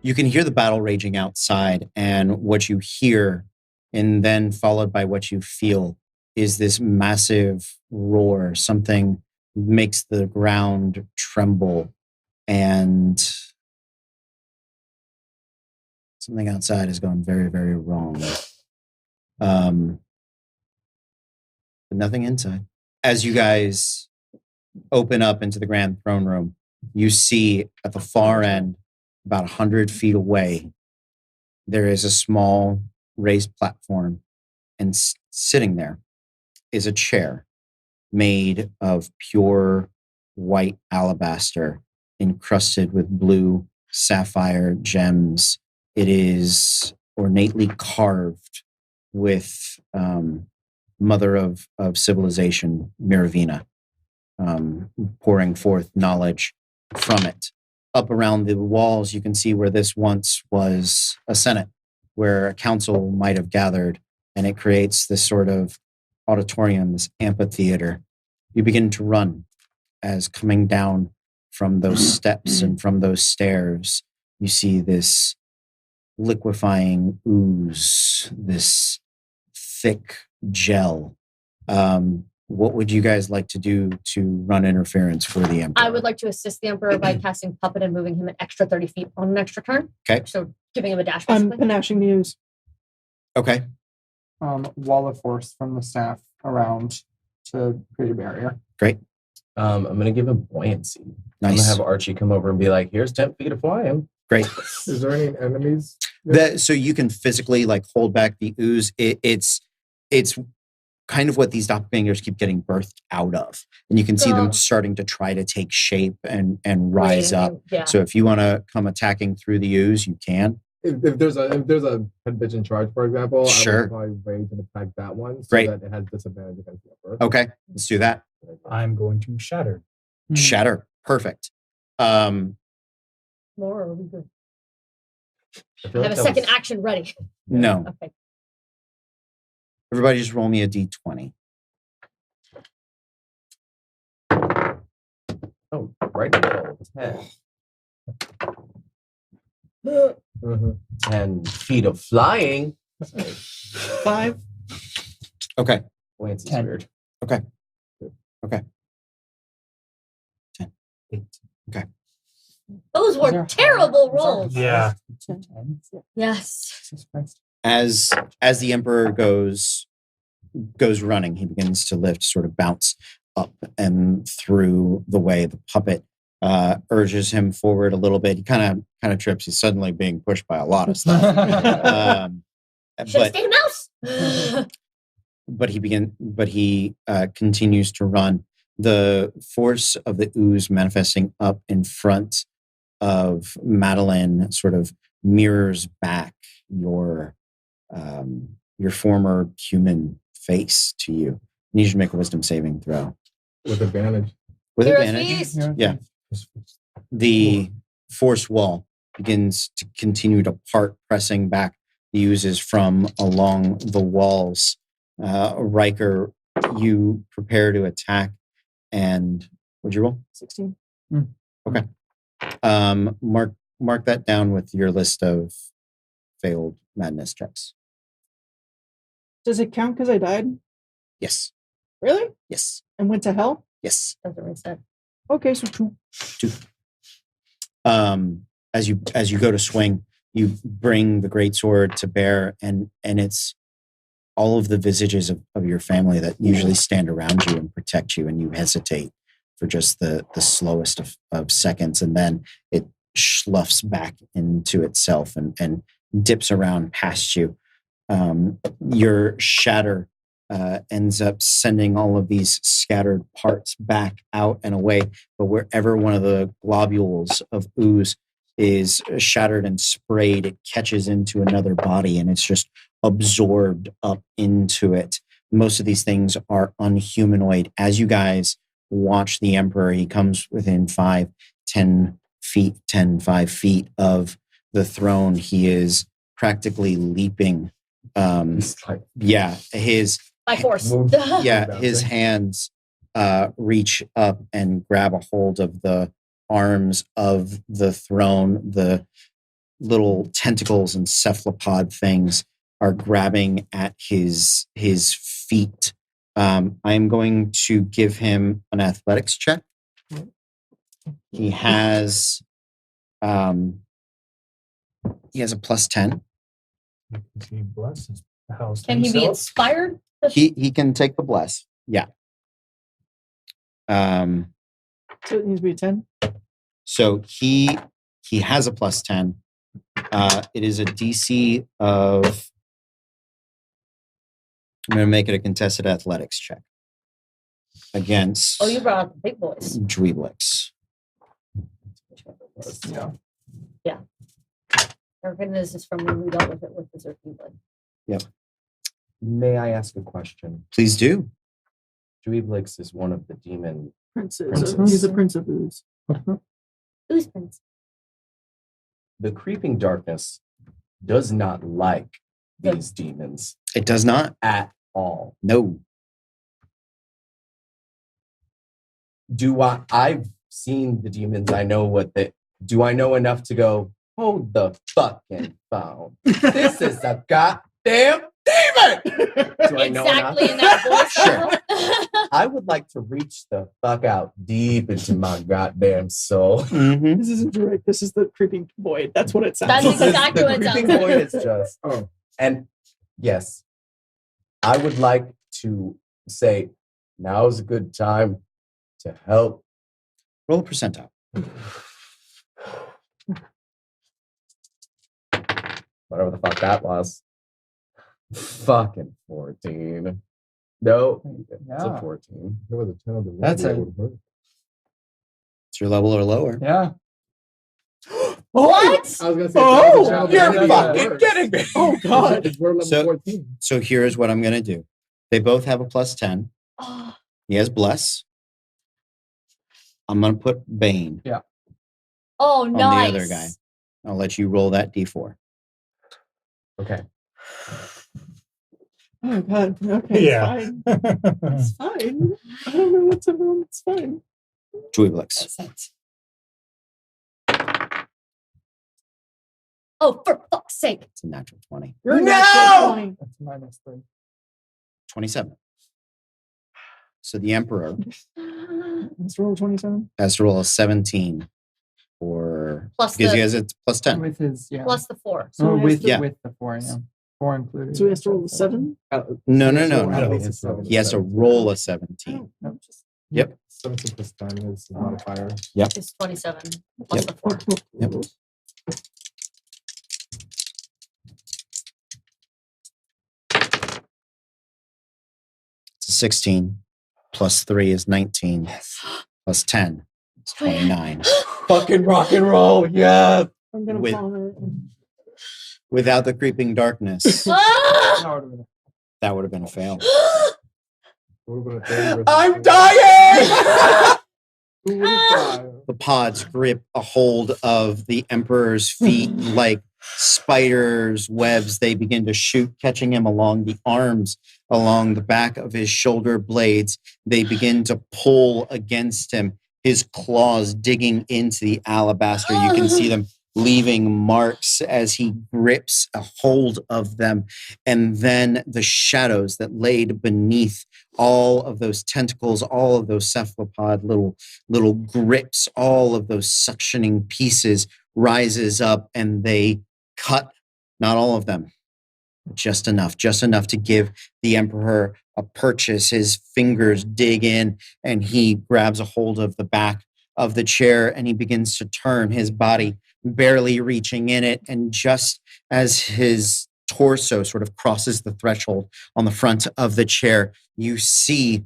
You can hear the battle raging outside, and what you hear, and then followed by what you feel, is this massive roar. Something makes the ground tremble, and something outside has gone very, very wrong. But nothing inside. As you guys open up into the grand throne room, you see at the far end, about 100 feet away, there is a small raised platform, and sitting there is a chair made of pure white alabaster encrusted with blue sapphire gems. It is ornately carved with mother of civilization, Miravina, pouring forth knowledge from it. Up around the walls, you can see where this once was a senate, where a council might have gathered, and it creates this sort of auditorium, this amphitheater. You begin to run as coming down from those steps and from those stairs, you see this liquefying ooze, this thick gel. What would you guys like to do to run interference for the Emperor? I would like to assist the Emperor by casting Puppet and moving him an extra 30 feet on an extra turn. Okay. So giving him a dash, basically. I'm panashing the ooze. Okay. Wall of force from the staff around to create a barrier. Great. I'm going to give him buoyancy. Nice. I'm going to have Archie come over and be like, here's 10 feet of flying. Great. Is there any enemies? So you can physically hold back the ooze. It's kind of what these doppelgangers keep getting birthed out of. And you can see them starting to try to take shape and rise up. Yeah. So if you want to come attacking through the ooze, you can. If there's a head bitch in charge, for example, Sure. I would probably rage and attack that one so Great. that it has disadvantage against the upper. Okay, let's do that. I'm going to shatter. Shatter. Perfect. More, or are we good? I have a second action ready. No. Okay. Everybody just roll me a d20. Oh, right in the middle. 10. 10 feet of flying. 5. Okay. Buoyancy's 10. weird. Okay. 10. 8. Okay. Those were terrible rolls. Yeah. Yes. Jesus Christ. As the Emperor goes running, he begins to lift, sort of bounce up and through the way. The puppet urges him forward a little bit. He kind of trips. He's suddenly being pushed by a lot of stuff. Should have stayed a mouse. But he continues to run. The force of the ooze manifesting up in front of Madeline sort of mirrors back your former human face to you. You need to make a wisdom saving throw. With advantage. With Hero's advantage? Feast. Yeah. The force wall begins to continue to part, pressing back the oozes from along the walls. Riker, you prepare to attack, and what'd you roll? 16. Okay. Mark that down with your list of failed madness checks. Does it count because I died? Yes. Really? Yes. And went to hell? Yes. Doesn't reset. Okay, so 2. 2. As you go to swing, you bring the greatsword to bear, and it's all of the visages of your family that usually stand around you and protect you, and you hesitate for just the slowest of seconds, and then it sloughs back into itself and dips around past you. Your shatter ends up sending all of these scattered parts back out and away, but wherever one of the globules of ooze is shattered and sprayed, it catches into another body and it's just absorbed up into it. Most of these things are unhumanoid. As you guys watch the Emperor, he comes within 5 feet of the throne. He is practically leaping. His By force. his hands reach up and grab a hold of the arms of the throne. The little tentacles and cephalopod things are grabbing at his feet. I'm going to give him an athletics check. He has a +10. You can see bless his house. Can he be himself. inspired? He can take the bless. Yeah. So it needs to be a 10. So he has a +10. It is a DC of. I'm going to make it a contested athletics check against Oh, you brought out the big boys. Dweeblix. Yeah. Everything this is from when we dealt with it with the Zerky blood. May I ask a question? Please do. Dweeblix is one of the demon. Princes. He's a prince of ooze. Who's prince? The creeping darkness does not like these demons It does not. at all. No. I've seen the demons. I know do I know enough to go, hold the fucking phone. This is a goddamn demon! Do I know Exactly enough? in that voice. Sure. I would like to reach the fuck out deep into my goddamn soul. Mm-hmm. This isn't direct. This is the creeping void. That's what it sounds That's like. exactly The what it sounds creeping like. void is just. Oh, And yes, I would like to say now's a good time to help. Roll a percentile. Whatever the fuck that was. Fucking 14. No, it's a Yeah. 14. there was a 10 of the That's that it. would work. It's your level or lower. Yeah. What? I was gonna say, Oh, if that was a 10 of the you're that would fucking work. kidding me. Oh, God. It's we're level So- 14. So here's what I'm going to do. They both have a +10. Oh, He has bless. I'm going to put Bane oh, on nice. the other guy. I'll let you roll that D4. Okay. Oh, God. Okay, Yeah. it's fine. It's fine. I don't know what's wrong. It's fine. Dweeblix. Oh, for fuck's sake. It's a natural 20. You're a No! natural 20. That's -3. 27. So the Emperor Let's roll 27. has to roll a 17 for Plus because he the has a +10. With his, yeah. plus the 4. So Oh, he has with, to- yeah. with the 4, yeah. 4 included. So he has to roll a 7? No. At least He it's 7. has to roll a 17. No, just. Yep. 17 plus 10 is modifier. It's 27 plus Yep. the 4. Yep. It's a 16. Plus 3 is 19. Plus 10 is 29. Fucking rock and roll. Yeah. I'm going to With- vomit. Without the creeping darkness, Ah! No, it would've been- that would have been a fail. What about a 30 versus I'm 20? dying! Who would have thought? The pods grip a hold of the Emperor's feet like spiders' webs. They begin to shoot, catching him along the arms, along the back of his shoulder blades. They begin to pull against him, his claws digging into the alabaster. You can see them leaving marks as he grips a hold of them. And then the shadows that laid beneath all of those tentacles, all of those cephalopod little grips, all of those suctioning pieces rises up, and they cut, not all of them, just enough to give the Emperor a purchase. His fingers dig in, and he grabs a hold of the back of the chair, and he begins to turn, his body barely reaching in it. And just as his torso sort of crosses the threshold on the front of the chair, you see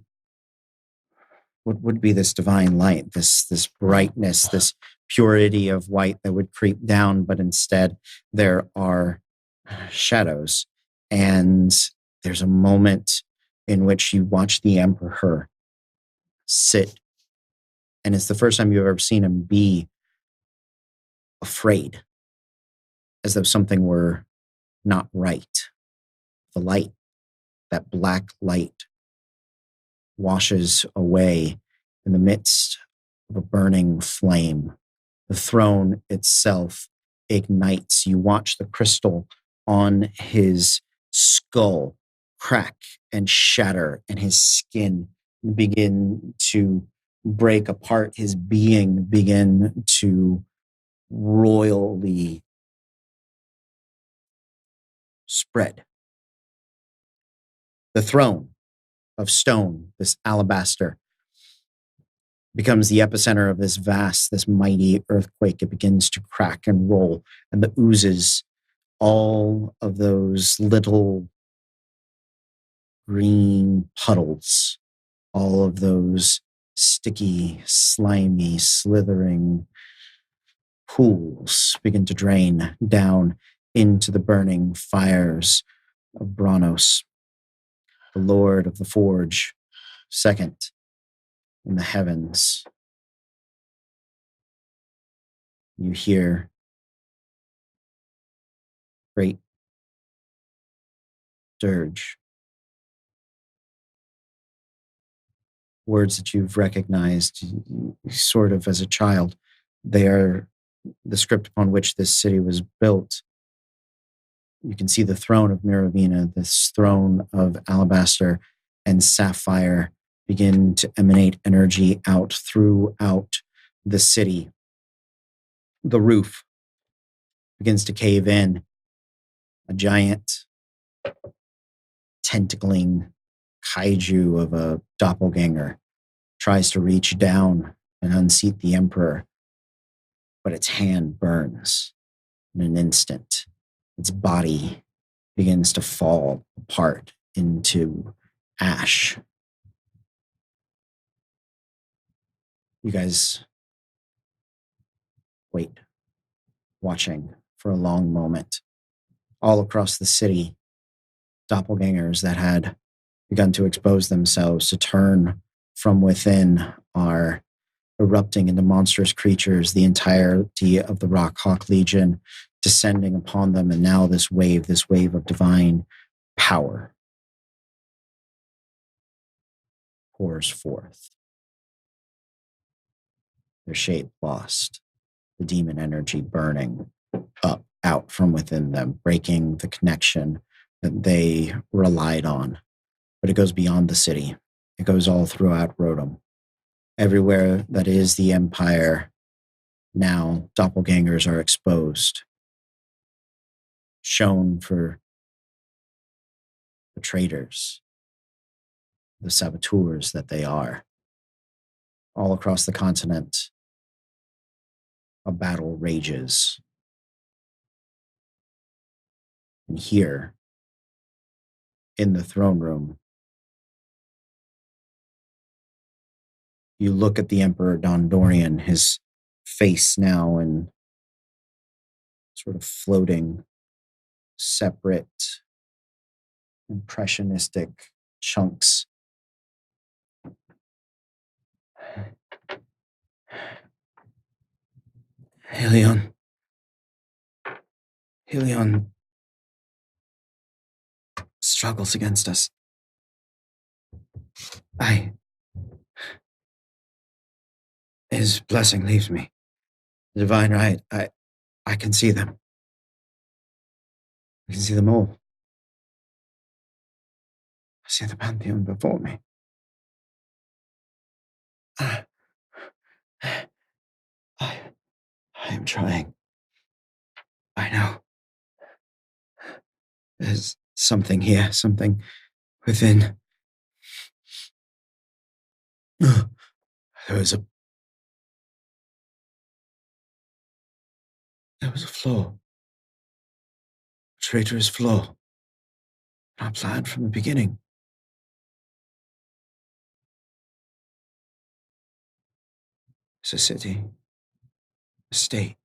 what would be this divine light, this brightness, this purity of white that would creep down, but instead there are shadows. And there's a moment in which you watch the Emperor sit, and it's the first time you've ever seen him be afraid, as though something were not right. The light, that black light, washes away in the midst of a burning flame. The throne itself ignites. You watch the crystal on his skull crack and shatter, and his skin begin to break apart. His being begin to royally spread. The throne of stone, this alabaster, becomes the epicenter of this vast, this mighty earthquake. It begins to crack and roll, and the oozes, all of those little green puddles, all of those sticky, slimy, slithering pools begin to drain down into the burning fires of Branos, the Lord of the Forge, second in the heavens. You hear great dirge. Words that you've recognized sort of as a child. They are the script upon which this city was built. You can see the throne of Miravina, this throne of alabaster and sapphire, begin to emanate energy out throughout the city. The roof begins to cave in. A giant tentacling kaiju of a doppelganger tries to reach down and unseat the emperor, but its hand burns in an instant. Its body begins to fall apart into ash. You guys wait, watching for a long moment. All across the city, doppelgangers that had begun to expose themselves to turn from within are erupting into monstrous creatures, the entirety of the Rockhawk Legion descending upon them, and now this wave of divine power pours forth. Their shape lost, the demon energy burning up out from within them, breaking the connection that they relied on. But it goes beyond the city. It goes all throughout Rodham. Everywhere that is the Empire, now doppelgangers are exposed, shown for the traitors, the saboteurs that they are. All across the continent, a battle rages. And here, in the throne room, you look at the Emperor Dondorian, his face now in sort of floating, separate, impressionistic chunks. Helion struggles against us. His blessing leaves me. The divine right, I can see them. I can see them all. I see the pantheon before me. I am trying. I know. There's something here, something within. There was a flaw. A traitorous flaw. Our plan from the beginning. It's a city, a state,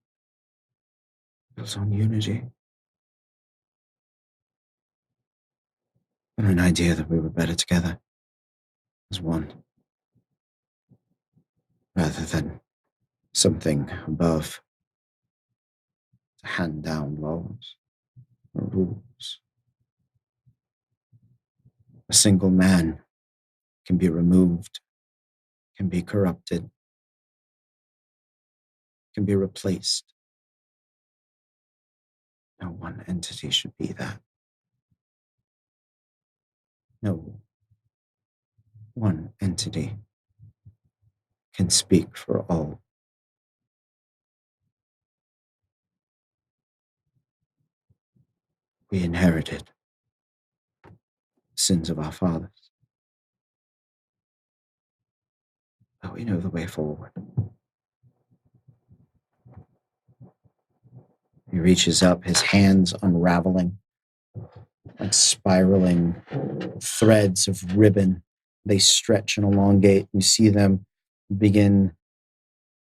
built on unity. And an idea that we were better together as one, rather than something above to hand down laws or rules. A single man can be removed, can be corrupted, can be replaced. No one entity should be that. No one entity can speak for all. We inherited sins of our fathers, but we know the way forward. He reaches up, his hands unraveling like spiraling threads of ribbon. They stretch and elongate. You see them begin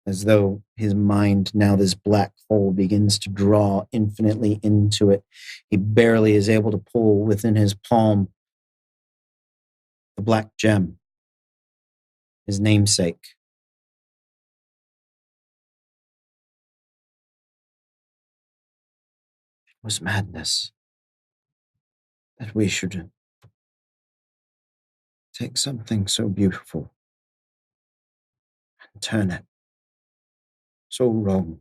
as though his mind, now this black hole, begins to draw infinitely into it. He barely is able to pull within his palm the black gem, his namesake. It was madness that we should take something so beautiful and turn it so wrong.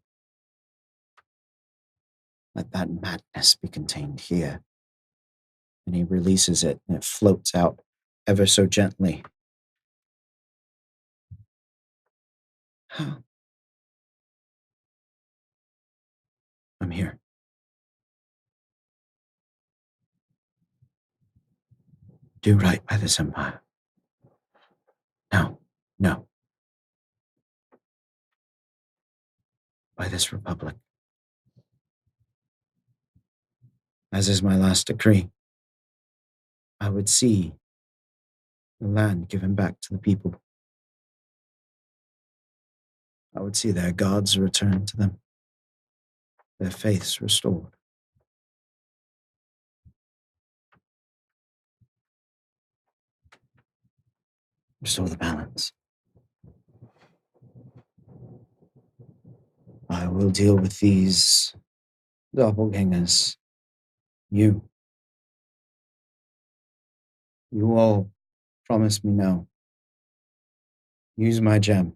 Let that madness be contained here. And he releases it, and it floats out ever so gently. I'm here. Do right by this empire. No. By this republic. As is my last decree, I would see the land given back to the people. I would see their gods returned to them, their faiths restored. Restore the balance. I will deal with these doppelgangers. You all promise me now. Use my gem.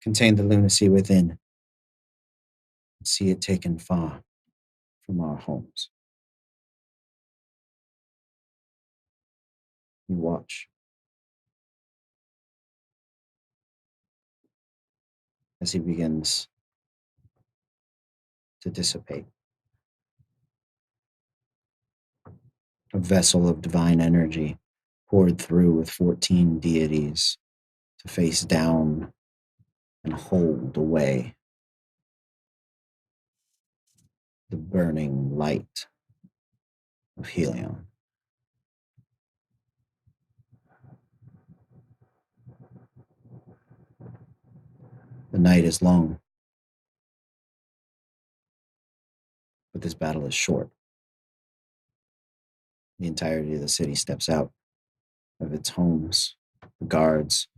Contain the lunacy within. And see it taken far from our homes. You watch as he begins to dissipate. A vessel of divine energy poured through with 14 deities to face down and hold away the burning light of Helion. The night is long, but this battle is short. The entirety of the city steps out of its homes. The guards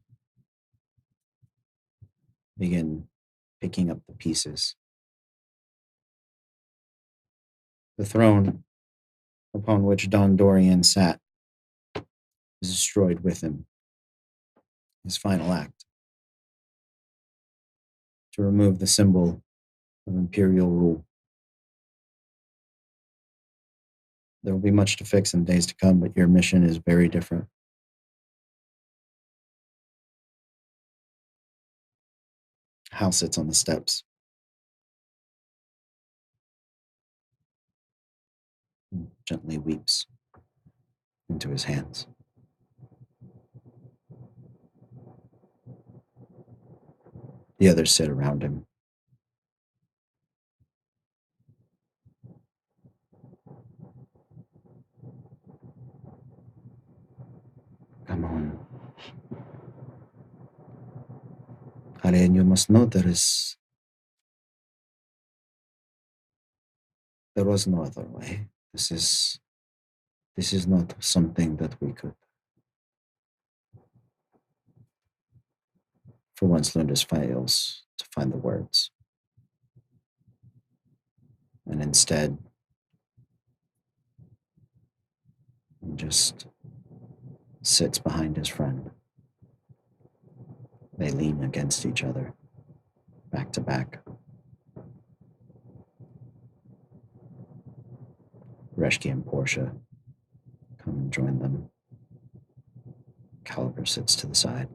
begin picking up the pieces. The throne upon which Don Dorian sat is destroyed with him. His final act to remove the symbol of imperial rule. There will be much to fix in days to come, but your mission is very different. Hal sits on the steps and gently weeps into his hands. The others sit around him. Come on. Ariane, you must know there was no other way. This is not something that we could. For once, Lundus fails to find the words. And instead, he just sits behind his friend. They lean against each other, back to back. Reshki and Portia come and join them. Caliber sits to the side.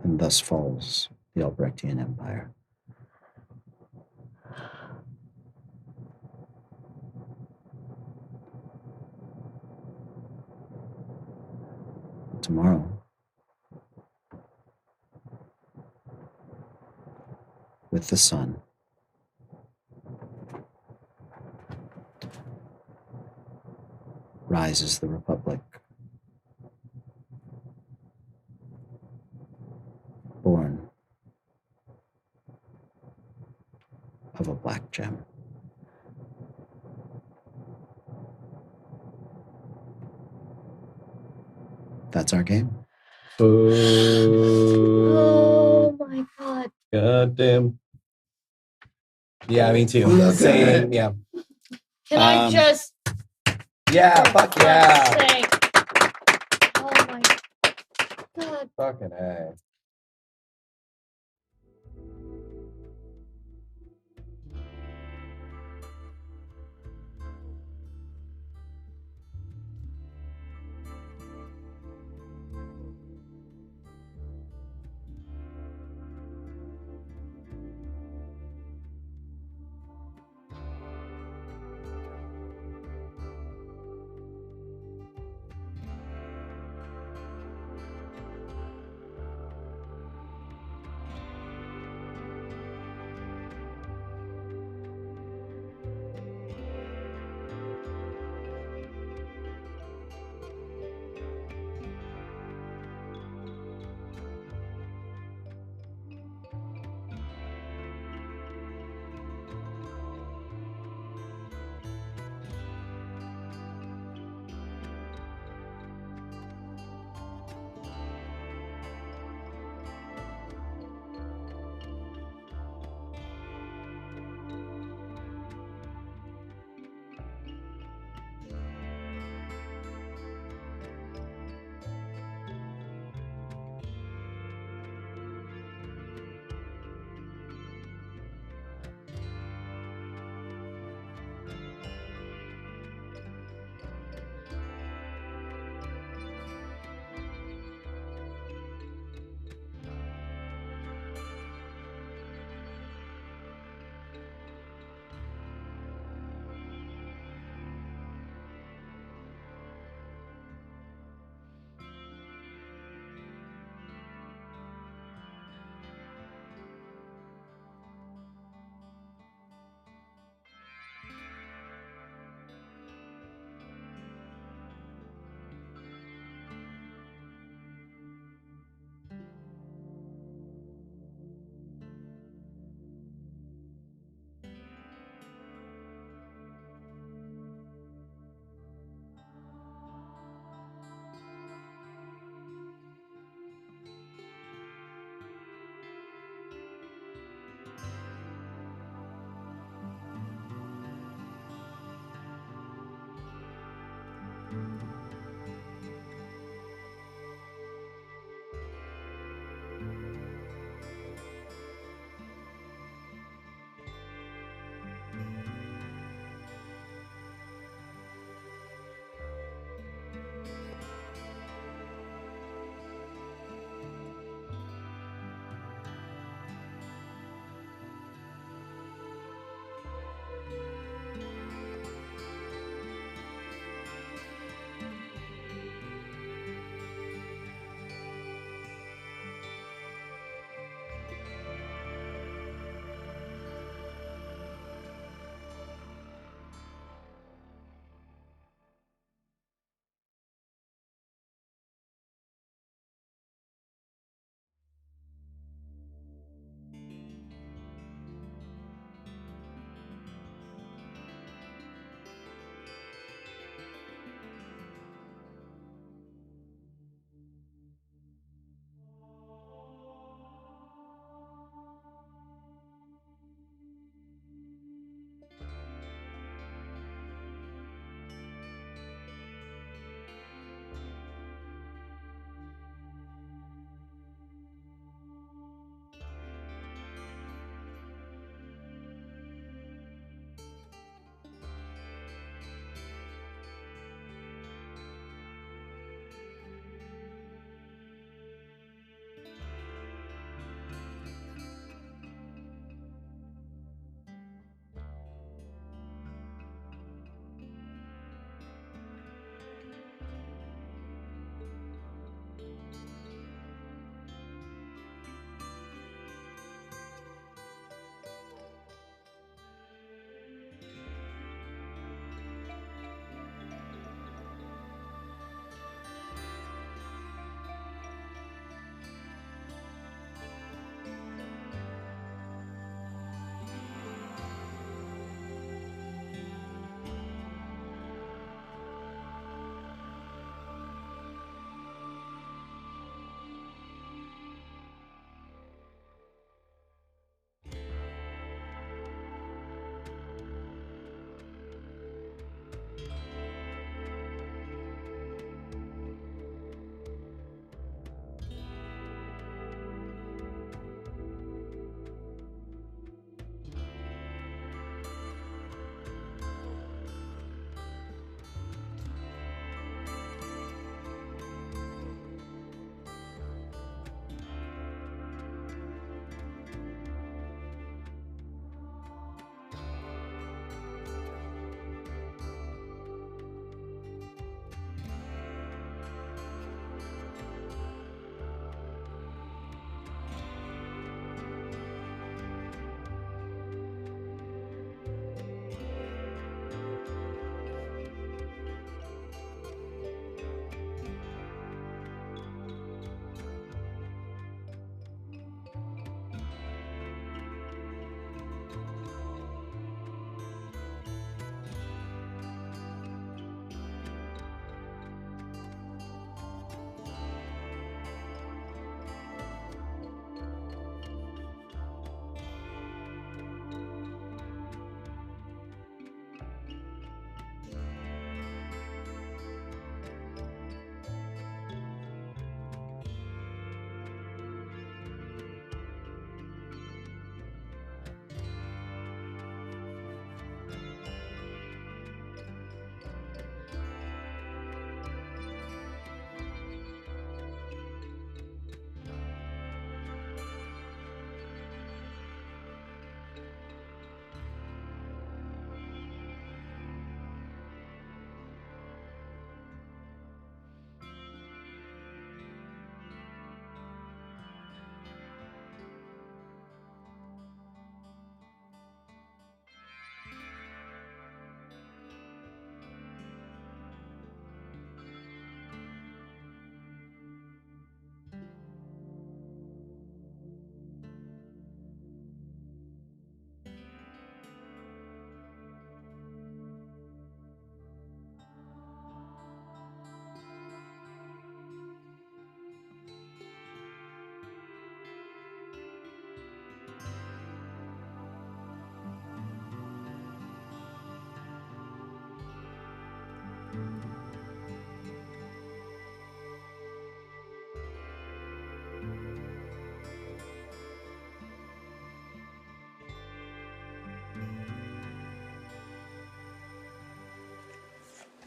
And thus falls the Albrechtian Empire. Tomorrow, with the sun, rises the Republic, born of a black gem. That's our game. Oh my god. God damn. Yeah, me too. Look at Same. it. Yeah. Can I just Yeah. for Fuck fuck's yeah. sake. Oh my god. Fucking A.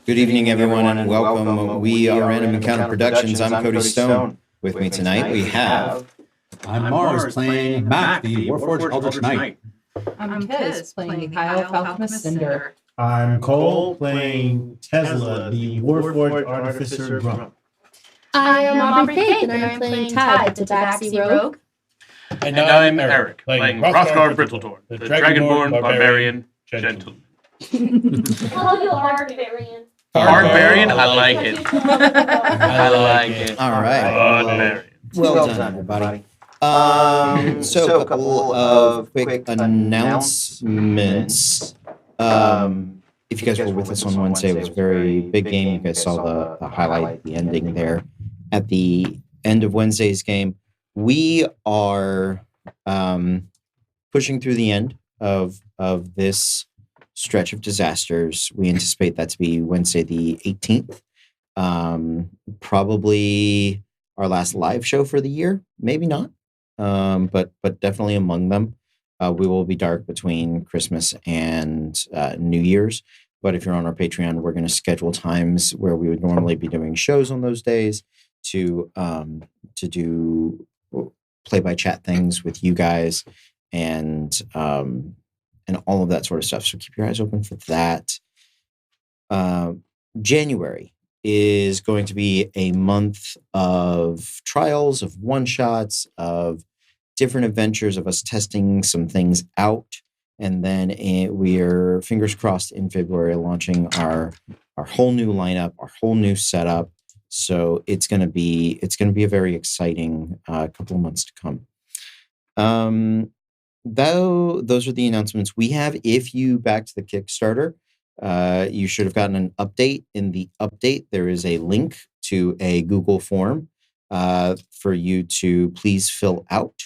Good evening, everyone, and welcome. We are Random Encounter Productions. I'm Cody Stone. With me tonight, we have... I'm Mars playing Mac, the Warforged Eldritch Knight. I'm Kez playing Kyle Falcomus Cinder. I'm Cole playing Tesla, the Warforged Artificer Grump. I am Aubrey Faith, and I'm playing Tide, the Tabaxi Rogue. And I'm Eric, playing Hrothgar Brittletorn, the Dragonborn Barbarian Gentleman. Call you Barbarian. Barbarian? I like it. I like it. All right. Barbarian. Well done, everybody. So a couple of quick announcements. If you guys were with us on Wednesday, it was a very big game. You guys saw the highlight, the ending there. At the end of Wednesday's game, we are pushing through the end of this stretch of disasters. We anticipate that to be Wednesday the 18th. Probably our last live show for the year. Maybe not, but definitely among them. We will be dark between Christmas and New Year's. But if you're on our Patreon, we're going to schedule times where we would normally be doing shows on those days to do play-by-chat things with you guys and all of that sort of stuff. So keep your eyes open for that. January is going to be a month of trials, of one-shots, of different adventures, of us testing some things out. And then we are, fingers crossed, in February launching our whole new lineup, our whole new setup. So it's going to be a very exciting couple of months to come. Though those are the announcements we have. If you backed the Kickstarter, you should have gotten an update. In the update, there is a link to a Google form for you to please fill out.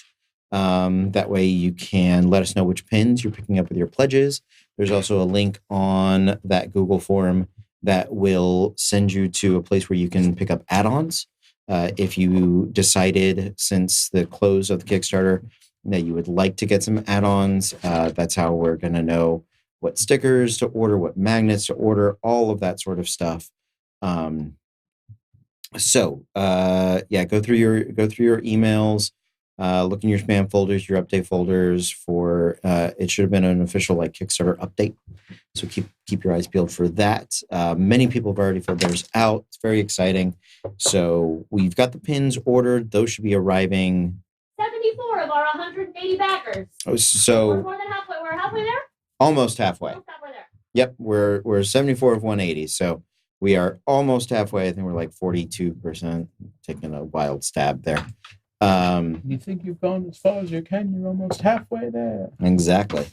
That way you can let us know which pins you're picking up with your pledges. There's also a link on that Google form that will send you to a place where you can pick up add-ons. If you decided since the close of the Kickstarter that you would like to get some add-ons, that's how we're going to know what stickers to order, what magnets to order, all of that sort of stuff. Go through your emails. Look in your spam folders, your update folders for it should have been an official Kickstarter update. So keep your eyes peeled for that. Many people have already filled theirs out. It's very exciting. So we've got the pins ordered. Those should be arriving. 74 of our 180 backers. So We're more than halfway. We're halfway there? Almost halfway. Almost halfway there. Yep, we're 74 of 180. So we are almost halfway. I think we're 42%, taking a wild stab there. You think you've gone as far as you can, you're almost halfway there. Exactly.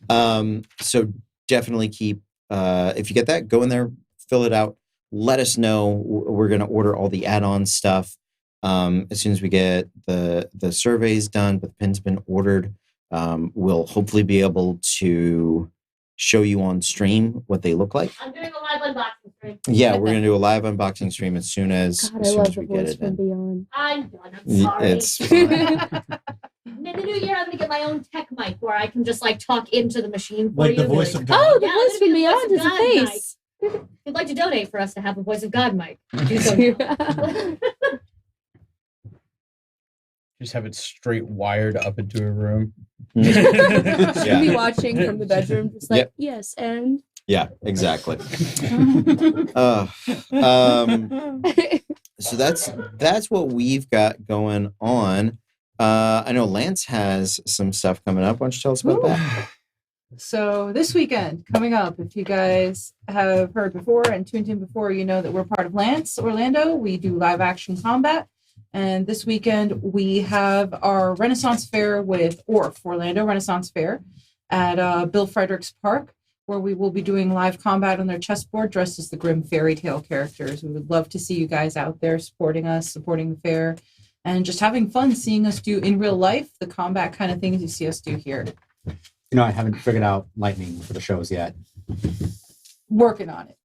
So definitely keep, if you get that, go in there, fill it out. Let us know. We're going to order all the add-on stuff. As soon as we get the surveys done, but the pin's been ordered, we'll hopefully be able to show you on stream what they look like. I'm doing a live unboxing stream. Yeah, we're going to do a live unboxing stream as soon as we get it in. Beyond. I'm done. I'm sorry. It's fine. In the new year, I'm going to get my own tech mic where I can just talk into the machine for Like you. the voice of God. Oh, The voice from beyond is a face. If you'd like to donate for us to have a voice of God mic, do so now. Just have it straight wired up into a room. She'll be watching from the bedroom, just yes, and Yeah, exactly. So that's what we've got going on. I know Lance has some stuff coming up. Why don't you tell us about that? So this weekend coming up, if you guys have heard before and tuned in before, you know that we're part of Lance Orlando. We do live action combat. And this weekend, we have our Renaissance Fair with Orlando Renaissance Fair at Bill Fredericks Park, where we will be doing live combat on their chessboard dressed as the Grimm fairy tale characters. We would love to see you guys out there supporting us, supporting the fair, and just having fun seeing us do in real life the combat kind of things you see us do here. I haven't figured out lightning for the shows yet. Working on it.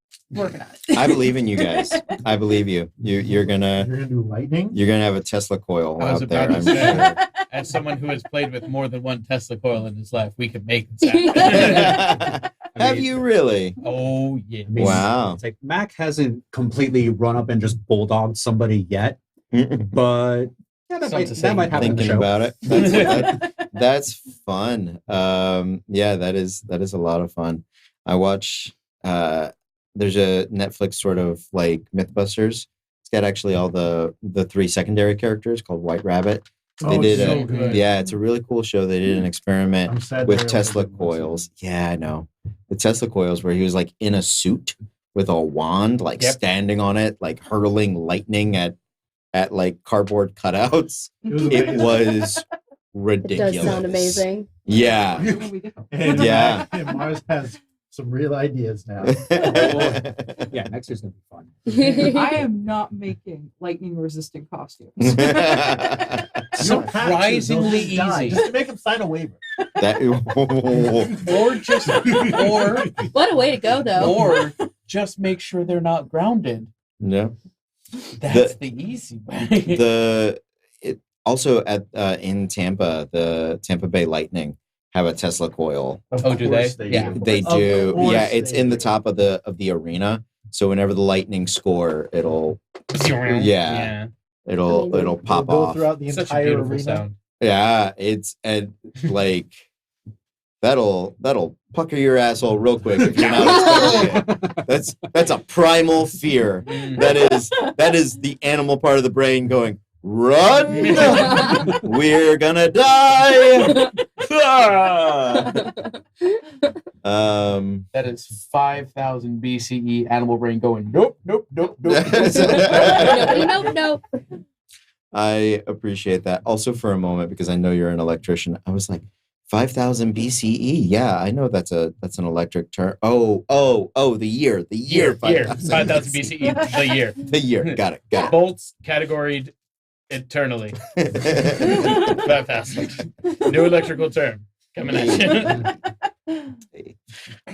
I believe in you guys. I believe you. You're gonna do lightning? You're gonna have a Tesla coil I was out there. about to I'm say, sure. as someone who has played with more than one Tesla coil in his life, we could make this happen. Have you really? Oh yeah. I mean, Wow. It's like Mac hasn't completely run up and just bulldogged somebody yet, but yeah, that might happen in the Thinking show. about it. That's fun. Yeah, that is a lot of fun. I watch. There's a Netflix sort of like MythBusters. It's got actually all the 3 secondary characters called White Rabbit. They did so good. yeah, it's a really cool show. They did an experiment I'm sad with they're Tesla only doing one coils. Yeah, I know. The Tesla coils where he was like in a suit with a wand, like standing on it, like hurling lightning at like cardboard cutouts. It was ridiculous. It does sound amazing. Yeah. And, Yeah. and Mars has some real ideas now. Yeah, next year's gonna be fun. I am not making lightning resistant costumes. You don't have to, Surprisingly they'll just die. easy. Just make them sign a waiver. Or just or What a way to go, though. or just make sure they're not grounded. Yeah. That's the easy way. Also at in Tampa, the Tampa Bay Lightning have a Tesla coil. Oh, do they? Yeah. They Of do. course Yeah, it's they in the do. top of the arena. So whenever the Lightning score, it'll Yeah. it'll pop Go off. throughout the Such a entire beautiful arena. sound. Yeah, it's and like that'll pucker your asshole real quick if you're not expecting it. That's a primal fear. That is the animal part of the brain going, run! We're gonna die! That is 5,000 BCE animal brain going, nope, nope, nope, nope. Nope. I appreciate that. Also for a moment, because I know you're an electrician, I was like, 5,000 BCE. Yeah, I know that's an electric term. Oh, the year. Year, 5,000 BCE, the year. The year. Got it. Bolts categoried eternally. 5,000. New electrical term coming at you.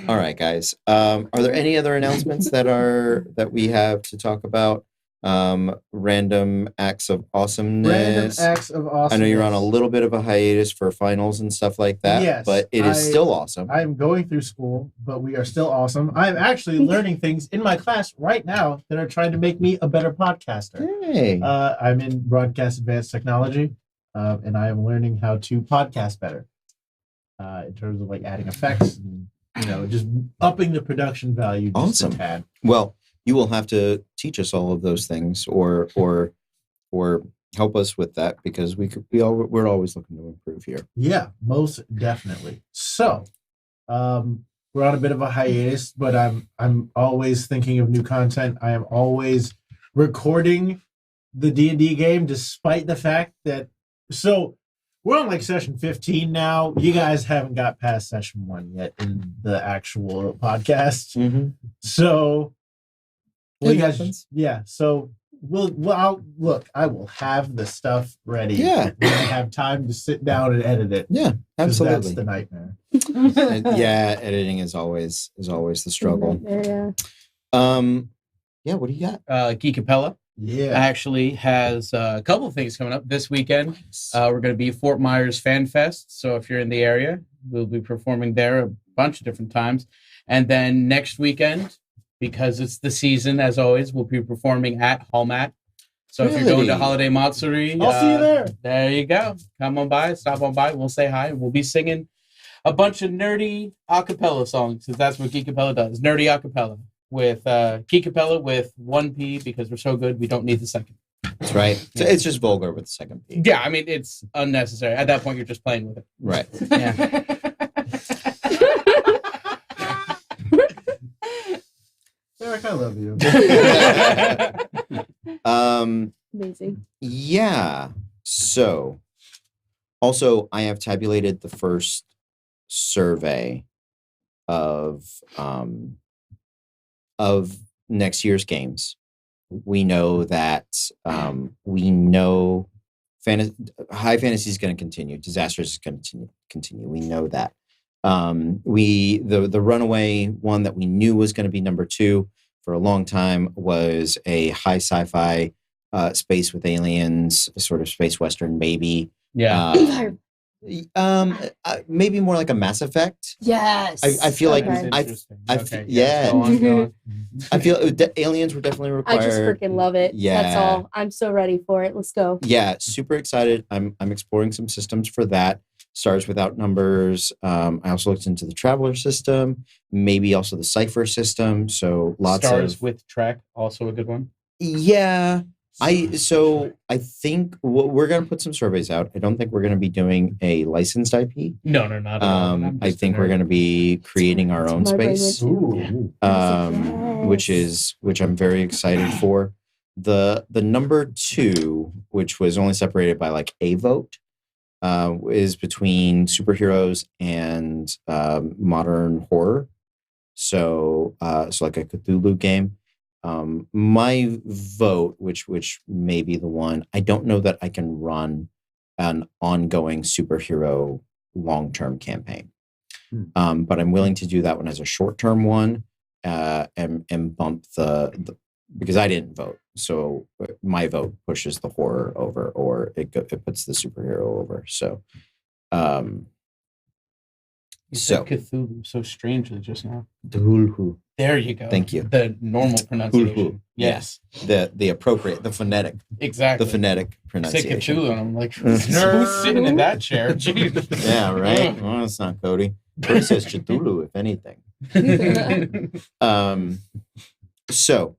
All right, guys. Are there any other announcements that we have to talk about? Random acts of awesomeness. Random acts of awesomeness. I know you're on a little bit of a hiatus for finals and stuff like that, Yes, but it is still awesome. I'm going through school, but we are still awesome. I'm actually learning things in my class right now that are trying to make me a better podcaster. Hey. I'm in broadcast advanced technology, and I am learning how to podcast better in terms of like adding effects and just upping the production value. Just a tad. Well, you will have to teach us all of those things, or help us with that, because we're always looking to improve here. Yeah, most definitely. So, we're on a bit of a hiatus, but I'm always thinking of new content. I am always recording the D&D game, despite the fact that we're on like session 15 now. You guys haven't got past session 1 yet in the actual podcast. Mm-hmm. So, well, It you guys, happens. yeah. So I will have the stuff ready. Yeah. When I have time to sit down and edit it. Yeah, 'Cause absolutely. That's the nightmare. Yeah, editing is always the struggle. Yeah. Yeah. What do you got? Geekapella Yeah. actually has a couple of things coming up this weekend. We're going to be Fort Myers Fan Fest. So if you're in the area, we'll be performing there a bunch of different times. And then next weekend, because it's the season, as always, we'll be performing at Hallmat. So if you're going to Really? Holiday Matsuri, I'll see you there. There you go. Come on by, stop on by. We'll say hi. We'll be singing a bunch of nerdy acapella songs, because that's what Geekapella does. Nerdy acapella with Geekapella with 1 P, because we're so good we don't need the second. That's right. So it's just vulgar with the second P. Yeah, I mean it's unnecessary. At that point, you're just playing with it. Right. Yeah. Eric, I love you. Amazing. Yeah. So, also, I have tabulated the first survey of next year's games. We know that high fantasy is going to continue. Disasters is going to continue. We know that. The runaway one that we knew was going to be number 2 for a long time was a high sci-fi space with aliens, sort of space western maybe. Yeah. Maybe more like a Mass Effect. Yes. I feel like Okay. I- Interesting. I Okay, yeah. Go on, go on. I feel aliens were definitely I required. just freaking love it. Yeah. That's all. I'm so ready for it. Let's go. Yeah, super excited. I'm exploring some systems for that. Stars Without Numbers. I also looked into the Traveler system, maybe also the Cipher system. So lots Stars of with Track, also a good one. yeah. I think we're gonna put some surveys out. I don't think we're gonna be doing a licensed IP. No, not at all. I'm I just a think we're nerd. gonna be creating our own My brain space. went Which I'm very excited for. The number 2, which was only separated by like a vote, is between superheroes and modern horror. So like a Cthulhu game. My vote, which may be the one, I don't know that I can run an ongoing superhero long-term campaign. But I'm willing to do that one as a short-term one, and bump the because I didn't vote, so my vote pushes the horror over, or it puts the superhero over. So, You said Cthulhu so strangely just now. Cthulhu. There you go. Thank you. The normal pronunciation. Cthulhu. Yes. The appropriate, the phonetic Exactly. phonetic Say pronunciation. Cthulhu, and I'm like, who's sitting in that chair? Jeez. Yeah, right. Well, it's not Cody. Cody says Cthulhu, if anything. So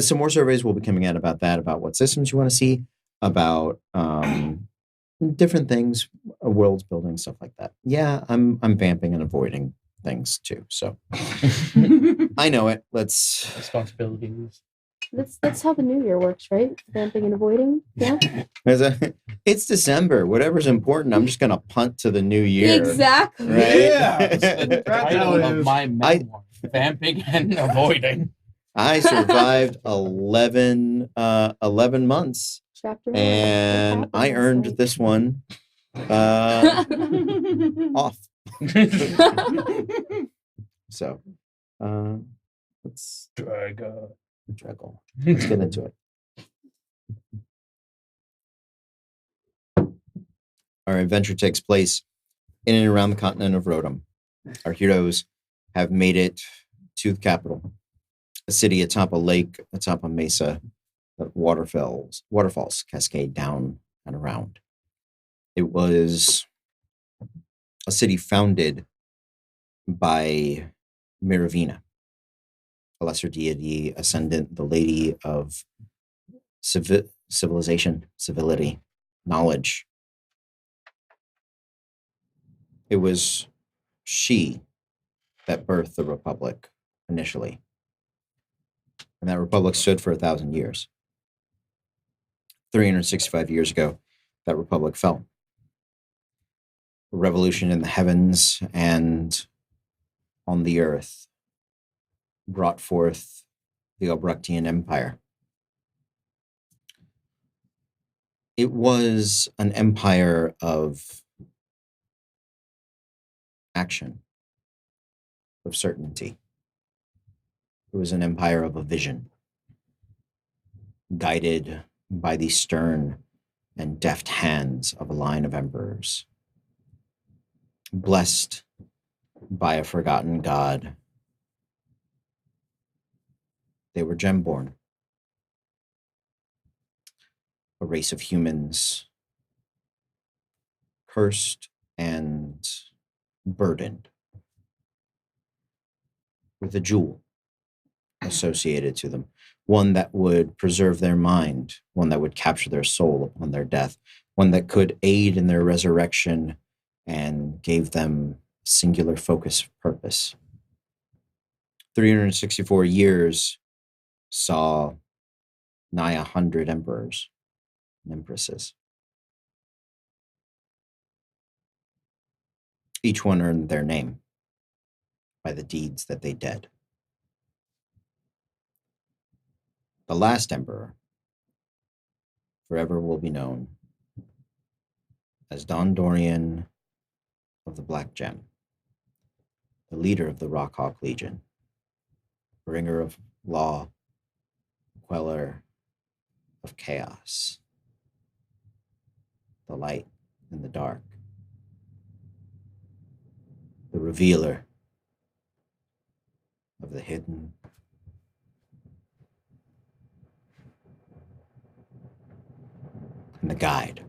some more surveys will be coming out about that, about what systems you want to see, about different things, worlds building, stuff like that. Yeah, I'm vamping and avoiding things too. So I know it. Let's Responsibilities. That's how the new year works, right? Vamping and avoiding. Yeah. It's December. Whatever's important, I'm just gonna punt to the new year. Exactly. Right? Yeah. It's the title of my memoir, Vamping and Avoiding. I survived 11 months, Chapter 1. and I earned this one off. So let's Drago. let's get into it. Our adventure takes place in and around the continent of Rodom. Our heroes have made it to the capital, a city atop a lake, atop a mesa that waterfalls cascade down and around. It was a city founded by Miravina, a lesser deity ascendant, the lady of civility, knowledge. It was she that birthed the Republic initially. And that Republic stood for 1,000 years. 365 years ago, that Republic fell. A revolution in the heavens and on the earth brought forth the Obructian Empire. It was an empire of action, of certainty. It was an empire of a vision, guided by the stern and deft hands of a line of emperors, blessed by a forgotten god. They were gemborn, a race of humans cursed and burdened with a jewel associated to them, one that would preserve their mind, one that would capture their soul upon their death, one that could aid in their resurrection and gave them singular focus of purpose. 364 years saw nigh 100 emperors and empresses. Each one earned their name by the deeds that they did. The last emperor forever will be known as Don Dorian of the Black Gem, the leader of the Rockhawk Legion, bringer of law, queller of chaos, the light in the dark, the revealer of the hidden, and the guide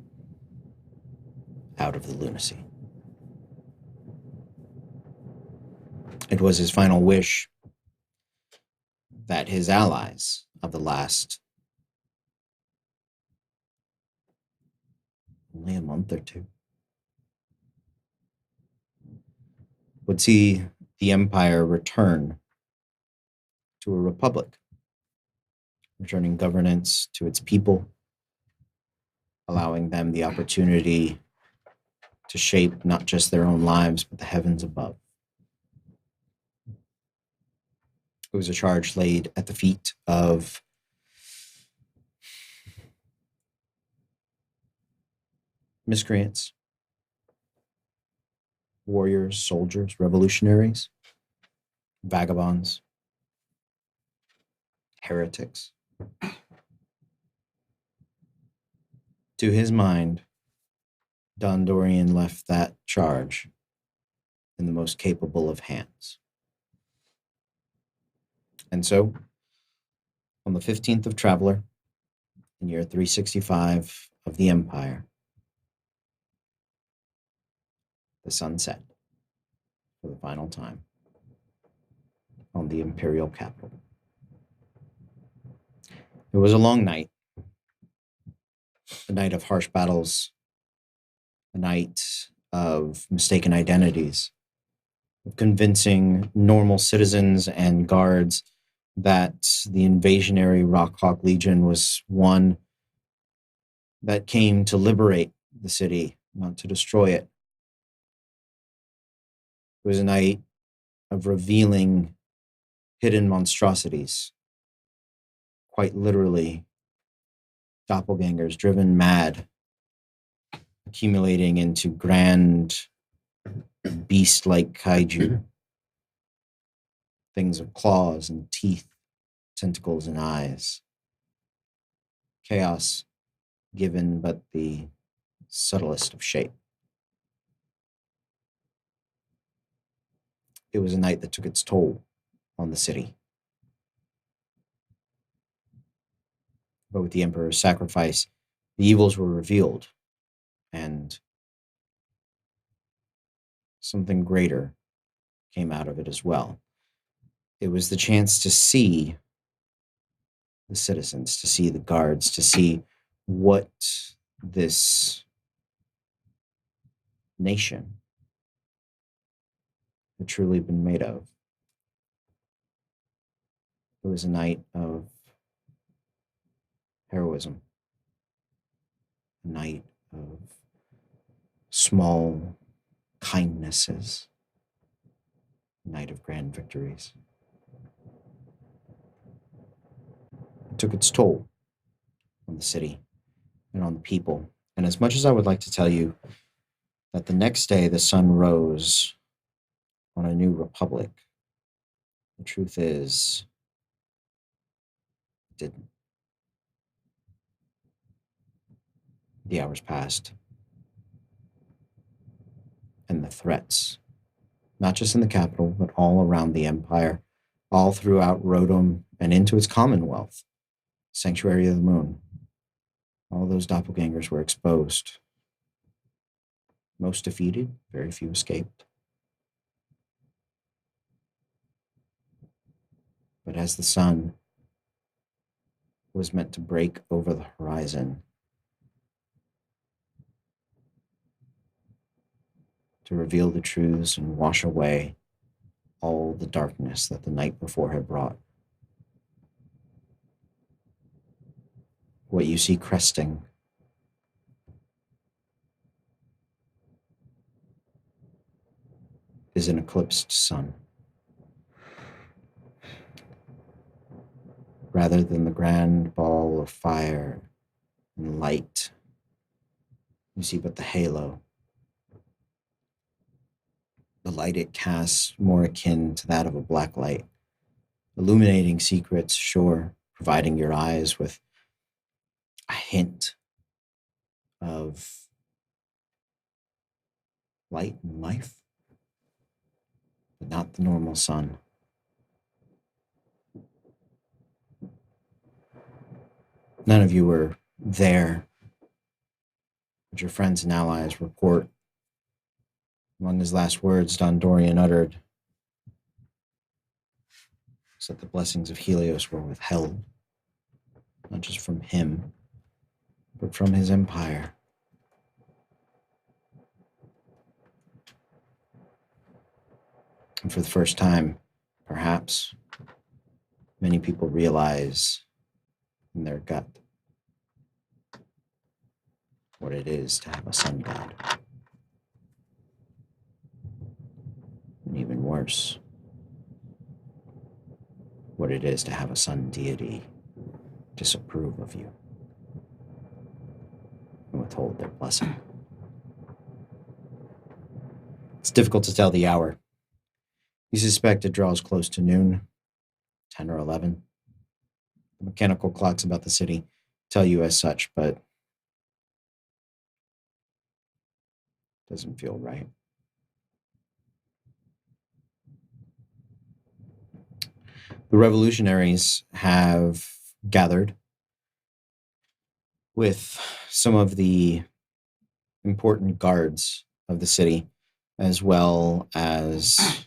out of the lunacy. It was his final wish that his allies of the last only a month or two would see the empire return to a republic, returning governance to its people, allowing them the opportunity to shape not just their own lives, but the heavens above. It was a charge laid at the feet of miscreants, warriors, soldiers, revolutionaries, vagabonds, heretics. To his mind, Don Dorian left that charge in the most capable of hands. And so, on the 15th of Traveler, in year 365 of the Empire, the sun set for the final time on the Imperial capital. It was a long night, a night of harsh battles, a night of mistaken identities, of convincing normal citizens and guards that the invasionary Rockhawk Legion was one that came to liberate the city, not to destroy it. It was a night of revealing hidden monstrosities, quite literally doppelgangers driven mad, accumulating into grand beast-like kaiju, things of claws and teeth, tentacles and eyes. Chaos given but the subtlest of shape. It was a night that took its toll on the city. But with the Emperor's sacrifice, the evils were revealed, and something greater came out of it as well. It was the chance to see the citizens, to see the guards, to see what this nation had truly been made of. It was a night of heroism, a night of small kindnesses, a night of grand victories. It took its toll on the city and on the people. And as much as I would like to tell you that the next day the sun rose on a new republic, the truth is, it didn't. The hours passed, and the threats, not just in the capital, but all around the empire, all throughout Rodom and into its commonwealth, Sanctuary of the Moon, all those doppelgangers were exposed. Most defeated, very few escaped. But as the sun was meant to break over the horizon, to reveal the truths and wash away all the darkness that the night before had brought, what you see cresting is an eclipsed sun. Rather than the grand ball of fire and light, you see but the halo. The light it casts more akin to that of a black light, illuminating secrets, sure, providing your eyes with a hint of light and life, but not the normal sun. None of you were there, but your friends and allies report. Among his last words Don Dorian uttered was that the blessings of Helios were withheld, not just from him, but from his empire. And for the first time, perhaps, many people realize in their gut what it is to have a sun god. And even worse, what it is to have a sun deity disapprove of you and withhold their blessing. It's difficult to tell the hour. You suspect it draws close to noon, 10 or 11. The mechanical clocks about the city tell you as such, but it doesn't feel right. The revolutionaries have gathered with some of the important guards of the city, as well as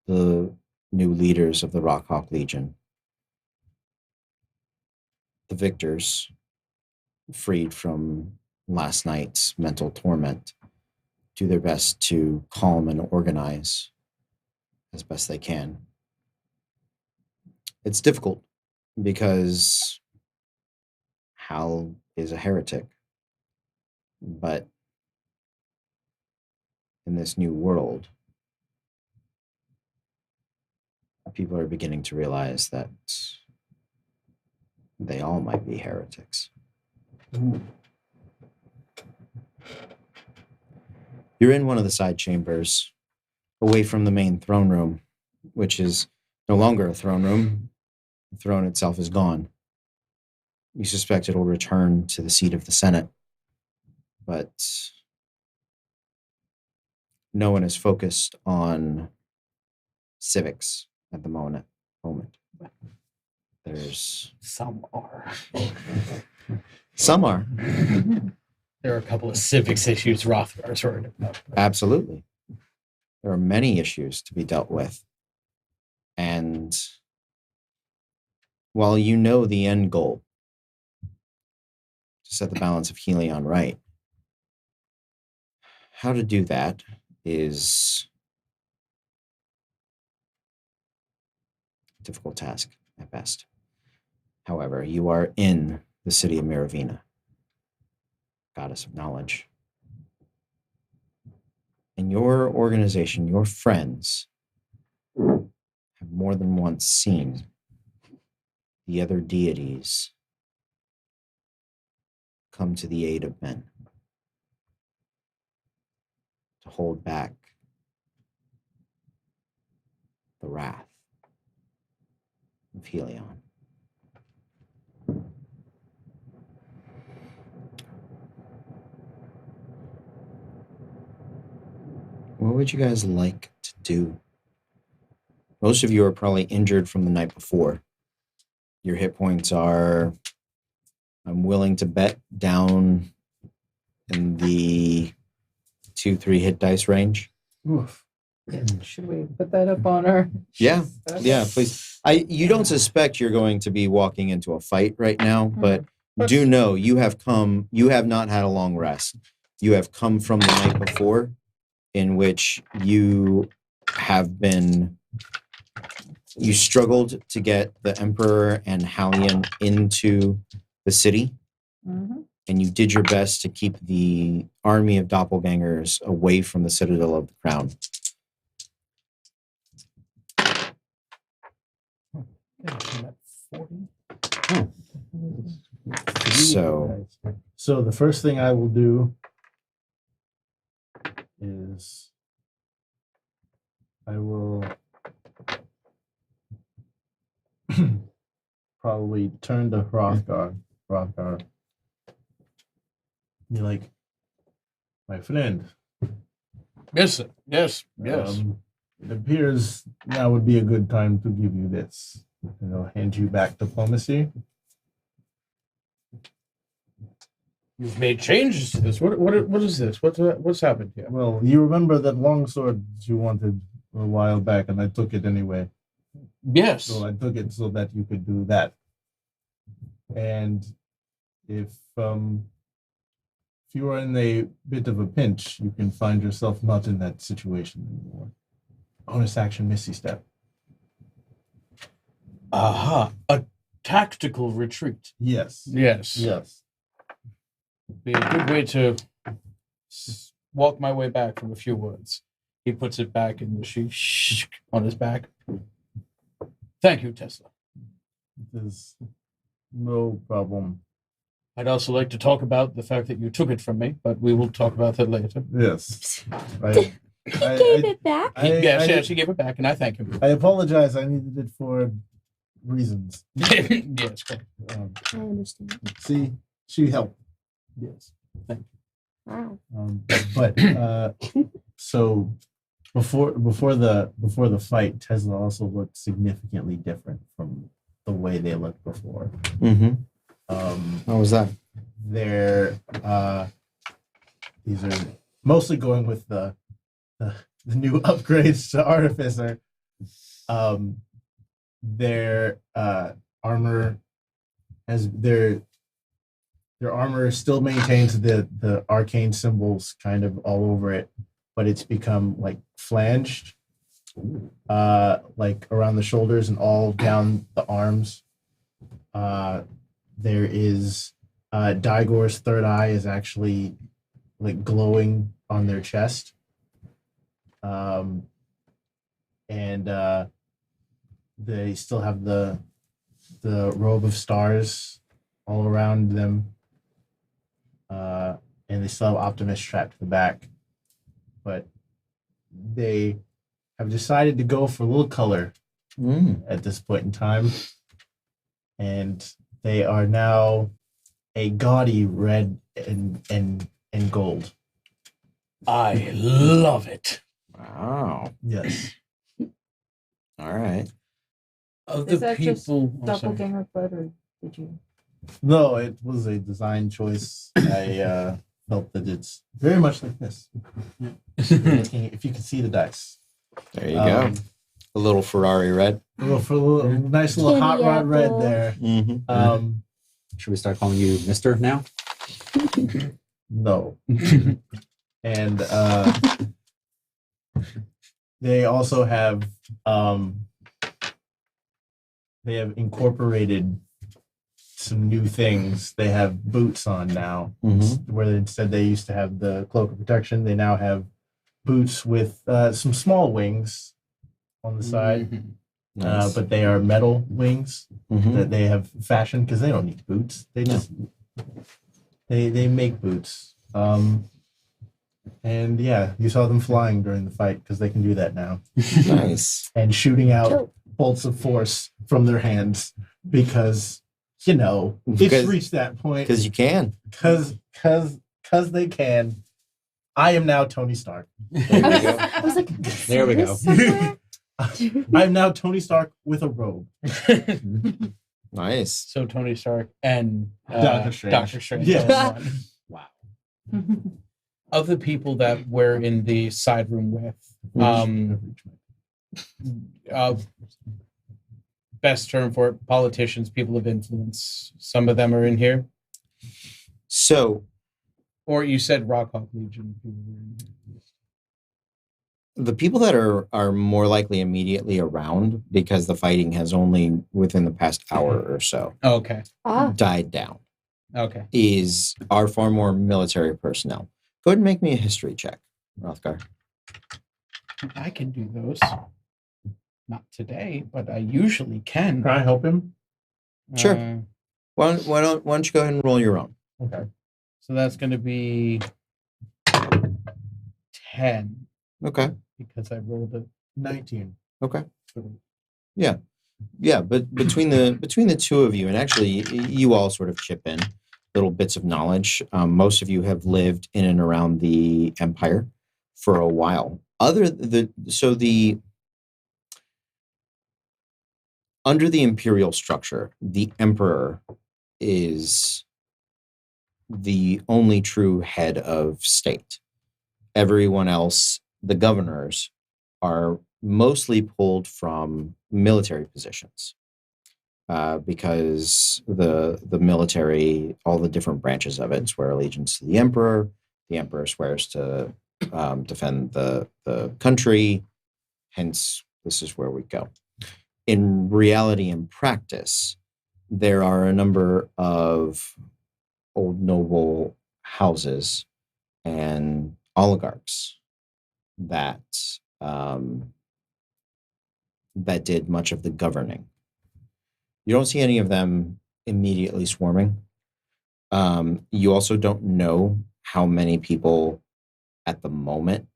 the new leaders of the Rockhawk Legion. The victors, freed from last night's mental torment, do their best to calm and organize as best they can. It's difficult because Hal is a heretic, but in this new world, people are beginning to realize that they all might be heretics. Ooh. You're in one of the side chambers, away from the main throne room, which is no longer a throne room. The throne itself is gone. You suspect it'll return to the seat of the Senate, but no one is focused on civics at the moment. There's Some are. some are. There are a couple of civics issues Rothgar's worried about. Absolutely. There are many issues to be dealt with. And while you know the end goal, to set the balance of Helion right, how to do that is a difficult task at best. However, you are in the city of Miravina, goddess of knowledge. And your organization, your friends, have more than once seen the other deities come to the aid of men, to hold back the wrath of Helion. What would you guys like to do? Most of you are probably injured from the night before. Your hit points are, I'm willing to bet, down in the 2-3 hit dice range. Oof. Should we put that up on our? Yeah, please. You don't suspect you're going to be walking into a fight right now, but do know you have not had a long rest. You have come from the night before, in which you struggled to get the Emperor and Halion into the city, and you did your best to keep the army of doppelgangers away from the Citadel of the Crown. So the first thing I will do is I will probably turn to Hrothgar. Be like, my friend. Yes, sir. Yes. It appears now would be a good time to give you this. And I'll hand you back diplomacy. You've made changes to this. What is this? What's happened here? Well, you remember that longsword you wanted a while back, and I took it anyway. Yes. So I took it so that you could do that. And if you are in a bit of a pinch, you can find yourself not in that situation anymore. Bonus action, Misty Step. Aha. A tactical retreat. Yes. Yes. Yes. Be a good way to walk my way back from a few words. He puts it back in the sheet on his back. Thank you, Tesla. There's no problem. I'd also like to talk about the fact that you took it from me, but we will talk about that later. Yes. He gave it back. Yes, she gave it back, and I thank him. I apologize. I needed it for reasons. Yes, correct. I understand. See, she helped. Yes, thank you. Wow. But so before the fight, Tesla also looked significantly different from the way they looked before. Mm-hmm. What was that? These are mostly going with the new upgrades to Artificer. Their armor their armor still maintains the arcane symbols kind of all over it, but it's become like flanged, like around the shoulders and all down the arms. There is Daigor's third eye is actually like glowing on their chest. And they still have the robe of stars all around them. And they still have Optimus strapped to the back. But they have decided to go for a little color at this point in time. And they are now a gaudy red and gold. I love it. Wow. Yes. All right. Of Is the that just people, I'm sorry. doppelganger blood, or did you? No, it was a design choice. I felt that it's very much like this. If you can see the dice. There you go. A little Ferrari red. A nice little Kitty hot rod red apple. there. Mm-hmm. Should we start calling you Mister now? No. And they also have they have incorporated some new things. They have boots on now, where instead they used to have the cloak of protection. They now have boots with some small wings on the side, Nice. but they are metal wings that they have fashioned because they don't need boots. They just they make boots. And yeah, you saw them flying during the fight because they can do that now. Nice. And shooting out Dope. bolts of force from their hands because, you know, it's Because- reached that point. Because you can. Because they can. I am now Tony Stark. I was like, There we go. somewhere? I am now Tony Stark with a robe. Nice. So Tony Stark and Doctor Strange. Doctor Strange. Yes. Wow. Of the people that we're in the side room with, best term for it, politicians, people of influence. Some of them are in here. So Or you said Rockhawk Legion people were in here. the people that are more likely immediately around, because the fighting has only within the past hour or so Okay. died down, Okay. are far more military personnel. Go ahead and make me a history check, Rothgar. I can do those. Not today, but I usually can. Can I help him? Sure. Uh, Why don't you go ahead and roll your own? Okay. so that's going to be 10 Okay. because I rolled a 19. Okay. Yeah, but between the two of you, and actually you all sort of chip in little bits of knowledge. Most of you have lived in and around the Empire for a while. The under the imperial structure, the emperor is the only true head of state. Everyone else, the governors, are mostly pulled from military positions because the military, all the different branches of it, swear allegiance to the emperor. The emperor swears to defend the country. Hence, this is where we go. In reality and practice, there are a number of old noble houses and oligarchs that that did much of the governing. You don't see any of them immediately swarming. You also don't know how many people at the moment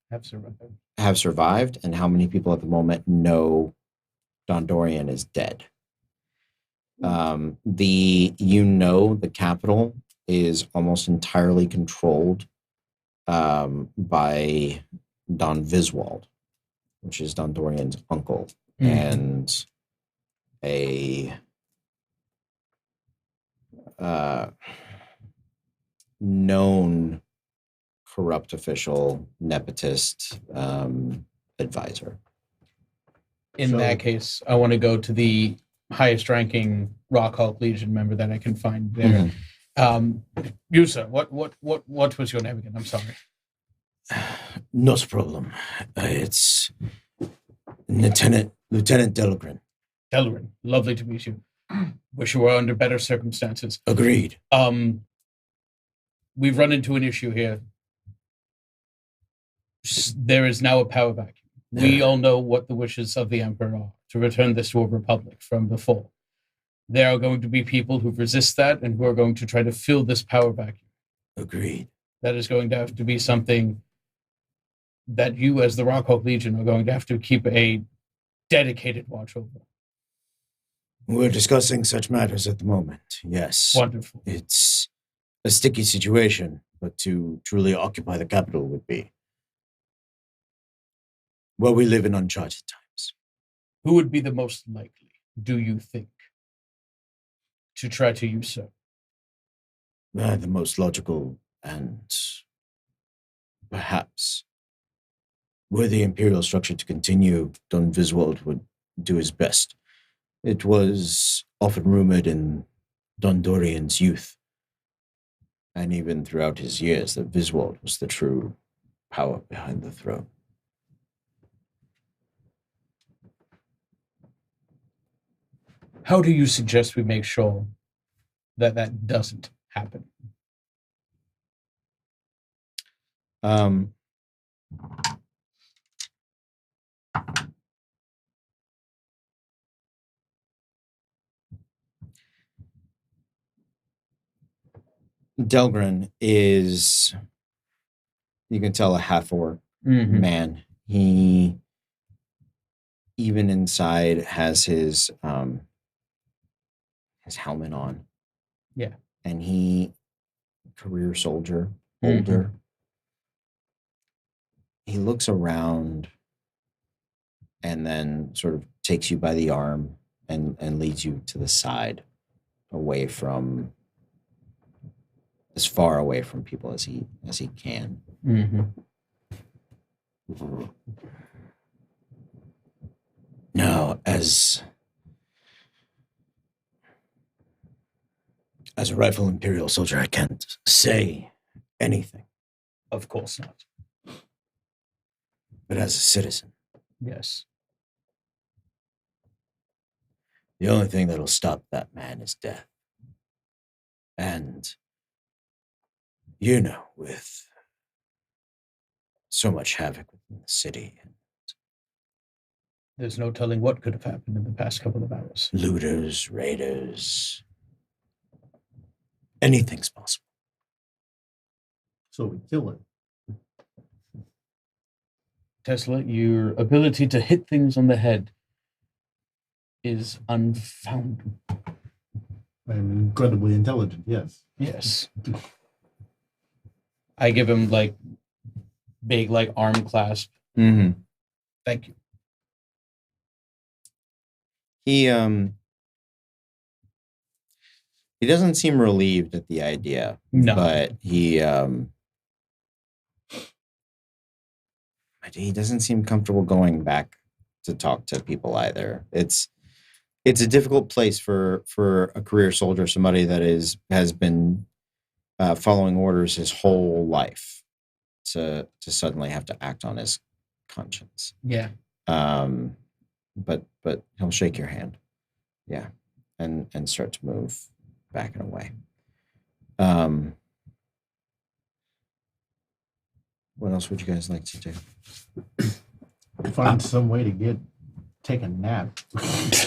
have survived and how many people at the moment know Dondorian is dead. The capital is almost entirely controlled by Don Viswald, which is Dondorian's uncle, and a known corrupt official, nepotist advisor. In that case, I want to go to the highest ranking Rockhawk Legion member that I can find there. Yusa, what was your name again? I'm sorry. Not a problem. It's Lieutenant Delgren. Delgren, lovely to meet you. Wish you were under better circumstances. Agreed. We've run into an issue here. There is now a power vacuum. We all know what the wishes of the Emperor are, to return this to a republic from before. There are going to be people who resist that and who are going to try to fill this power vacuum. Agreed. That is going to have to be something that you, as the Rockhawk Legion, are going to have to keep a dedicated watch over. We're discussing such matters at the moment, yes. Wonderful. It's a sticky situation, but to truly occupy the capital would be... Well, we live in uncharted times. Who would be the most likely, do you think, to try to usurp? The most logical and perhaps were the imperial structure to continue, Don Viswald would do his best. It was often rumored in Dondorian's youth, and even throughout his years, that Viswald was the true power behind the throne. How do you suggest we make sure that that doesn't happen? Delgren is, you can tell, a half-orc man. He, even inside, has his helmet on. Yeah. And he, career soldier, older. He looks around and then sort of takes you by the arm and leads you to the side, away from, as far away from people as he can. Now, as a rightful Imperial soldier, I can't say anything. Of course not. But as a citizen, yes. The only thing that'll stop that man is death. And, you know, with so much havoc within the city. There's no telling what could have happened in the past couple of hours. Looters, raiders. Anything's possible. So we kill it. Tesla, your ability to hit things on the head is unfounded. I'm incredibly intelligent, yes. Yes. I give him like big like arm clasp. Thank you. He doesn't seem relieved at the idea. No. But he doesn't seem comfortable going back to talk to people either. It's a difficult place for a career soldier, somebody that has been following orders his whole life, to suddenly have to act on his conscience. Yeah. But he'll shake your hand, yeah, and start to move back and away. What else would you guys like to do? Find some way to take a nap.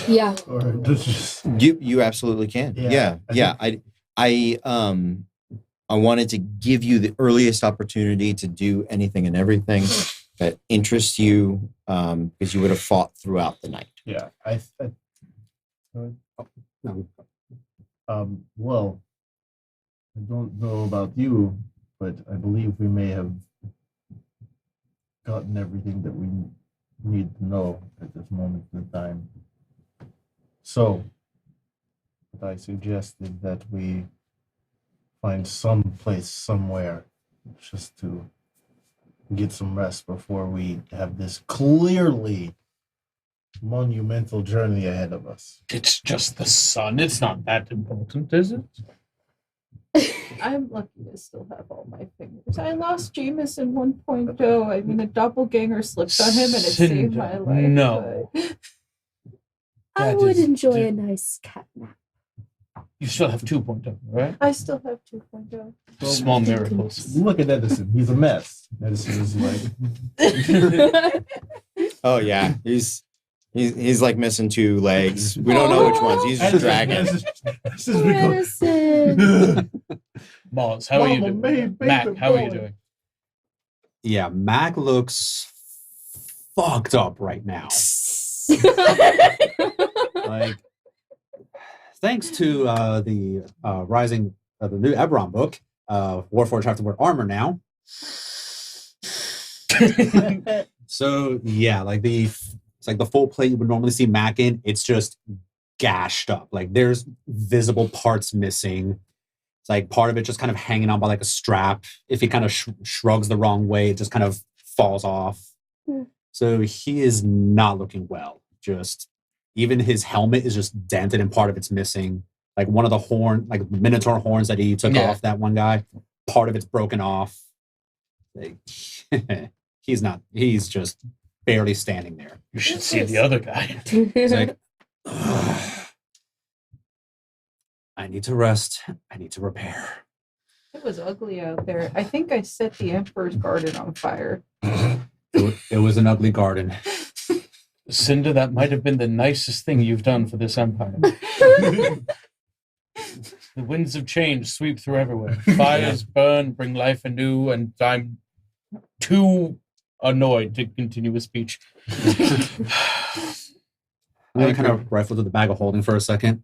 Yeah. Or just You absolutely can. Yeah. I wanted to give you the earliest opportunity to do anything and everything that interests you, because you would have fought throughout the night. yeah. Well, I don't know about you, but I believe we may have gotten everything that we need to know at this moment in time. So, what I suggested that we find some place somewhere just to get some rest before we have this clearly monumental journey ahead of us. It's just the sun. It's not that important, is it? I'm lucky to still have all my fingers. I lost Jameson 1.0. I mean, a doppelganger slipped on him and it saved my life. No. but- I That would is enjoy di- a nice cat nap. You still have 2.0, right? I still have 2.0. Small miracles. Look at Edison. He's a mess. Edison is like, Oh yeah, he's like missing 2 legs. We don't know which ones. He's just dragging. This is because Medicine. Balls, how are you Mama doing? made Mac, baby how are you boy. doing? Yeah, Mac looks fucked up right now. Like, thanks to the rising of the new Eberron book, Warforged have to wear armor now. So yeah, it's like the full plate you would normally see Mac in. It's just gashed up. Like there's visible parts missing. It's like part of it just kind of hanging on by like a strap. If he kind of shrugs the wrong way, it just kind of falls off. Mm. So he is not looking well. Just even his helmet is just dented and part of it's missing. Like one of the Minotaur horns that he took off that one guy, part of it's broken off. Like, he's just barely standing there. You should see the other guy. He's like, "Ugh. I need to rest. I need to repair. It was ugly out there. I think I set the Emperor's garden on fire. It was an ugly garden. Cinder, that might have been the nicest thing you've done for this empire. The winds of change sweep through everywhere. Fires burn, bring life anew, and I'm too annoyed to continue a speech. I kind of rifled through the bag of holding for a second.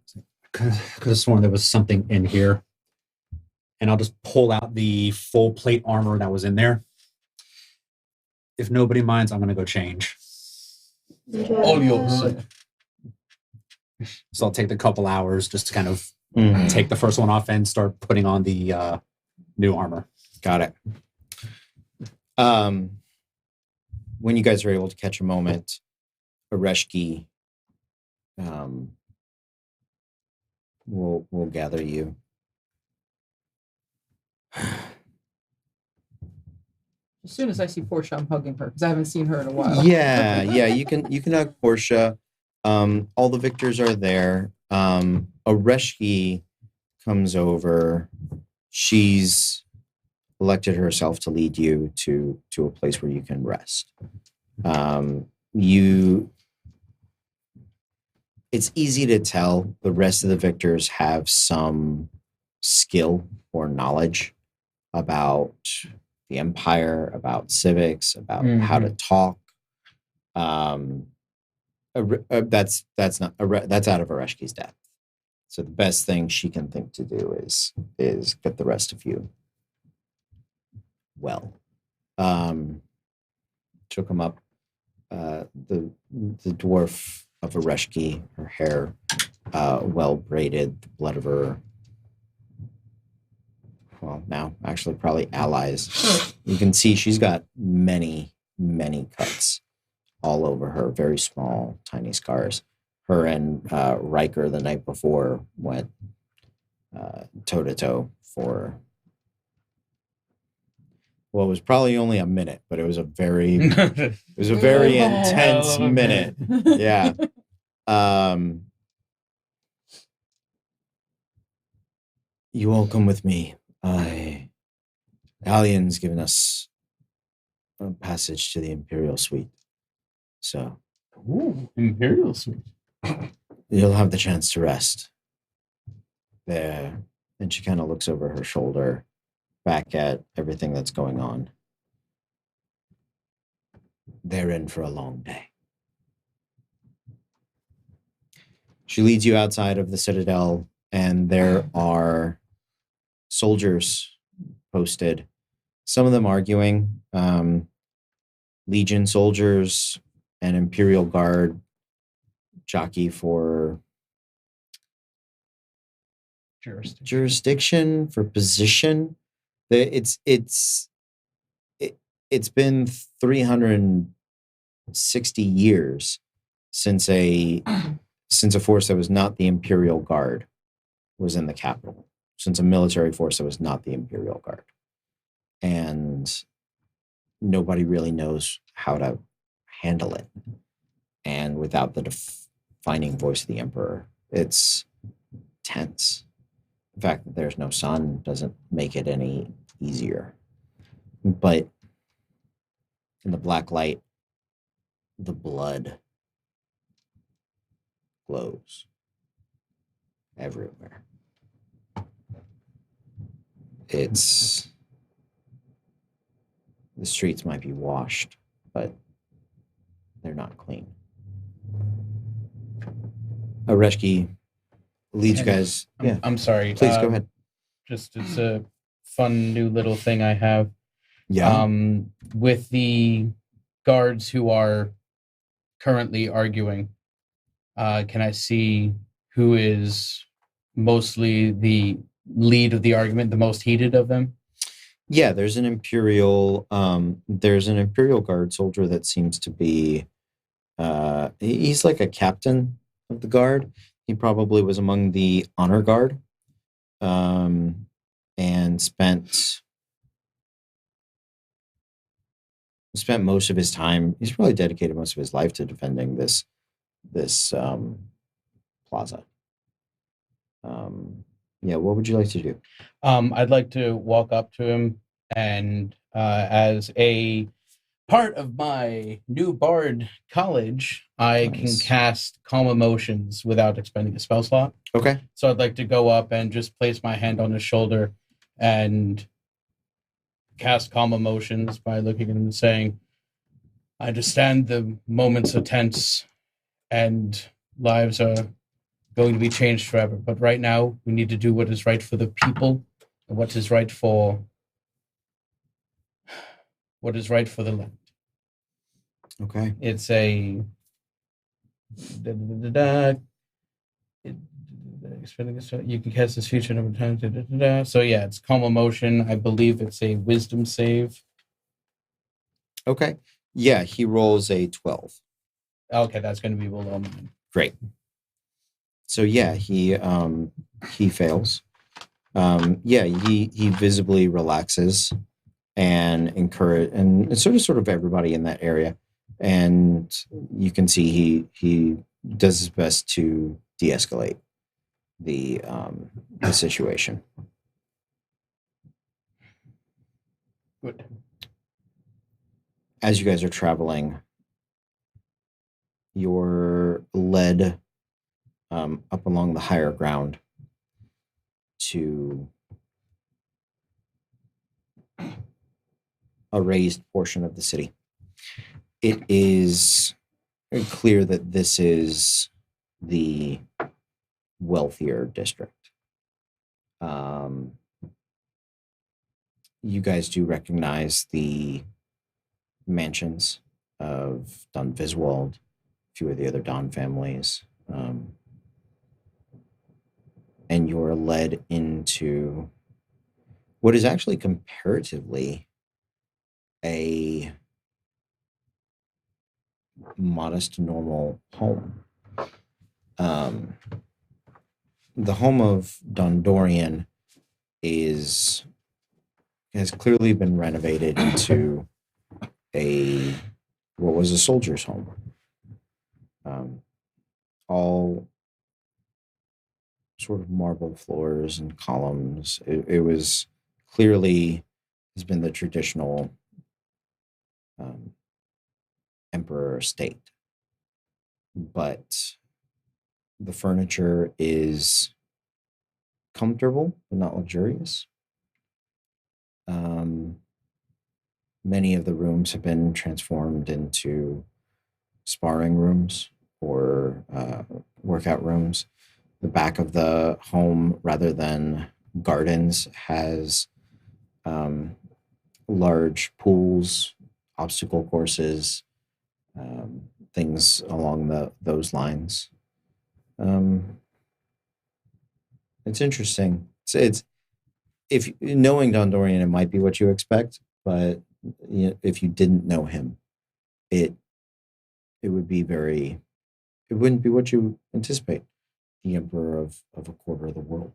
Could have sworn there was something in here. And I'll just pull out the full plate armor that was in there. If nobody minds, I'm going to go change. All yours. So I'll take the couple hours just to kind of take the first one off and start putting on the new armor. Got it. When you guys are able to catch a moment, Areshki will gather you. As soon as I see Portia, I'm hugging her because I haven't seen her in a while. Yeah, you can hug Portia. All the victors are there. Areshki comes over. She's elected herself to lead you to a place where you can rest. It's easy to tell the rest of the victors have some skill or knowledge about the empire, about civics, about how to talk. That's out of Areshki's depth. So the best thing she can think to do is get the rest of you well. She'll come up. The dwarf of Areshki, her hair well braided, the blood of her, well, now actually probably allies. You can see she's got many, many cuts all over her, very small, tiny scars. Her and Riker the night before went toe to toe for, well, it was probably only a minute, but it was a very intense minute. Yeah. You all come with me. Alien's given us a passage to the Imperial Suite. So Ooh, Imperial Suite. you'll have the chance to rest there. And she kind of looks over her shoulder back at everything that's going on. They're in for a long day. She leads you outside of the Citadel, and there are soldiers posted, some of them arguing, Legion soldiers and Imperial Guard jockey for jurisdiction, for position. It's been 360 years since a force that was not the Imperial Guard was in the capital, since a military force that was not the Imperial Guard. And nobody really knows how to handle it. And without the defining voice of the Emperor, it's tense. The fact that there's no sun doesn't make it any easier. But in the black light, the blood glows everywhere. The streets might be washed, but they're not clean. Areshki leads you guys. I'm sorry. Please go ahead. Just it's a fun new little thing I have. Yeah. With the guards who are currently arguing, can I see who is mostly the lead of the argument, the most heated of them? Yeah, there's an Imperial Guard soldier that seems to be he's like a captain of the guard. He probably was among the honor guard, and spent most of his time. He's probably dedicated most of his life to defending this plaza. Yeah, what would you like to do? I'd like to walk up to him and, as a part of my new bard college, I can cast Calm Emotions without expending a spell slot. Okay. So I'd like to go up and just place my hand on his shoulder and cast Calm Emotions by looking at him and saying, I understand the moments are tense and lives are going to be changed forever. But right now, we need to do what is right for the people and what is right for the land. Okay. It's a you can cast this feature number of times. So yeah, it's Calm Emotion. I believe it's a Wisdom save. Okay. Yeah, he rolls a 12. Okay, that's going to be below mine. Great. So yeah, he fails. Yeah, he visibly relaxes and encourage, and it's sort of everybody in that area. And you can see he does his best to de-escalate the situation. Good. As you guys are traveling, you're led up along the higher ground to a raised portion of the city. It is clear that this is the wealthier district. You guys do recognize the mansions of Don Viswald, few of the other Don families. And you're led into what is actually comparatively a modest, normal home. The home of Dondorian has clearly been renovated into what was a soldier's home. All sort of marble floors and columns. It was clearly has been the traditional emperor estate, but the furniture is comfortable but not luxurious. Many of the rooms have been transformed into sparring rooms or workout rooms. The back of the home, rather than gardens, has large pools, obstacle courses, things along those lines. It's interesting. It's if knowing Dondorian, it might be what you expect, but if you didn't know him, it would be it wouldn't be what you anticipate. The emperor of a quarter of the world.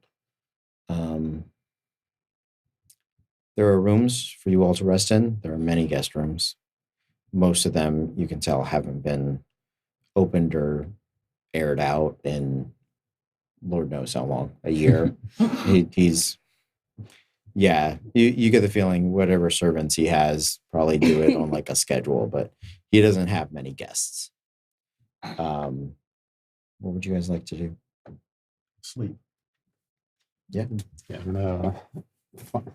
There are rooms for you all to rest in. There are many guest rooms. Most of them, you can tell, haven't been opened or aired out in Lord knows how long, a year. He's you get the feeling whatever servants he has probably do it on like a schedule, but he doesn't have many guests. What would you guys like to do? Sleep. Yeah. I'm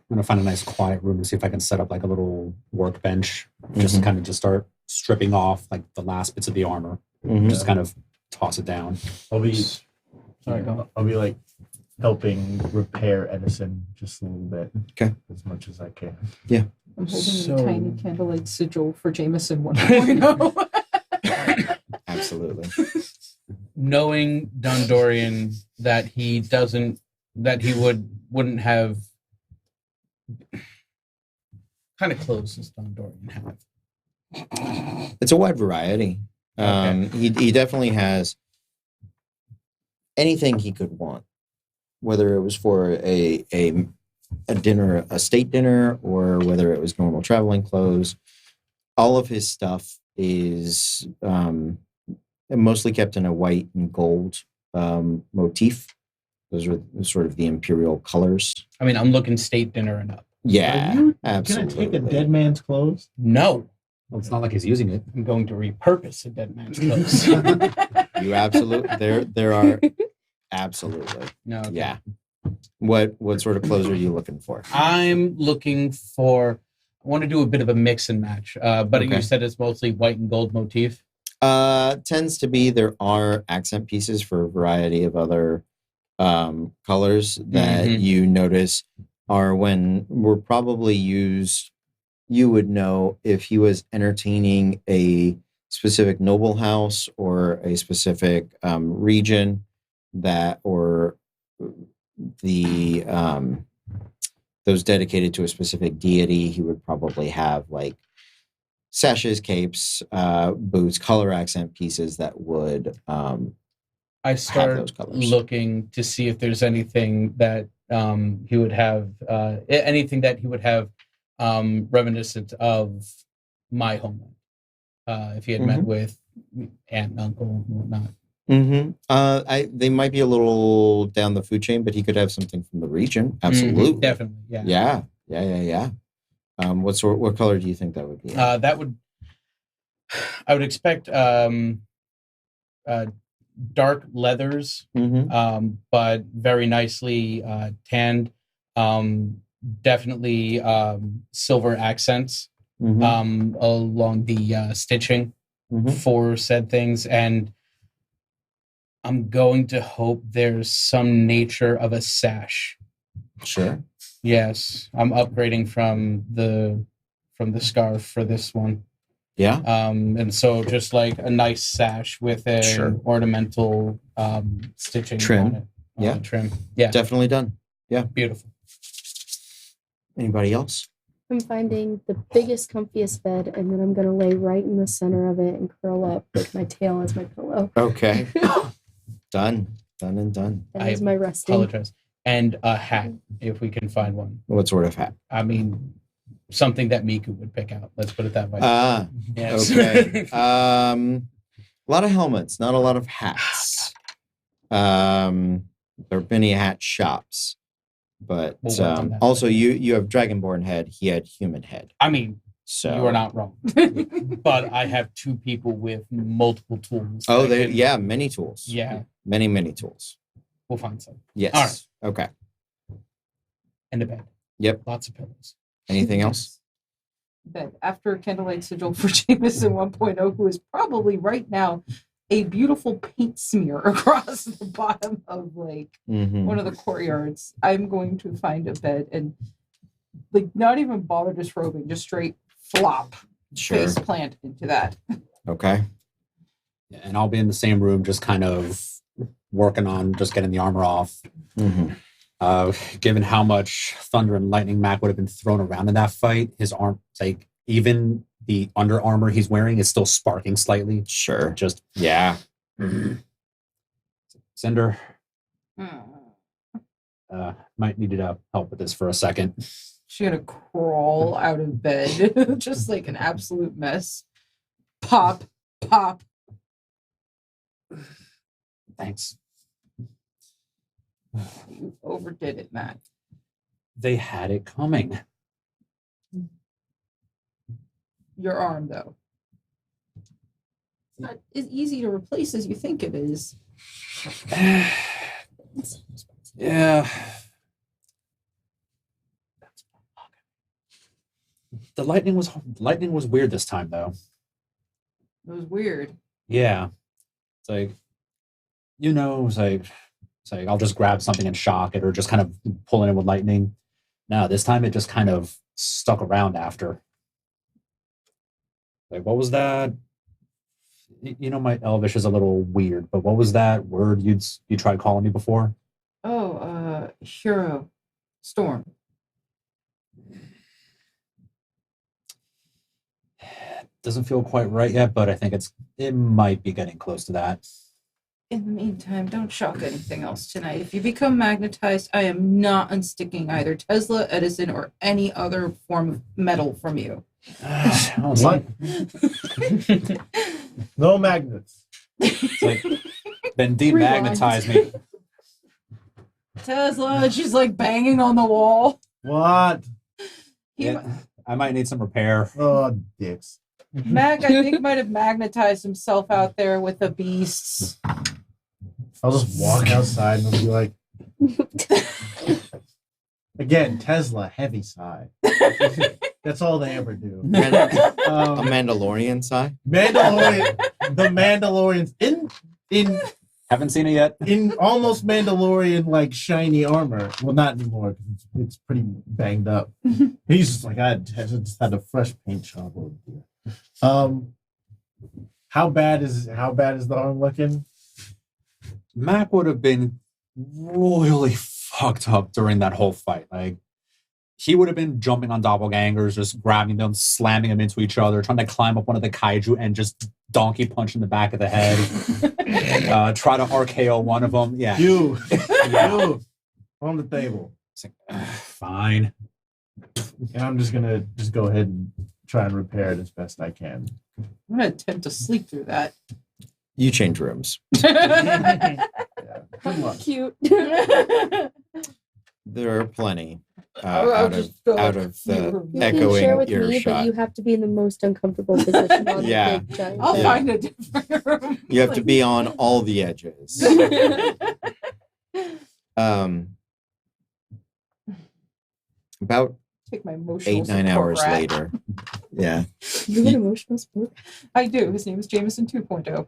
gonna find a nice quiet room and see if I can set up like a little workbench, just to kind of just start stripping off like the last bits of the armor, just kind of toss it down. I'll be like helping repair Edison just a little bit. Okay. As much as I can. Yeah. I'm holding a tiny candlelight sigil for Jameson 1.0. Absolutely. Knowing Dondorian that he wouldn't have kind of clothes does Dondorian have? It's a wide variety. He definitely has anything he could want, whether it was for a dinner, a state dinner, or whether it was normal traveling clothes. All of his stuff is mostly kept in a white and gold motif. Those are sort of the imperial colors. I mean, I'm looking state dinner and up. Yeah, Are you absolutely. gonna take a dead man's clothes? No. Well, it's not like he's using it. I'm going to repurpose a dead man's clothes. You absolutely there are absolutely. No. Okay. Yeah. What sort of clothes are you looking for? I'm looking for. I want to do a bit of a mix and match. But Okay. you said it's mostly white and gold motif. Tends to be. There are accent pieces for a variety of other colors that you notice were probably used. You would know if he was entertaining a specific noble house or a specific region or the those dedicated to a specific deity. He would probably have like sashes, capes, boots, color accent pieces that would I start those colors. looking to see if there's anything that he would have, reminiscent of my homeland. If he had met with aunt and uncle and whatnot. They might be a little down the food chain, but he could have something from the region. Absolutely. Definitely. Yeah. Yeah. What color do you think that would be? I would expect dark leathers, but very nicely tanned. Definitely silver accents along the stitching for said things. And I'm going to hope there's some nature of a sash. Sure. Yes, I'm upgrading from the scarf for this one. Yeah. And so just like a nice sash with an Sure. ornamental stitching Trim. on it. Yeah. Trim. Yeah. Definitely done. Beautiful. Anybody else? I'm finding the biggest, comfiest bed, and then I'm gonna lay right in the center of it and curl up with my tail as my pillow. Okay. Done. Done and done. That I is my resting. Apologize. And a hat, if we can find one. What sort of hat? I mean, something that Miku would pick out. Let's put it that way. Ah, Yes. okay. A lot of helmets, not a lot of hats. There are many hat shops, but We'll work on that. also you have Dragonborn head. He had human head. I mean, So you are not wrong. But I have two people with multiple tools. Oh, that can- many tools. Yeah, Many tools. we'll find some. Yes. All right. Okay. And a bed. Yep. Lots of pillows. Anything else? Bed. After Candlelight Sigil for Jameson 1.0, who is probably right now a beautiful paint smear across the bottom of like Mhm. one of the courtyards. I'm going to find a bed and like not even bother disrobing, just straight flop Sure. face plant into that. Okay. And I'll be in the same room, just kind of working on just getting the armor off. Mhm. Given how much thunder and lightning Mac would have been thrown around in that fight, his arm, like even the under armor he's wearing is still sparking slightly. Sure. Just Yeah. Cinder, Hmm. might need to help with this for a second. She had to crawl out of bed, just like an absolute mess. Pop, pop. Thanks. You overdid it, Matt. They had it coming. Your arm, though. It's not as easy to replace as you think it is. Yeah. The lightning was weird this time though. It was weird. Yeah. It's like it's like I'll just grab something and shock it or just kind of pull it in with lightning. No, this time it just kind of stuck around after. Like, what was that? My Elvish is a little weird, but what was that word you tried calling me before? Oh, hero. Storm. Doesn't feel quite right yet, but I think it might be getting close to that. In the meantime, don't shock anything else tonight. If you become magnetized, I am not unsticking either Tesla, Edison, or any other form of metal from you. What? No magnets. It's like, then demagnetize me. Tesla, she's like banging on the wall. What? Yeah, I might need some repair. Oh, dicks. Mac, I think, might have magnetized himself out there with the beasts. I'll just walk outside and be like, again, Tesla, heavy sigh. That's all they ever do. A Mandalorian sigh? The Mandalorians in Haven't seen it yet. in almost Mandalorian like shiny armor. Well, not anymore because it's pretty banged up. He's just like, I just had a fresh paint job over here. How bad is the arm looking? Mac would have been royally fucked up during that whole fight. Like, he would have been jumping on doppelgangers, just grabbing them, slamming them into each other, trying to climb up one of the kaiju and just donkey punch in the back of the head. Try to RKO one of them. Yeah. You on the table. It's like, fine. And I'm just gonna go ahead and try and repair it as best I can. I'm gonna attempt to sleep through that. You change rooms. Yeah. Good luck. Cute. There are plenty I'll out just of go out like, of the You can share echoing with me, but earshot. you have to be in the most uncomfortable position on Yeah. the big giant I'll bed. find a different room. You have to be on all the edges. About Take my emotional 8-9 support hours rat. later. Yeah. You have an emotional support. I do. His name is Jameson 2.0.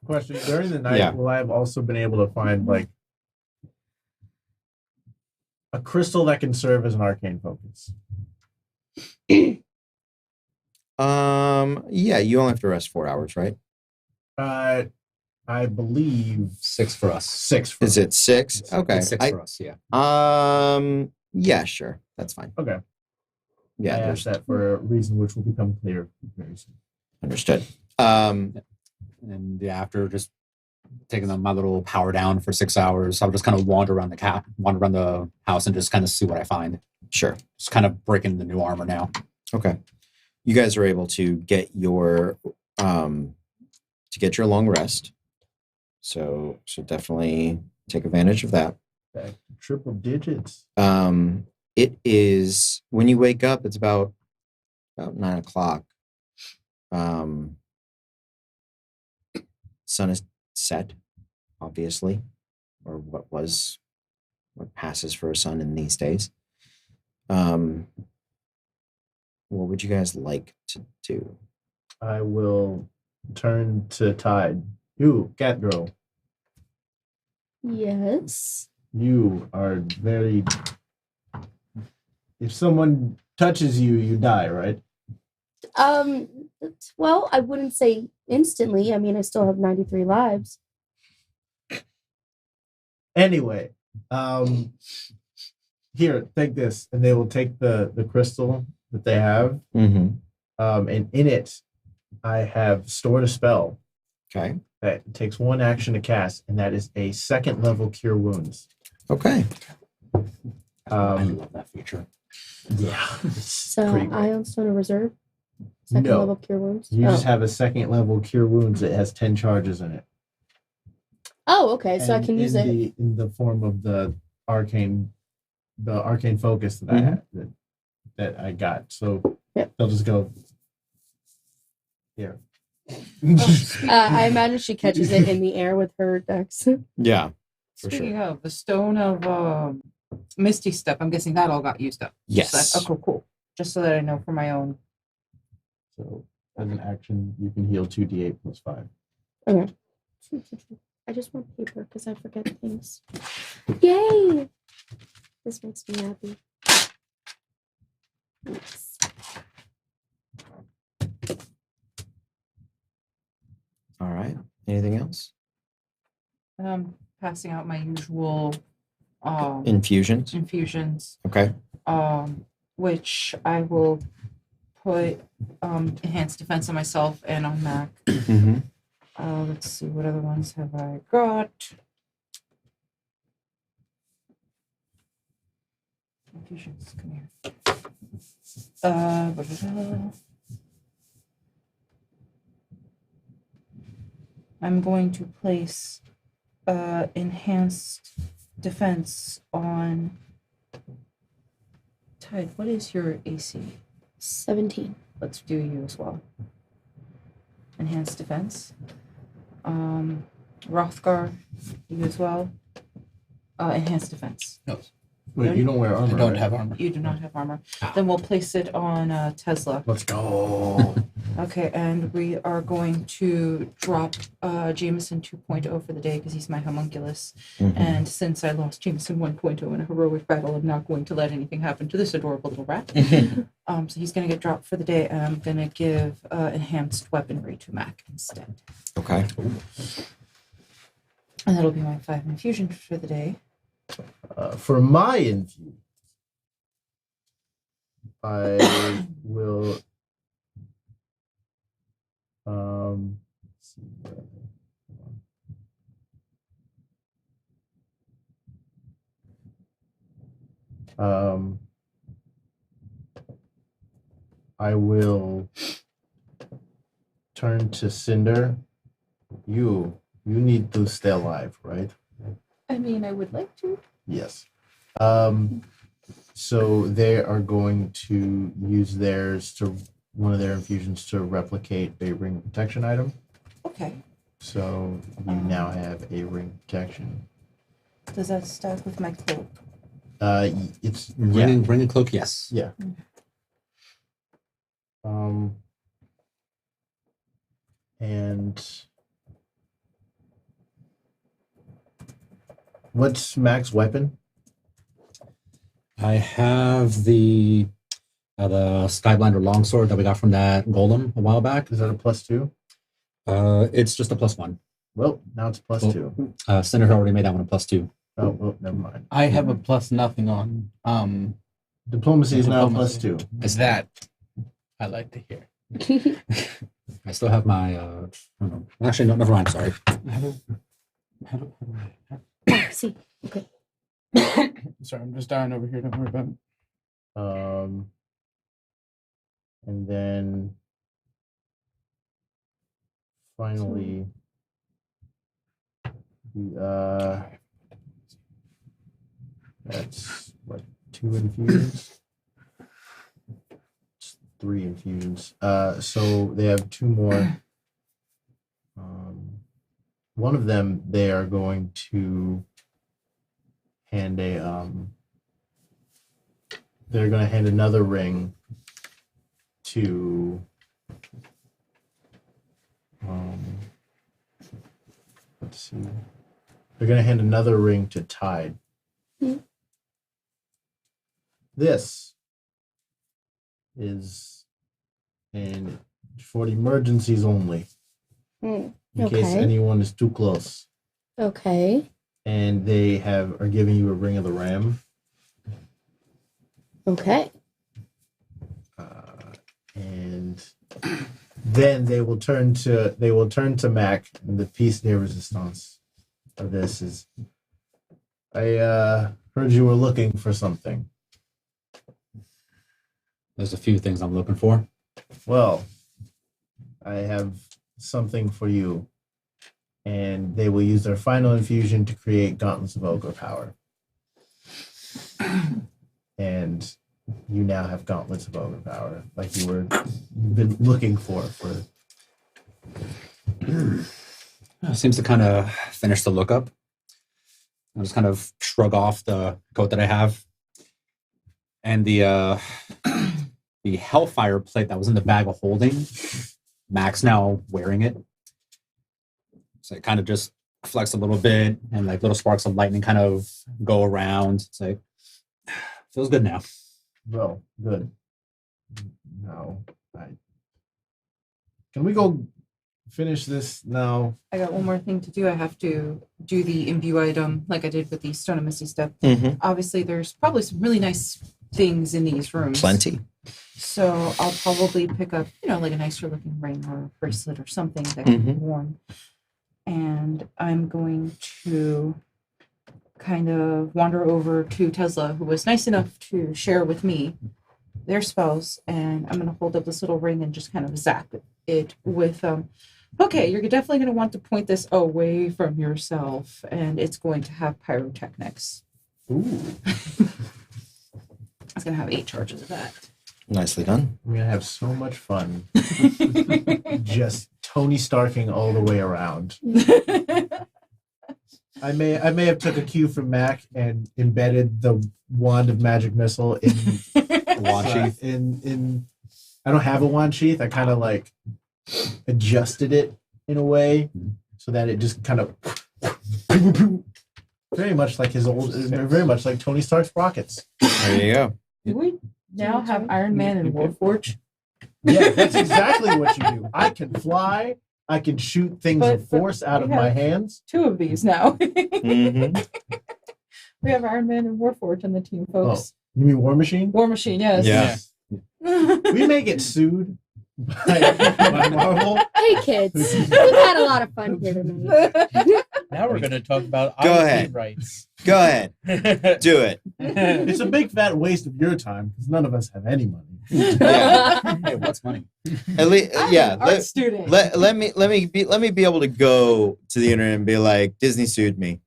Question: during the night, Yeah. will I have also been able to find like a crystal that can serve as an arcane focus? Yeah, you only have to rest 4 hours, right? I believe 6 for us. 6 for Is it 6? It's Okay. 6 for us, yeah. Yeah, sure. That's fine. Okay. Yeah, I there's asked that for a reason which will become clear very soon. understood. And yeah, after just taking my little power down for 6 hours, I'll just kind of wander around the house and just kind of see what I find. Sure. Just kind of breaking the new armor now. Okay. You guys are able to get your long rest. So definitely take advantage of that. Back to triple digits. It is when you wake up, it's about 9 o'clock. Sun is set, obviously, or what passes for a sun in these days. What would you guys like to do? I will turn to Tide. You, cat girl. Yes. You are very. If someone touches you, you die, right? Well, I wouldn't say instantly. I mean, I still have 93 lives. Anyway, here, take this, and they will take the crystal that they have, Mm-hmm. and in it, I have stored a spell Okay. that takes 1 action to cast, and that is a 2nd level cure wounds. Okay. I love that feature. Yeah. So pretty great. Ion Stone of Reserve. 2nd No. level cure wounds. You just have a 2nd level cure wounds that has 10 charges in it. Oh, okay. So I And can use it. in the form of the arcane focus that I Mm-hmm. had that I got. So Yep. they'll just go here. I imagine she catches it in the air with her dex. Yeah. For Speaking of the stone of Misty Step, I'm guessing that all got used up. Yes. So okay, cool. Just so that I know for my own. So as an action, you can heal 2d8 plus 5. Okay. I just want paper because I forget things. Yay! This makes me happy. Yes. All right. Anything else? Passing out my usual Infusions. infusions, Okay. which I will put enhanced defense on myself and on Mac. Mm-hmm. Let's see, what other ones have I got? Infusions, come here. I'm going to place enhanced defense on Tide. What is your AC? 17. Let's do you as well. Enhanced defense. Rothgar, you as well. Enhanced defense. No, Wait, you don't wear armor. I don't right? have armor. You do not have armor. Then we'll place it on Tesla. Let's go. Okay, and we are going to drop Jameson 2.0 for the day because he's my homunculus. Mhm. And since I lost Jameson 1.0 in a heroic battle, I'm not going to let anything happen to this adorable little rat. So he's going to get dropped for the day, and I'm going to give enhanced weaponry to Mac instead. Okay. And that'll be my 5 infusion for the day. For my infuse, I will. Let's see. I will turn to Cinder. You need to stay alive, right? I mean, I would like to. Yes. So they are going to use one of their infusions to replicate a ring protection item. Okay. So you now have a ring protection. Does that stack with my cloak? It's Bring a cloak, yes. yeah. And what's Mac's weapon? I have the The Skyblinder longsword that we got from that golem a while back. Is that a +2? It's just a +1. Well, now it's +2. Senator already made that one a +2. Oh, well, never mind. I have a plus nothing on Diplomacy is now Diplomacy. +2. is that I like to hear. I still have my. Actually, no, never mind. Sorry. See. Okay. Sorry, I'm just dying over here. Don't worry about it. And then finally, that's what, 2 infusions? It's 3 infusions. So they have 2 more. One of them, they are going to hand they're going to hand another ring to let's see. They're going to hand another ring to Tide. This is for emergencies only, in case anyone is too close. Okay. And they are giving you a ring of the ram. Okay. And then they will turn to Mac, and the piece de resistance of this is, I heard you were looking for something. There's a few things I'm looking for. Well, I have something for you. And they will use their final infusion to create gauntlets of ogre power. And you now have gauntlets of ogre power, like you've been looking for. Seems to kind of finish the lookup. I just kind of shrug off the coat that I have, and the Hellfire plate that was in the bag of holding. Mac's now wearing it. So it kind of just flex a little bit, and like little sparks of lightning kind of go around. It's like, feels good now. Well, good. Now, can we go finish this now? I got one more thing to do. I have to do the imbue item like I did with the Stone of Misty stuff. Mm-hmm. Obviously, there's probably some really nice things in these rooms. Plenty. So I'll probably pick up, like a nicer looking ring or bracelet or something that can be worn. And I'm going to kind of wander over to Tesla, who was nice enough to share with me their spells, and I'm going to hold up this little ring and just kind of zap it with, okay, you're definitely going to want to point this away from yourself, and it's going to have pyrotechnics. Ooh. It's going to have 8 charges of that. Nicely done. I'm going to have so much fun. Just Tony Starking all the way around. I may have took a cue from Mac and embedded the wand of magic missile in Wand sheath. In I don't have a wand sheath. I kind of like adjusted it in a way so that it just kind of very much like very much like Tony Stark's rockets. There you go. Do we now have Iron Man and Warforged? Yeah, that's exactly what you do. I can fly. I can shoot things of force out of my hands. 2 of these now. Mm-hmm. We have Iron Man and Warforged on the team, folks. You mean War Machine? War Machine, yes. Yeah. We may get sued by Marvel. Hey, kids. We've had a lot of fun here tonight. Now we're going to talk about Go IP ahead. rights. Go ahead. Do it. It's a big fat waste of your time because none of us have any money. Yeah. Hey, what's money? At least, yeah. Art student. Let me be able to go to the internet and be like, Disney sued me.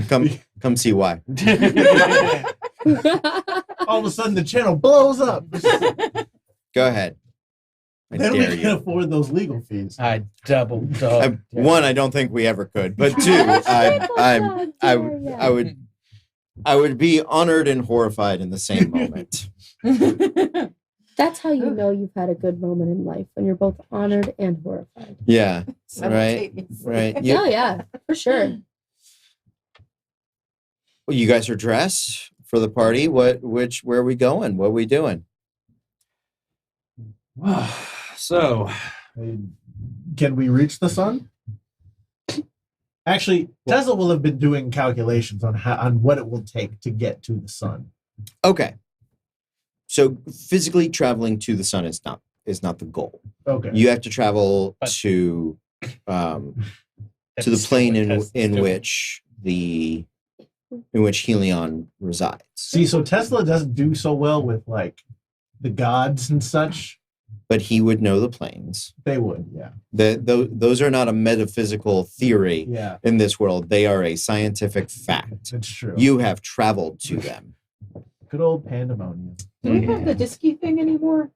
Come see why. All of a sudden, the channel blows up. Go ahead. I Then we dare can you. afford those legal fees. I double dog. One, I don't think we ever could, but 2, I would be honored and horrified in the same moment. That's how you know you've had a good moment in life, when you're both honored and horrified. Yeah. Right. Simultaneously. Right. Oh, yeah, for sure. Well, you guys are dressed for the party. Where are we going? What are we doing? So, Can we reach the sun? Actually, Tesla will have been doing calculations on what it will take to get to the sun. Okay. So physically traveling to the sun is not the goal. Okay. You have to travel But- to the That's plane still what Tesla's in doing. which Helion resides. See, so Tesla doesn't do so well with like the gods and such. But he would know the planes. They would, yeah. Those are not a metaphysical theory Yeah, in this world. They are a scientific fact. it's true. You have traveled to them. Good old pandemonium. Do we have the disky thing anymore?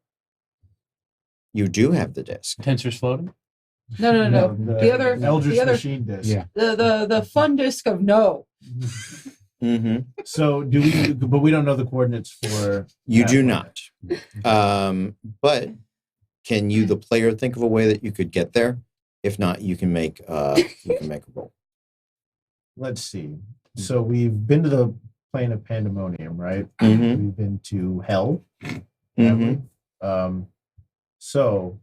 You do have the disc. Tensors floating. No. The other Eldritch the other Machine disc. Yeah. the fun disc of no. Mm-hmm. So do we? But we don't know the coordinates for. You that do one. not. But can you, the player, think of a way that you could get there? If not, you can make a roll. Let's see. So we've been to the plane of pandemonium, right? Mhm. We've been to hell. Mhm. haven't we? So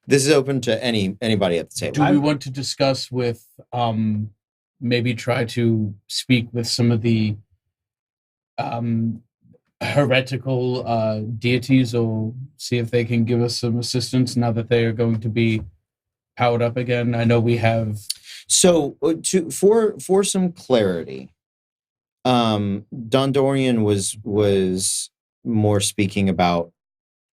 This is open to anybody at the table. Do we want to discuss with maybe try to speak with some of the heretical deities, or see if they can give us some assistance now that they are going to be powered up again? I know we have. So for some clarity, Dondorian was more speaking about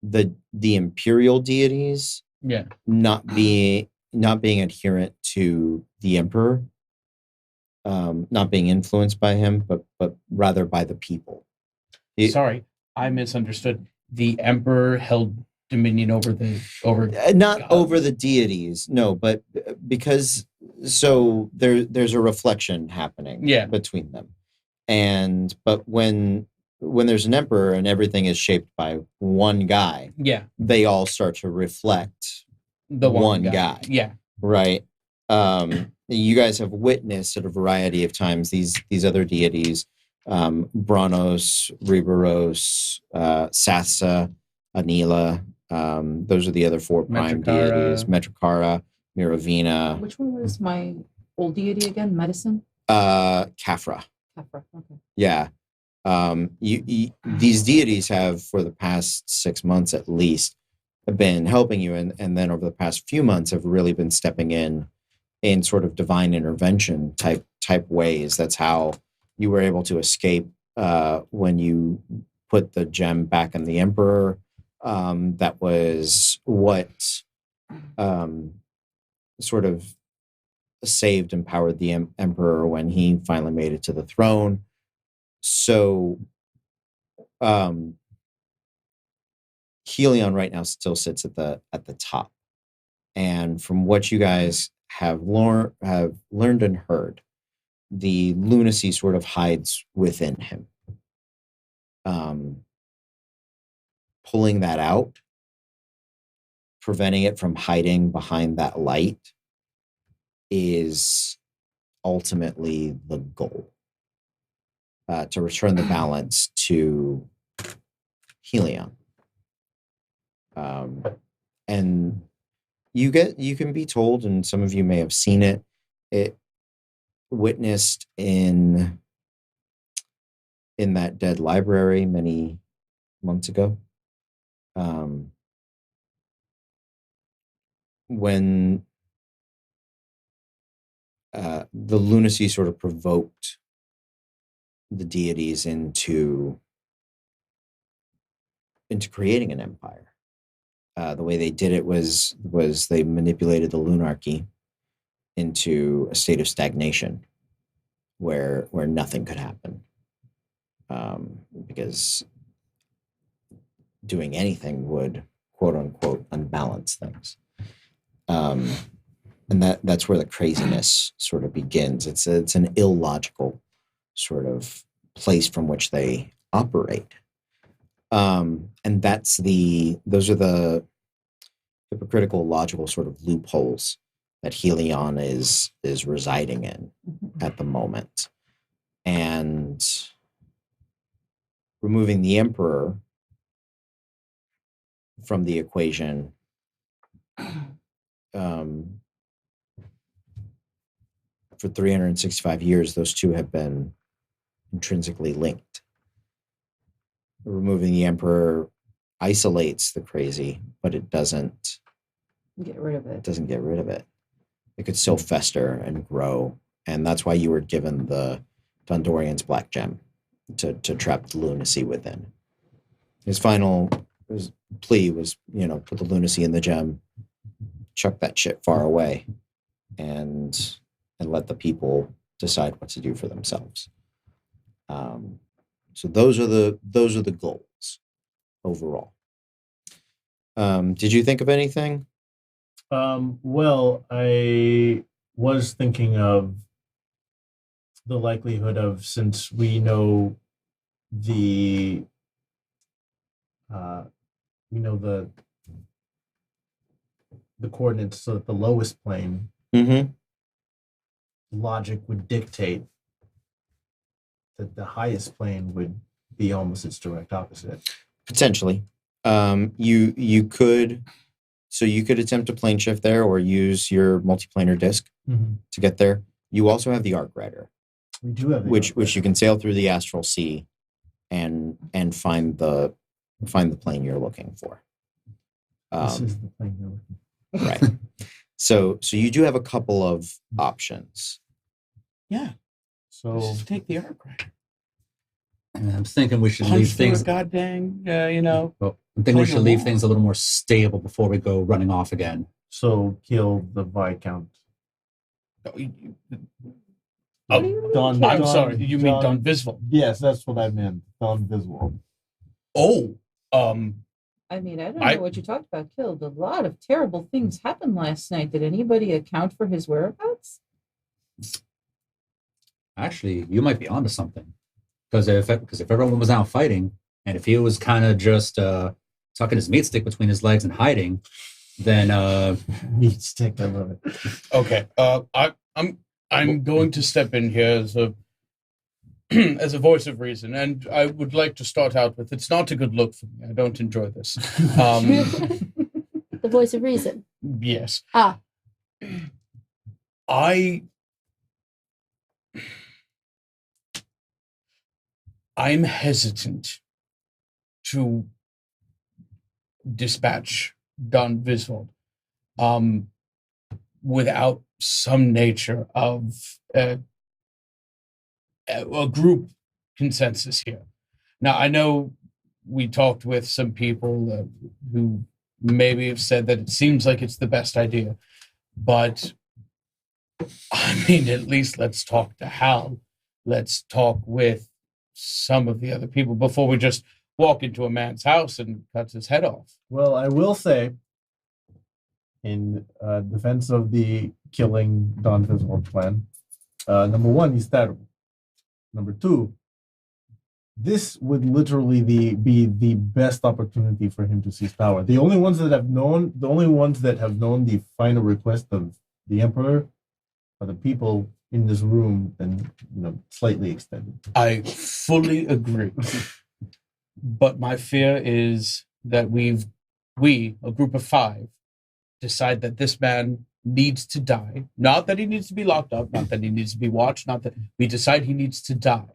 the imperial deities Yeah. not being adherent to the emperor, not being influenced by him, but rather by the people. Sorry, I misunderstood. The emperor held dominion over Not God. over the deities, no, but because so there's a reflection happening Yeah. between them, but when there's an emperor and everything is shaped by one guy, Yeah, they all start to reflect the one guy. Yeah. Right. You guys have witnessed at a variety of times these other deities, Branos, Riberos, Sasa, Anila. Those are the other four prime Metrikara. deities. Metrikara, Miravina, Which one was my old deity again? Medicine? Kafra. Kefra. Okay. Yeah. These deities have, for the past 6 months at least, have been helping you, and then over the past few months have really been stepping in sort of divine intervention type ways. That's how you were able to escape when you put the gem back in the emperor. That was what sort of saved and powered the emperor when he finally made it to the throne. So Helion right now still sits at the top, and from what you guys have learned and heard, the lunacy sort of hides within him. Pulling that out, preventing it from hiding behind that light, is ultimately the goal. To return the balance to Helion. And you can be told, and some of you may have seen it witnessed in that dead library many months ago, when the lunacy sort of provoked the deities into creating an empire. The way they did it was they manipulated the lunarchy into a state of stagnation where nothing could happen, because doing anything would, quote unquote, unbalance things. And that's where the craziness sort of begins. It's an illogical sort of place from which they operate. And those are the hypocritical logical sort of loopholes that Helion is residing in at the moment. And removing the emperor from the equation. For 365 years, those two have been intrinsically linked. Removing the emperor isolates the crazy, but it doesn't Get rid of it. get rid of it. It could still fester and grow, and that's why you were given the Dondorian's black gem to trap the lunacy within. His final plea was, put the lunacy in the gem, chuck that shit far away, and let the people decide what to do for themselves. So those are the goals overall. Did you think of anything? Well, I was thinking of the likelihood of, since we know the coordinates so that the lowest plane, Mm-hmm. logic would dictate that the highest plane would be almost its direct opposite. Potentially. You could attempt a plane shift there or use your multiplanar disk to get there. You also have the Arc Rider. We do have which you can sail through the astral sea and find the plane you're looking for. This is the plane you're looking for. Right. So you do have a couple of options. Yeah. So Just take the arc rider. And I'm thinking we should Punch leave through things. a goddamn, Well, I'm thinking we Punch should a leave wall. things a little more stable before we go running off again. So kill the Viscount. What do you mean, Don- kill? I'm Don- sorry. You mean Don- Don Visval? Yes, that's what I meant. Don Visual. Oh, I mean, I don't I- know what you talked about. Killed. A lot of terrible things happened last night. Did anybody account for his whereabouts? Actually, you might be onto something. Because if everyone was out fighting, and if he was kind of just tucking his meat stick between his legs and hiding, then Meat stick, I love it. okay. I'm going to step in here as a as a voice of reason, and I would like to start out with, it's not a good look for me. I don't enjoy this. The voice of reason. Yes. Ah. I'm hesitant to dispatch Don Viswald without some nature of a group consensus here. Now, I know we talked with some people who maybe have said that it seems like it's the best idea, but I mean, at least let's talk to Hal. Let's talk with some of the other people before we just walk into a man's house and cuts his head off. Well, I will say, in defense of the killing Don Viswald plan, number one, he's terrible. Number two, this would literally be the best opportunity for him to seize power. The only ones that have known the final request of the Emperor are the people in this room and slightly extended. I fully agree. But my fear is that we, a group of 5, decide that this man needs to die. Not that he needs to be locked up, not that he needs to be watched, not that we decide he needs to die.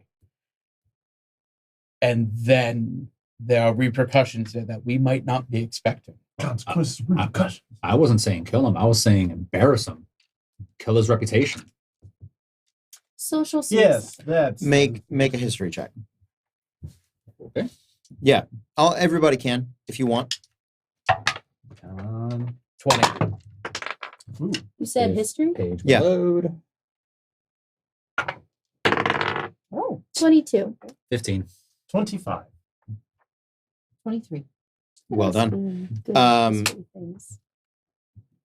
And then there are repercussions there that we might not be expecting. Consequences, repercussions. I wasn't saying kill him. I was saying embarrass him, kill his reputation. Social Yes, that's Make a history check. Okay. Yeah, everybody can if you want. 20. You said history? Page Yeah. load. Oh, 22. 15. 25. 23. Well done.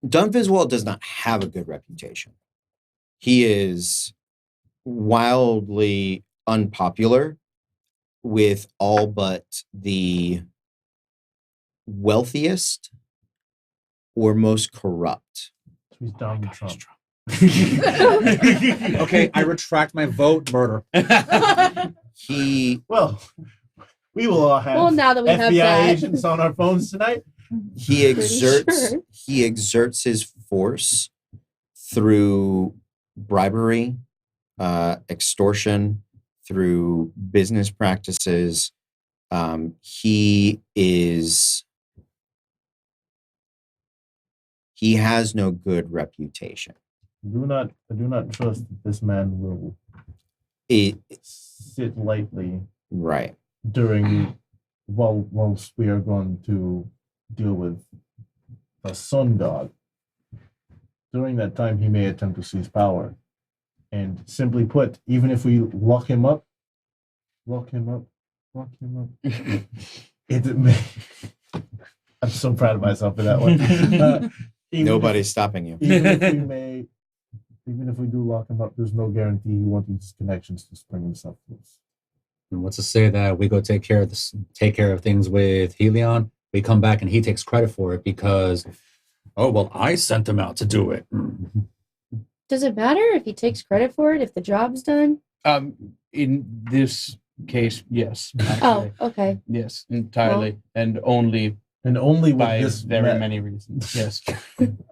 Don Viswald does not have a good reputation. He is wildly unpopular with all but the wealthiest or most corrupt. So he's Donald Trump. Okay, I retract my vote. Murder. He Well, we will all have Well, now that we have FBI that. agents on our phones tonight. he exerts his force through bribery, extortion, through business practices. He has no good reputation. I do not trust that this man will sit lightly Right. whilst we are going to deal with the sun god. During that time, he may attempt to seize power. And simply put, even if we lock him up, it may. I'm so proud of myself for that one. Nobody's stopping you. Even if we do lock him up, there's no guarantee he won't use his connections to spring himself loose. And what's to say that we go take care of things with Helion, we come back and he takes credit for it because, oh well, I sent him out to do it. Does it matter if he takes credit for it if the job's done? In this case, yes. Oh, Actually. okay. Yes, entirely, and only with by this very many reasons. Yes.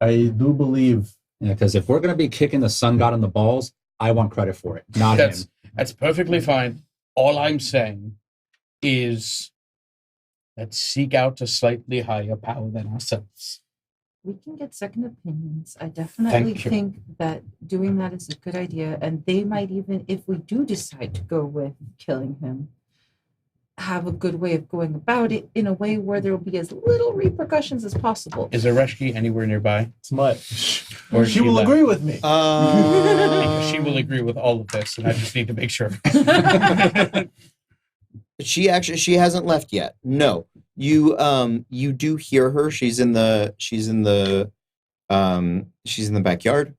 I do believe. Yeah, because if we're going to be kicking the sun god in the balls, I want credit for it, not him. That's perfectly fine. All I'm saying is let's seek out a slightly higher power than ourselves. We can get second opinions. I definitely think that doing that is a good idea. And they might even, if we do decide to go with killing him, have a good way of going about it in a way where there will be as little repercussions as possible. Is Areshki anywhere nearby? It's much. Or she will agree with me. Because she will agree with all of this, and I just need to make sure. She hasn't left yet. No. You do hear her. She's in the backyard.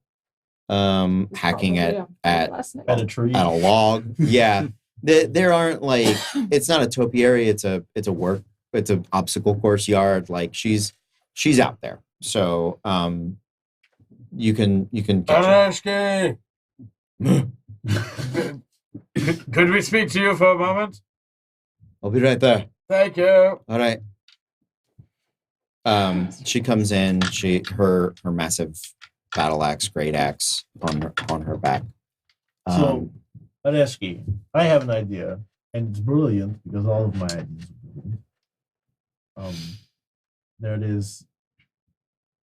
Hacking at a tree. At a log. Yeah. There aren't like it's not a topiary, it's an obstacle course yard. Like she's out there. So you can catch her. Could we speak to you for a moment? I'll be right there. Thank you. All right. She comes in, her massive battle axe, great axe on her back. So Areski, I have an idea, and it's brilliant because all of my ideas are brilliant. There it is.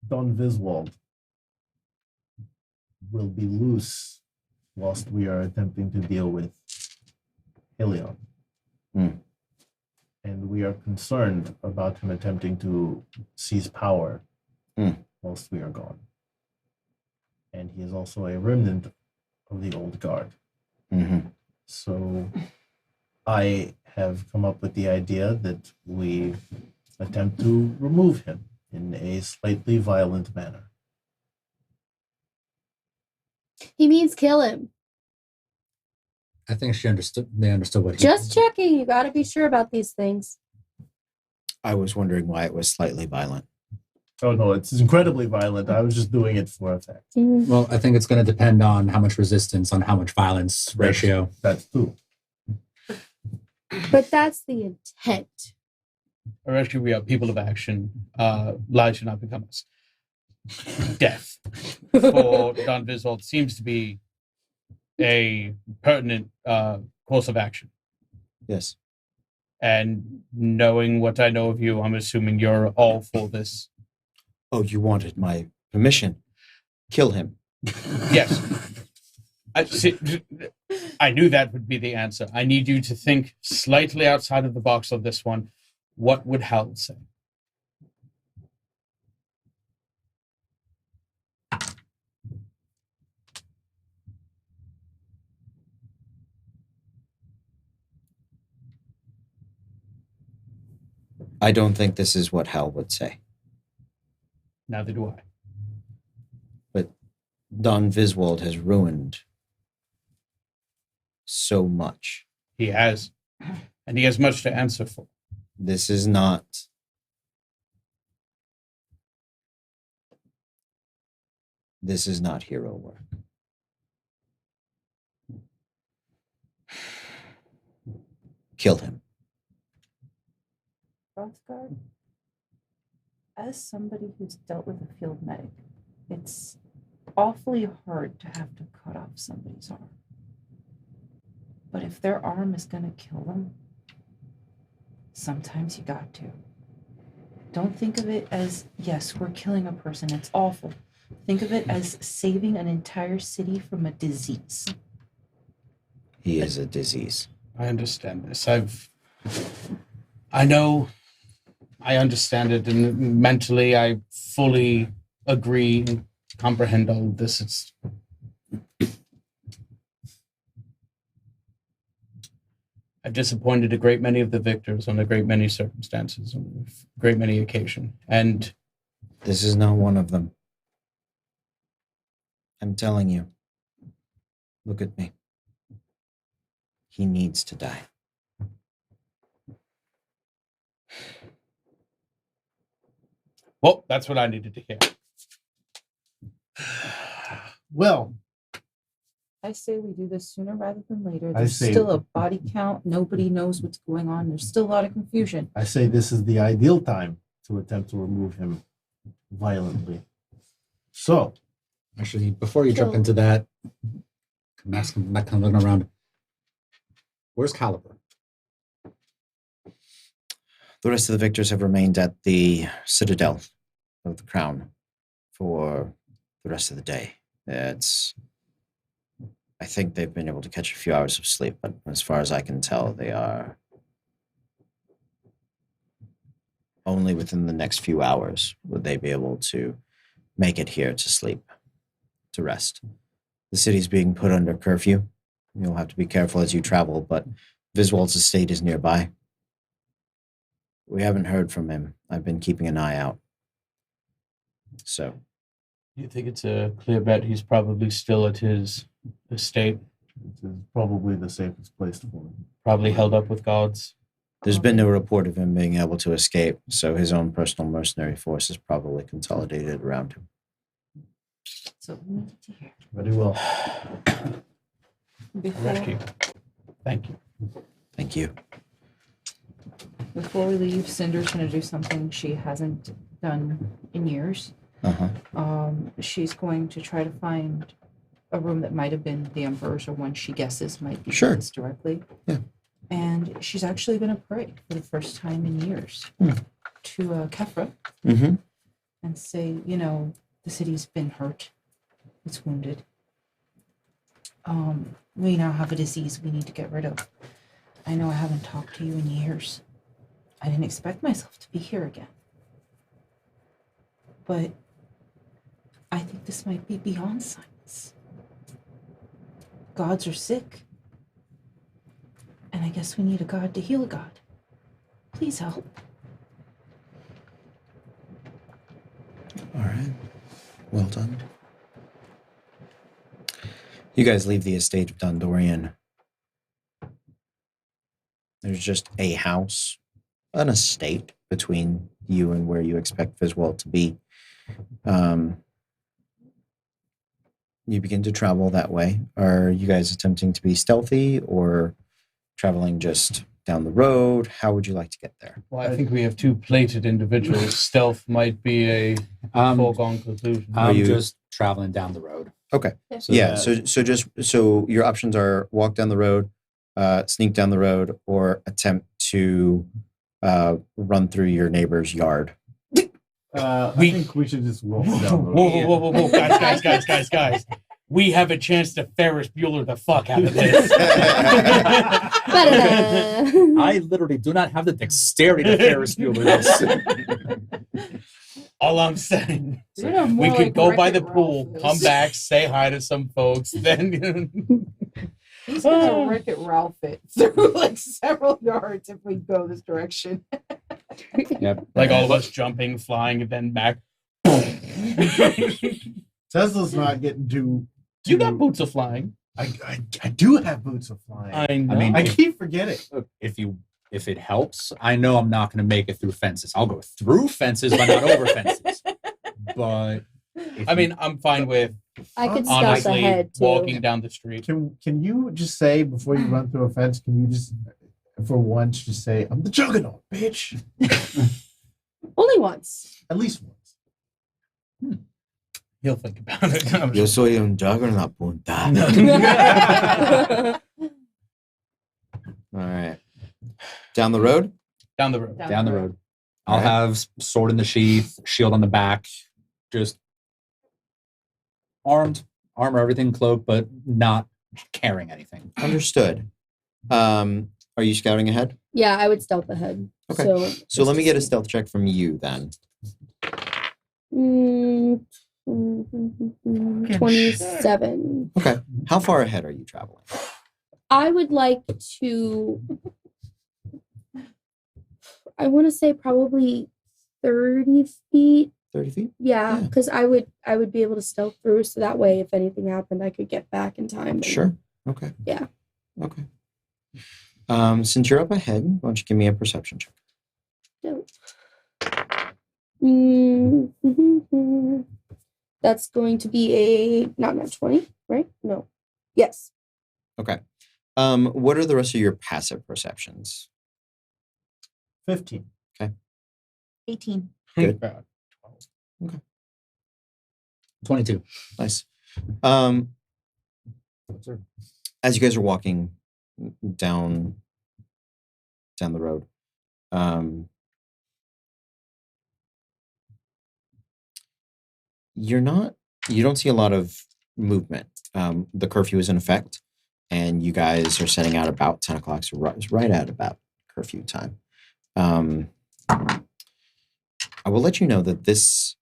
Don Viswald will be loose whilst we are attempting to deal with Helion. And we are concerned about him attempting to seize power whilst we are gone. And he is also a remnant of the old guard. So I have come up with the idea that we attempt to remove him in a slightly violent manner. He means kill him. I think they understood what he Just checking. You got to be sure about these things. I was wondering why it was slightly violent. Oh no, it's incredibly violent. I was just doing it for effect. Well, I think it's going to depend on how much resistance, on how much violence ratio. That's true. But that's the intent. Or actually, we are people of action. Lies should not become us. Death for Don Viswald seems to be a pertinent course of action. Yes. And knowing what I know of you, I'm assuming you're all for this. Oh, you wanted my permission. Kill him. Yes. I knew that would be the answer. I need you to think slightly outside of the box of this one. What would Hal say? I don't think this is what Hal would say. Neither do I. But Don Viswald has ruined so much. He has. And he has much to answer for. This is not hero work. Kill him. Rothgard? as somebody who's dealt with a field medic, it's awfully hard to have to cut off somebody's arm. But if their arm is going to kill them, sometimes you got to. Don't think of it as, yes, we're killing a person. It's awful. Think of it as saving an entire city from a disease. He is a disease. I understand this. I know, I understand it, and mentally I fully agree and comprehend all of this. It's I've disappointed a great many of the victors on a great many circumstances, on a great many occasions, and this is not one of them. I'm telling you. Look at me. He needs to die. well, that's what I needed to hear. Well, I say we do this sooner rather than later. I There's say- still a body count. Nobody knows what's going on. There's still a lot of confusion. I say this is the ideal time to attempt to remove him violently. So, Actually, before you jump into that, I'm asking, not kind of looking around. Where's Caliber? The rest of the victors have remained at the Citadel of the Crown for the rest of the day. I think they've been able to catch a few hours of sleep, but as far as I can tell, they are only within the next few hours would they be able to make it here to sleep, to rest. The city's being put under curfew. You'll have to be careful as you travel, but Viswald's estate is nearby. We haven't heard from him. I've been keeping an eye out. So, You think it's a clear bet he's probably still at his estate, it is probably the safest place for him. probably held up with guards? there's been no report of him being able to escape, so his own personal mercenary force is probably consolidated around him. So we need to hear. Very well. Before, Thank you. Thank you. before we leave, Cinder's going to do something she hasn't done in years. Uh-huh. She's going to try to find a room that might have been the Emperor's or one she guesses might be Sure. his directly. Yeah. And she's actually going to pray for the first time in years to Kefra Mm-hmm. and say, you know, the city's been hurt. It's wounded. We now have a disease we need to get rid of. I know I haven't talked to you in years. I didn't expect myself to be here again. But I think this might be beyond science. Gods are sick. And I guess we need a god to heal a god. Please help. All right. Well done. You guys leave the estate of Dondorian. There's just a house, an estate between you and where you expect Viswald to be. You begin to travel that way. Are you guys attempting to be stealthy or traveling just down the road? How would you like to get there? Well, I think we have two plated individuals. Stealth might be a foregone conclusion. Are I'm you- just traveling down the road. Okay. So Yeah, that- so your options are walk down the road, sneak down the road, or attempt to run through your neighbor's yard. I think we should just walk down the Whoa, road. whoa, guys. We have a chance to Ferris Bueller the fuck out of this. I literally do not have the dexterity to Ferris Bueller this. All I'm saying, You know, we more could like go by the Wreck-It pool, Ralph is. come back, say hi to some folks, then He's gonna Wreck-It Ralph it through like several yards if we go this direction. Yep. like all of us jumping, flying, and then back. Tesla's not getting too. You got boots of flying. I do have boots of flying. I know. mean, I keep forgetting. Look, if it helps, I know I'm not going to make it through fences. I'll go through fences, but not over fences. But I mean, I'm fine with I could stealth honestly ahead too. walking down the street. Can you just say before you run through a fence? Can you just, for once, just say, "I'm the Juggernaut, bitch"? Only once. At least once. He'll think about it. I'm Yo just- soy un juggernaut punta. All right. Down the road? Down the road. Down the road. I'll Alright. have sword in the sheath, shield on the back, just armed, armor, everything cloaked, but not carrying anything. Understood. Are you scouting ahead? Yeah, I would stealth ahead. Okay. So, So let me get a stealth check from you then. 27. Okay. How far ahead are you traveling? I would like to. I want to say probably 30 feet. 30 feet? Yeah, Yeah. because I would be able to stealth through, so that way, if anything happened, I could get back in time. and- Sure. Okay. Yeah. Okay. Since you're up ahead, why don't you give me a perception check? Dope. That's going to be a not 20, right? No. Yes. Okay. What are the rest of your passive perceptions? 15. 18. Good. 22. Nice. As you guys are walking down the road, you don't see a lot of movement. The curfew is in effect, and you guys are setting out about 10 o'clock, so right at about curfew time. I will let you know that this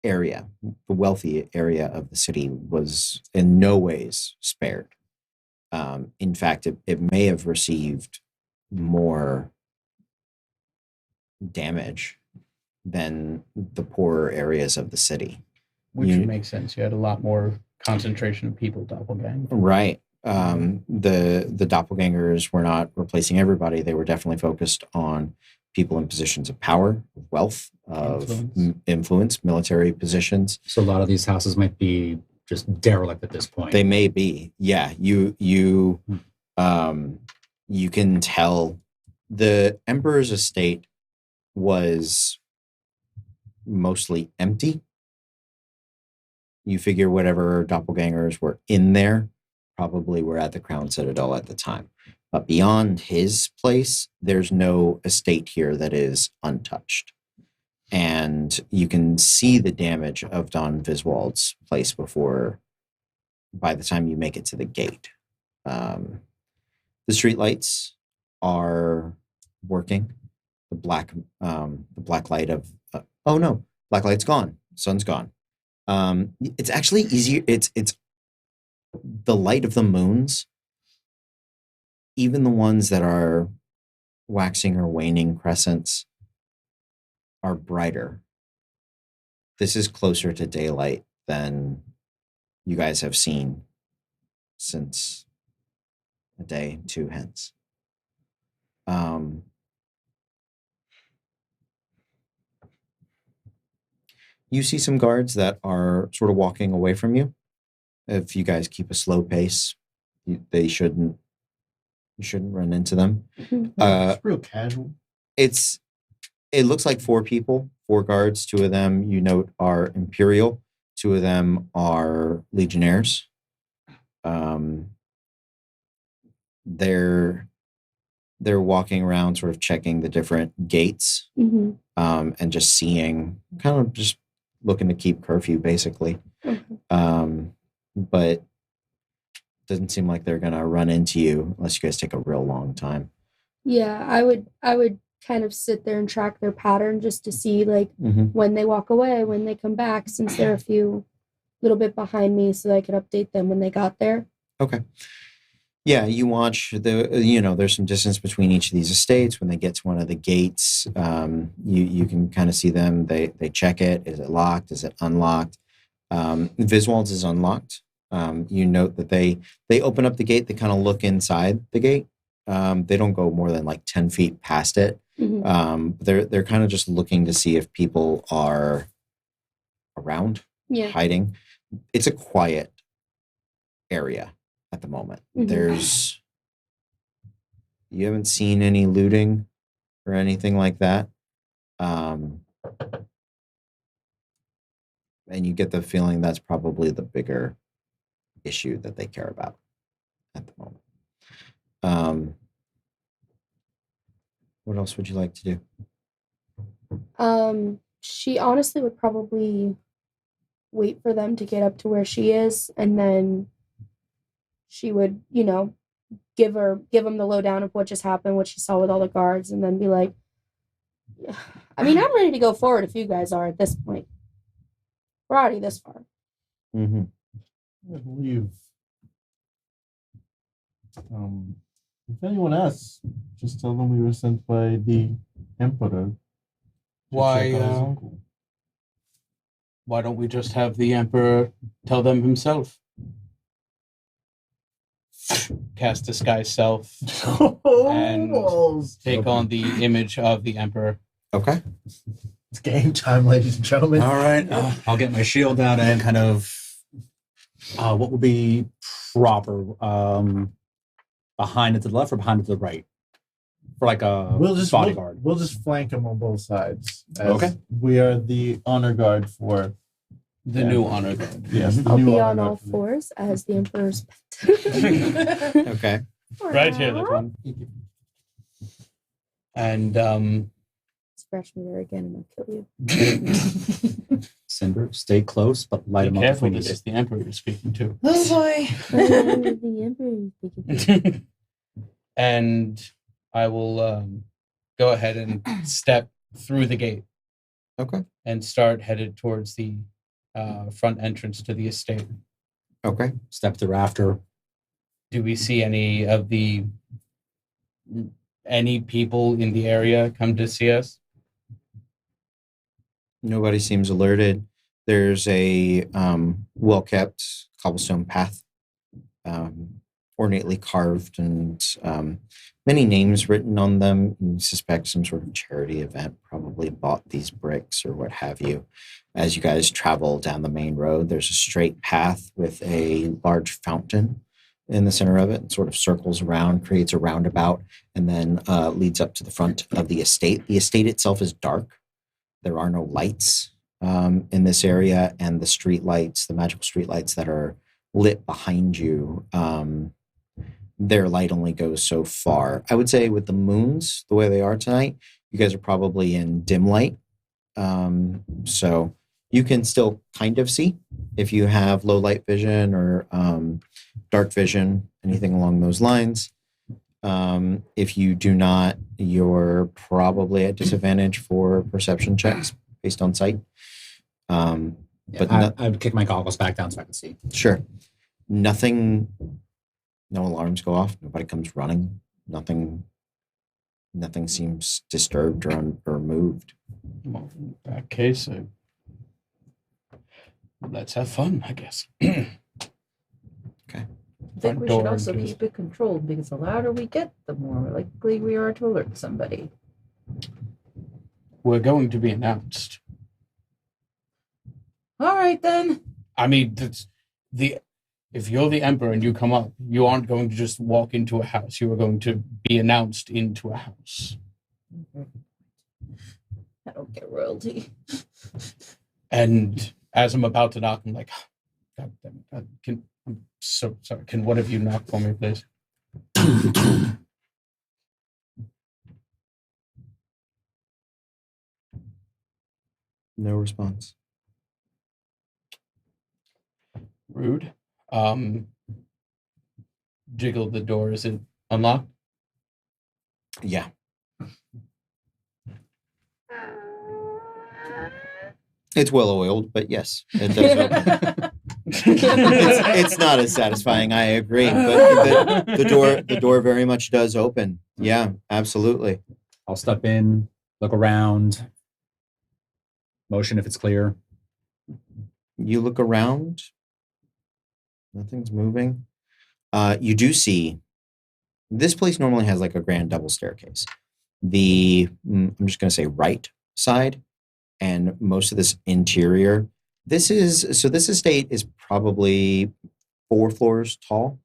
area, the wealthy area of the city, was in no ways spared. In fact, it may have received more damage than the poorer areas of the city. Which You- would make sense. You had a lot more concentration of people doppelgang. Right. The doppelgangers were not replacing everybody. They were definitely focused on people in positions of power, wealth, of influence, military positions. So a lot of these houses might be just derelict at this point. They may be. Yeah. You can tell the emperor's estate was mostly empty. You figure whatever doppelgangers were in there probably were at the Crown Citadel at the time. But beyond his place, there's no estate here that is untouched. And you can see the damage of Don Viswald's place by the time you make it to the gate. The streetlights are working. The black light of black light's gone. Sun's gone. It's actually easier. It's the light of the moons, even the ones that are waxing or waning crescents, are brighter. This is closer to daylight than you guys have seen since a day, two hence. You see some guards that are sort of walking away from you. If you guys keep a slow pace, you shouldn't run into them. It's real casual. It looks like four guards. Two of them you note are Imperial. Two of them are Legionnaires. They're walking around sort of checking the different gates, Mm-hmm. and just seeing, kind of just looking to keep curfew basically. Okay. But doesn't seem like they're gonna run into you unless you guys take a real long time. Yeah, I would kind of sit there and track their pattern just to see like Mhm. when they walk away, when they come back, since they're a few little bit behind me, so that I could update them when they got there. Okay. Yeah, you watch there's some distance between each of these estates. When they get to one of the gates, you can kind of see them. They check it. Is it locked? Is it unlocked? Viswald's is unlocked. You note that they open up the gate. They kind of look inside the gate. They don't go more than like 10 feet past it. Mhm. They're kind of just looking to see if people are around, Yeah. hiding. It's a quiet area at the moment. Mhm. You haven't seen any looting or anything like that. And you get the feeling that's probably the bigger issue that they care about at the moment. What else would you like to do? She honestly would probably wait for them to get up to where she is, and then she would, give them the lowdown of what just happened, what she saw with all the guards, and then be like, I mean, I'm ready to go forward if you guys are at this point. We're already this far. Mm-hmm. I believe. If anyone asks, just tell them we were sent by the Emperor. Why? Why don't we just have the Emperor tell them himself? Cast disguise self and take on the image of the Emperor. Okay. It's game time, ladies and gentlemen. All right. I'll get my shield out and kind of what would be proper behind it to the left or behind it to the right for like a bodyguard. We'll just flank them on both sides. Okay. We are the honor guard for the new honor guard. Yes. I'll be on all fours as the Emperor's pet. Okay. Right here, that one. And scratch me there again and I'll kill you. Cinder, stay close, but light be them up if careful, we need this is it. the Emperor you're speaking to. Oh boy. The Emperor is speaking to. And I will go ahead and step through the gate. Okay. And start headed towards the front entrance to the estate. Okay. Step through after. Do we see any people in the area come to see us? Nobody seems alerted. There's a well-kept cobblestone path, ornately carved, and many names written on them. You suspect some sort of charity event probably bought these bricks or what have you. As you guys travel down the main road, there's a straight path with a large fountain in the center of it and sort of circles around, creates a roundabout, and then leads up to the front of the estate. The estate itself is dark. There are no lights in this area, and the street lights, the magical street lights that are lit behind you, their light only goes so far. I would say with the moons, the way they are tonight, you guys are probably in dim light. So you can still kind of see if you have low light vision or dark vision, anything along those lines. If you do not, you're probably at disadvantage for perception checks based on sight. But I would kick my goggles back down so I can see. Sure. Nothing, no alarms go off. Nobody comes running. Nothing seems disturbed or moved. Well, in that case, let's have fun, I guess. Okay. I think we should also keep it controlled because the louder we get, the more likely we are to alert somebody. We're going to be announced. All right, then. I mean, if you're the Emperor and you come up, you aren't going to just walk into a house. You are going to be announced into a house. I don't get royalty. And as I'm about to knock, I'm like, God damn it. I'm so sorry. Can one of you knock for me, please? No response. Rude. Jiggle the door. Is it unlocked? Yeah. It's well oiled, but yes, it does open. it's not as satisfying, I agree, but the door very much does open. Yeah, absolutely. I'll step in, look around, motion if it's clear. You look around. Nothing's moving. You do see this place normally has like a grand double staircase. I'm just going to say right side and most of this interior. This estate is probably 4 floors tall.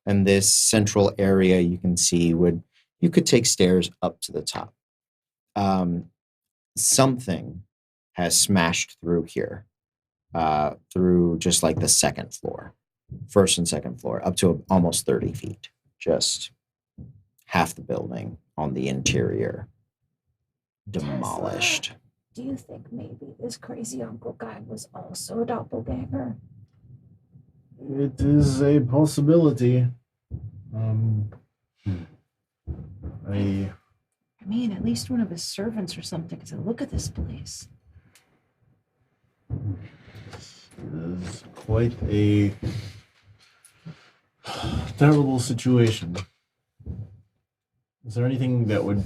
And this central area you can see you could take stairs up to the top. Something has smashed through here through just like the second floor, first and second floor, up to almost 30 feet. Just half the building on the interior demolished. Do you think maybe this crazy uncle guy was also a doppelganger? It is a possibility. I mean, at least one of his servants or something. Because look at this place. It is quite a terrible situation. Is there anything that would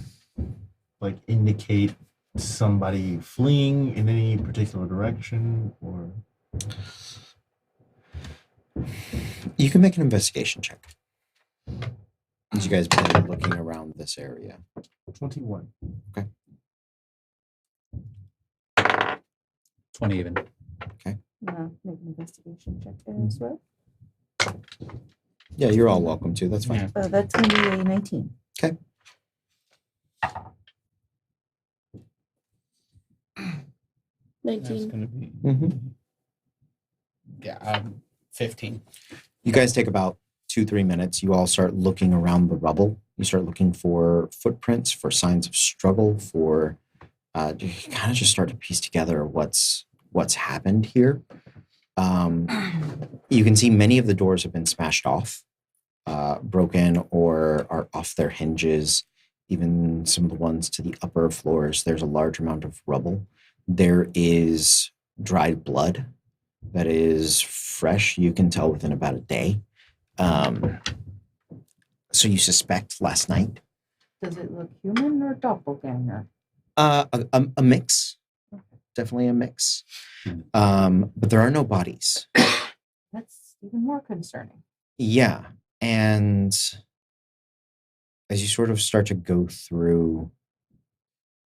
like indicate somebody fleeing in any particular direction, or You can make an investigation check. As you guys been looking around this area. 21? Okay. 20 even. Okay. Make an investigation check there as well. Yeah, you're all welcome to. That's fine. That's going to be a 19. Okay. That's 19. gonna be Mm-hmm. 15. You guys take about 2-3 minutes. You all start looking around the rubble. You start looking for footprints, for signs of struggle, for you kind of just start to piece together what's happened here. You can see many of the doors have been smashed off, broken, or are off their hinges. Even some of the ones to the upper floors, there's a large amount of rubble. There is dried blood that is fresh. You can tell within about a day. So you suspect last night? Does it look human or doppelganger? A mix. Definitely a mix. But there are no bodies. That's even more concerning. Yeah. And as you sort of start to go through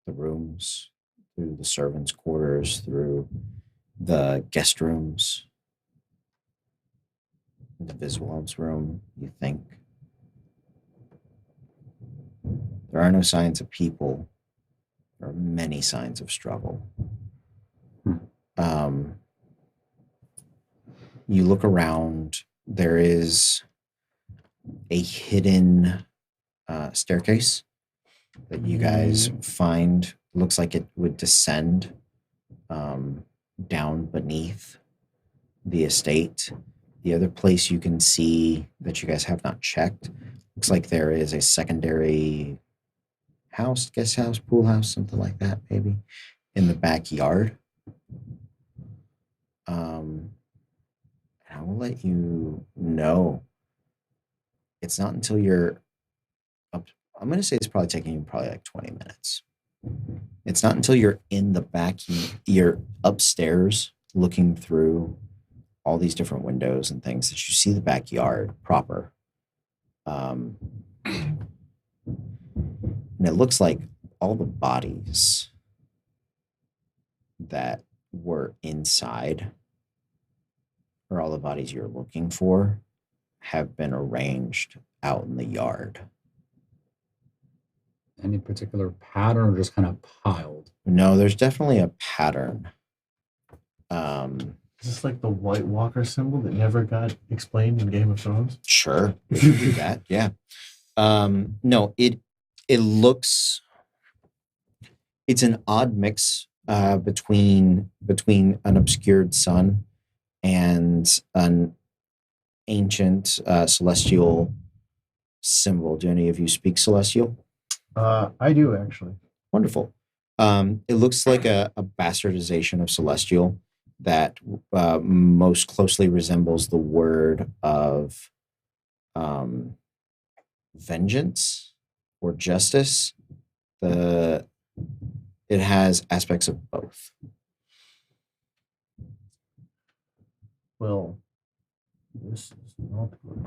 the rooms, through the servants' quarters, through the guest rooms, the Viswald's room, you think there are no signs of people. There are many signs of struggle. You look around, there is a hidden staircase that you guys find. Looks like it would descend down beneath the estate. The other place you can see that you guys have not checked, looks like there is a secondary house, guest house, pool house, something like that, maybe, in the backyard. I will let you know. It's not until you're up. I'm going to say it's probably taking you like 20 minutes. It's not until you're in the back, you're upstairs looking through all these different windows and things that you see the backyard proper. And it looks like all the bodies that were inside, or all the bodies you're looking for, have been arranged out in the yard. Any particular pattern or just kind of piled? No, there's definitely a pattern. Is this like the White Walker symbol that never got explained in Game of Thrones? Sure, we can do that. Yeah. No, it looks. It's an odd mix between an obscured sun and an ancient celestial symbol. Do any of you speak celestial? I do, actually. Wonderful. It looks like a bastardization of celestial that most closely resembles the word of vengeance or justice. It has aspects of both. Well, this is not good.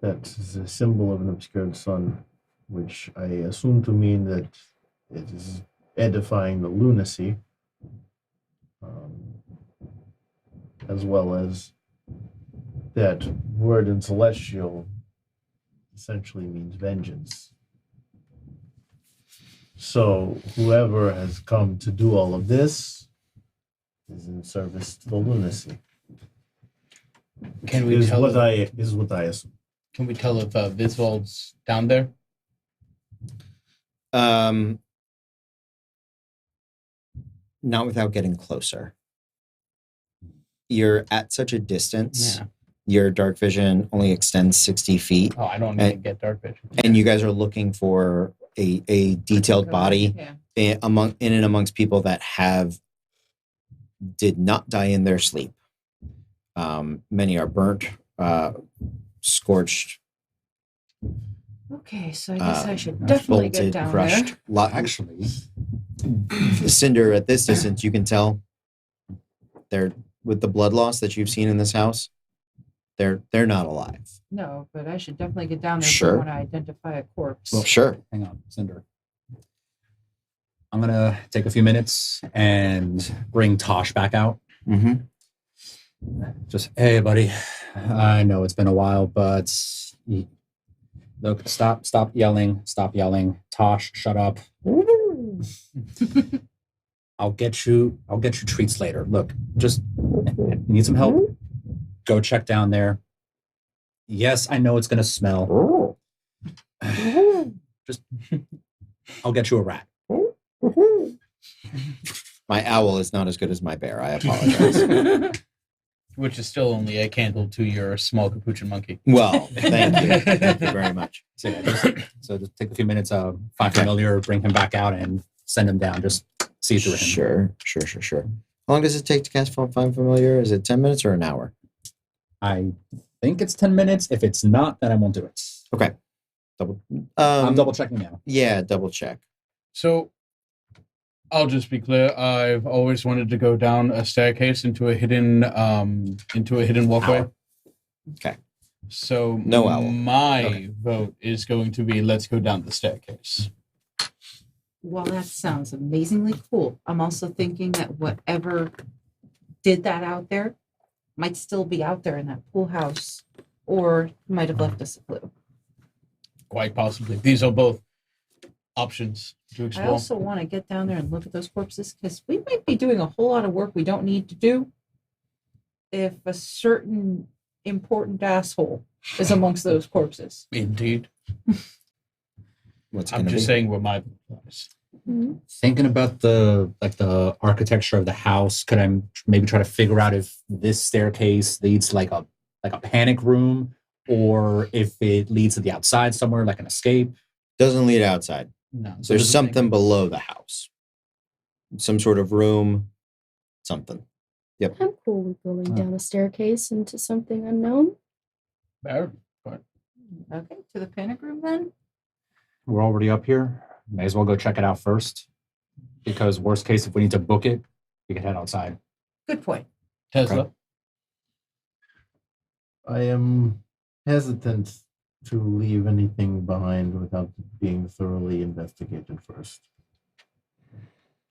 That is a symbol of an obscured sun, which I assume to mean that it is edifying the lunacy, as well as that word in celestial essentially means vengeance. So whoever has come to do all of this is in service to the lunacy. Can we Is tell? what I assume. Can we tell if Viswald's down there? Not without getting closer. You're at such a distance. Yeah. Your dark vision only extends 60 feet. Oh, I don't need to get dark vision. And you guys are looking for a detailed body in and amongst people that did not die in their sleep. Many are burnt, scorched. Okay, so I guess I should definitely get down crushed. there. Actually, Cinder, at this distance, you can tell they're with the blood loss that you've seen in this house. They're not alive. No, but I should definitely get down there Sure. if I want to identify a corpse. Well, sure. hang on, Cinder. I'm gonna take a few minutes and bring Tosh back out. Mm-hmm. Just, hey, buddy. I know it's been a while, but look, stop yelling. Stop yelling. Tosh, shut up. I'll get you treats later. Look, just you need some help. Go check down there. Yes, I know it's gonna smell. Just I'll get you a rat. My owl is not as good as my bear. I apologize. Which is still only a candle to your small capuchin monkey. Well, thank you. Thank you very much. So, just take a few minutes, find familiar, bring him back out, and send him down. Just see through him. Sure. How long does it take to cast Find Familiar? Is it 10 minutes or an hour? I think it's 10 minutes. If it's not, then I won't do it. Okay. I'm double checking now. Yeah, double check. So, I'll just be clear. I've always wanted to go down a staircase into a hidden walkway. Owl. Okay. So No owl. my vote is going to be let's go down the staircase. Well, that sounds amazingly cool. I'm also thinking that whatever did that out there might still be out there in that pool house or might have left us a clue. Quite possibly. These are both options to I explore. also want to get down there and look at those corpses because we might be doing a whole lot of work we don't need to do if a certain important asshole is amongst those corpses. Indeed. What's I'm gonna just be? saying where my place. Thinking about the architecture of the house, could I maybe try to figure out if this staircase leads to like a panic room, or if it leads to the outside somewhere, like an escape? Doesn't lead outside. No. So there's something below the house. Some sort of room. Something. Yep. I'm cool with going down a staircase into something unknown. Fair. Okay, to the panic room then? We're already up here. May as well go check it out first. Because worst case, if we need to book it, we can head outside. Good point. Tesla. Okay. I am hesitant to leave anything behind without being thoroughly investigated first.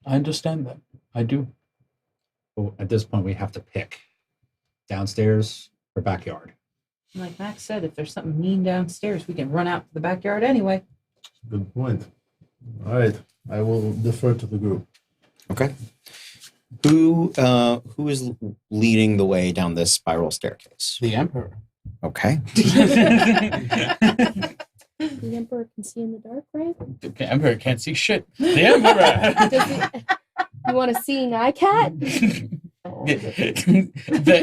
I understand that. I do. Well, at this point, we have to pick downstairs or backyard. Like Max said, if there's something mean downstairs, we can run out to the backyard anyway. Good point. All right, I will defer to the group. Okay. Who is leading the way down this spiral staircase? The Emperor. Okay. The Emperor can see in the dark, right? The Emperor can't see shit. The Emperor. You want a seeing eye cat? The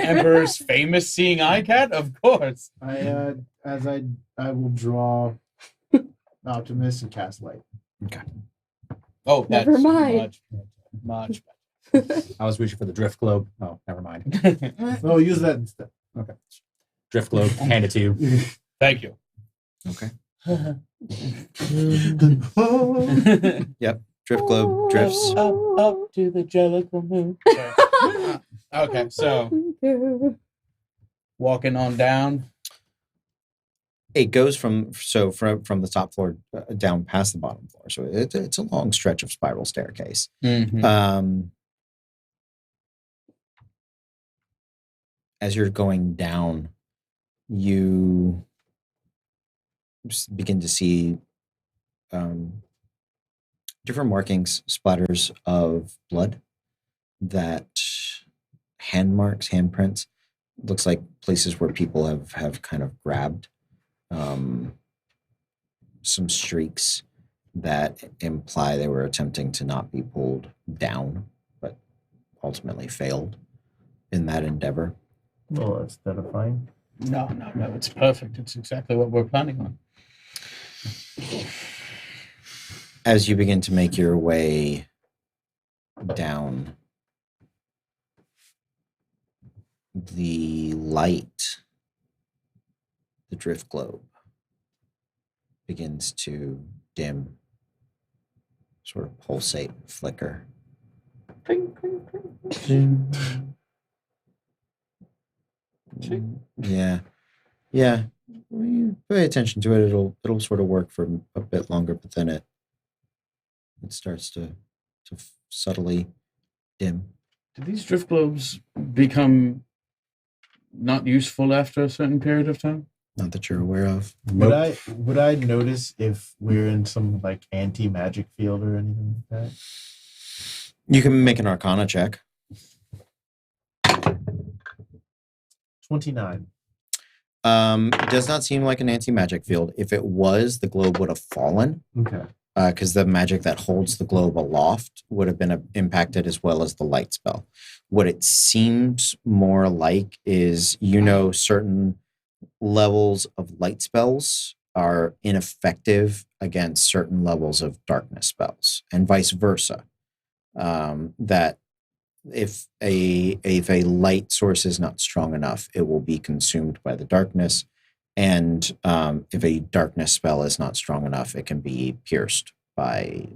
Emperor's famous seeing eye cat? Of course. I will draw Optimus and cast light. Okay. Oh, that's Never mind. much I was reaching for the drift globe. Oh, never mind. No, use that instead. Okay. Drift globe, hand it to you. Thank you. Okay. Yep. Drift globe drifts. Up to the Jellicle moon. Okay, so walking on down. It goes from the top floor down past the bottom floor. So it's a long stretch of spiral staircase. Mm-hmm. As you're going down, you just begin to see different markings, splatters of blood that hand marks, handprints. Looks like places where people have kind of grabbed some streaks that imply they were attempting to not be pulled down, but ultimately failed in that endeavor. Well, that's edifying. No, it's perfect. It's exactly what we're planning on. As you begin to make your way down, the light, the drift globe, begins to dim, sort of pulsate, flicker. Yeah. Well, you pay attention to it. It'll sort of work for a bit longer, but then it starts to subtly dim. Do these drift globes become not useful after a certain period of time? Not that you're aware of. Would I notice if we're in some like anti-magic field or anything like that? You can make an Arcana check. 29. It does not seem like an anti-magic field. If it was, the globe would have fallen. Okay. Because the magic that holds the globe aloft would have been impacted as well as the light spell. What it seems more like is, certain levels of light spells are ineffective against certain levels of darkness spells, and vice versa. That if a light source is not strong enough, it will be consumed by the darkness. And if a darkness spell is not strong enough, it can be pierced by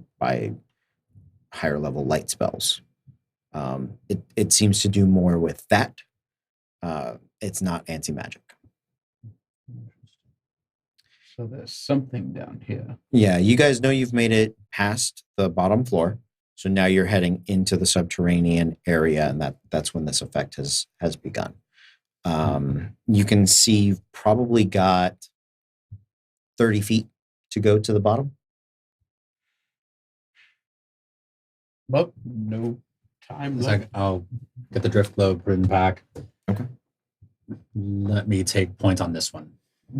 higher level light spells. It seems to do more with that. It's not anti-magic. So there's something down here. Yeah, you guys know you've made it past the bottom floor. So now you're heading into the subterranean area, and that's when this effect has begun. You can see you've probably got 30 feet to go to the bottom. Well, no time It's left. like, I'll get the drift globe written back. Okay. Let me take points on this one.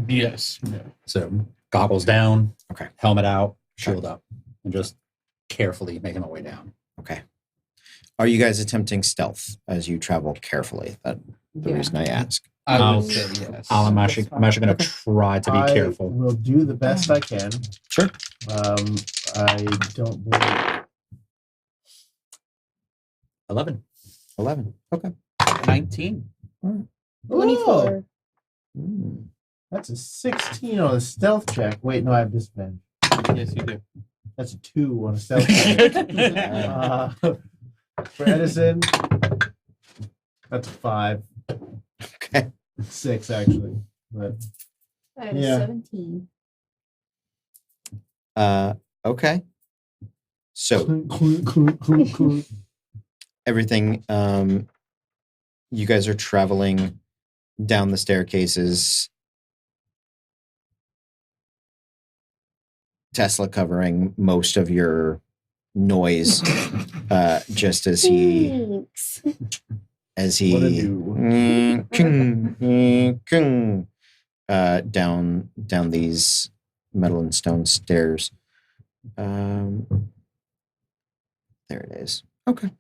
Yes. So goggles down. Okay. Helmet out. Shield up. And just carefully making my way down. Okay. Are you guys attempting stealth as you travel carefully? That's the reason I ask. I would say yes. I'm actually going to try to be careful. Will do the best I can. Sure. I don't believe. 11. 11. Okay. 19. 24. That's a 16 on a stealth check. Wait, no, I have disadvantage. Yes, you do. That's a 2 on a stealth check. For Edison, that's a 5. Okay. 6, actually. But I had a Yeah. 17. Okay. So everything, you guys are traveling down the staircases. Tesla covering most of your noise, just as he Thanks. What a down these metal and stone stairs. There it is. Okay.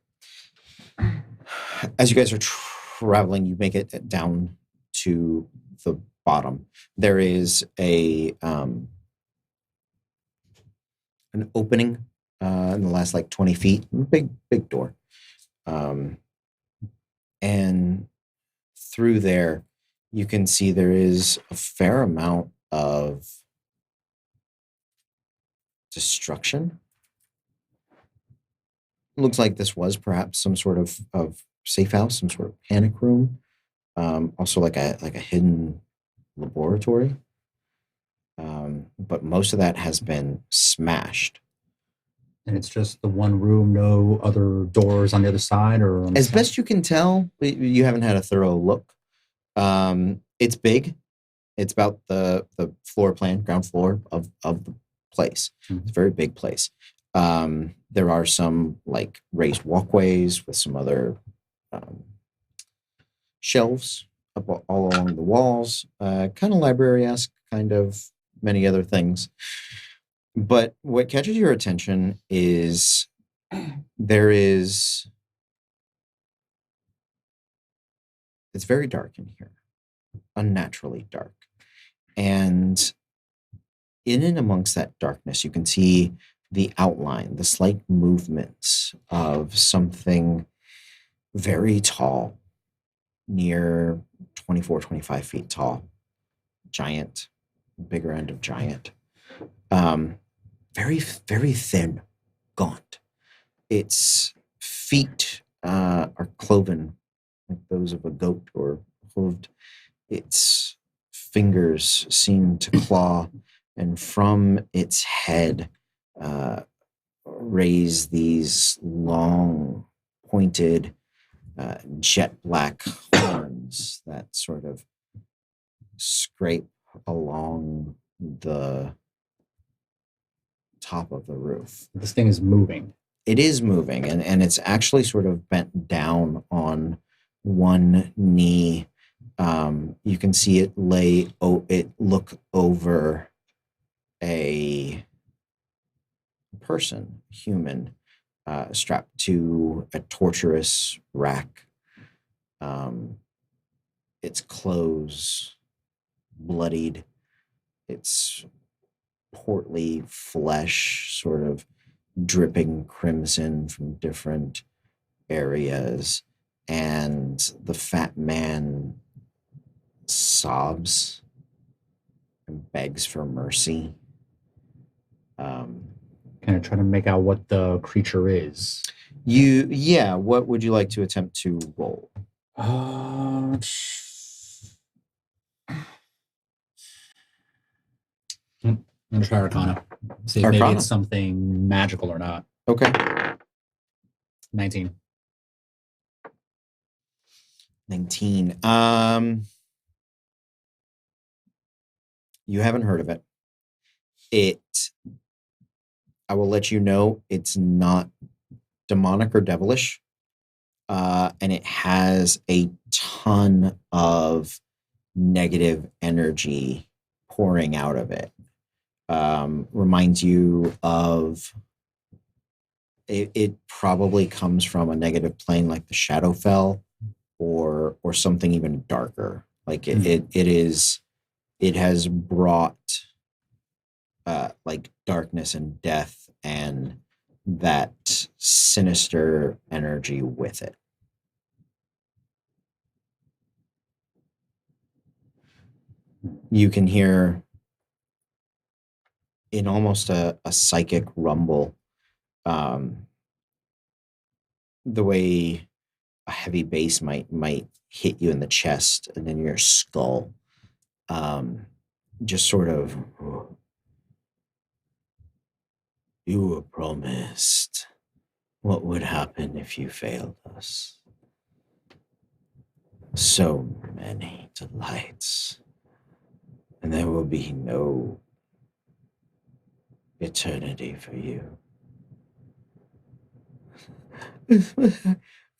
As you guys are traveling, you make it down to the bottom. There is an opening in the last 20 feet, big door. And through there, you can see there is a fair amount of destruction. Looks like this was perhaps some sort of safe house, some sort of panic room. Also like a hidden laboratory. But most of that has been smashed. And it's just the one room, no other doors on the other side, or on the As side? best you can tell, you haven't had a thorough look. It's big. It's about the floor plan, ground floor of the place. Mm-hmm. It's a very big place. There are some raised walkways with some other shelves up all along the walls, kind of library-esque, kind of many other things. But what catches your attention is it's very dark in here, unnaturally dark. And in and amongst that darkness, you can see the outline, the slight movements of something very tall, near 24, 25 feet tall, giant, bigger end of giant. Very, very thin, gaunt. Its feet are cloven like those of a goat or hooved. Its fingers seem to claw, and from its head raise these long, pointed, jet black horns that sort of scrape along the top of the roof. This thing is moving. It is moving, and it's actually sort of bent down on one knee. You can see it look over a person, human, strapped to a torturous rack. Its clothes bloodied, its portly flesh sort of dripping crimson from different areas, and the fat man sobs and begs for mercy. Kind of trying to make out what the creature is. What would you like to attempt to roll? I'm gonna try Arcana. See if maybe Arcana. it's something magical or not. Okay. 19. 19. You haven't heard of it. I will let you know it's not demonic or devilish. And it has a ton of negative energy pouring out of it. Reminds you of it probably comes from a negative plane like the Shadowfell or something even darker. Like it has brought like darkness and death and that sinister energy with it. You can hear in almost a psychic rumble, the way a heavy bass might hit you in the chest and then your skull, just sort of. You were promised what would happen if you failed us. So many delights, and there will be no eternity for you.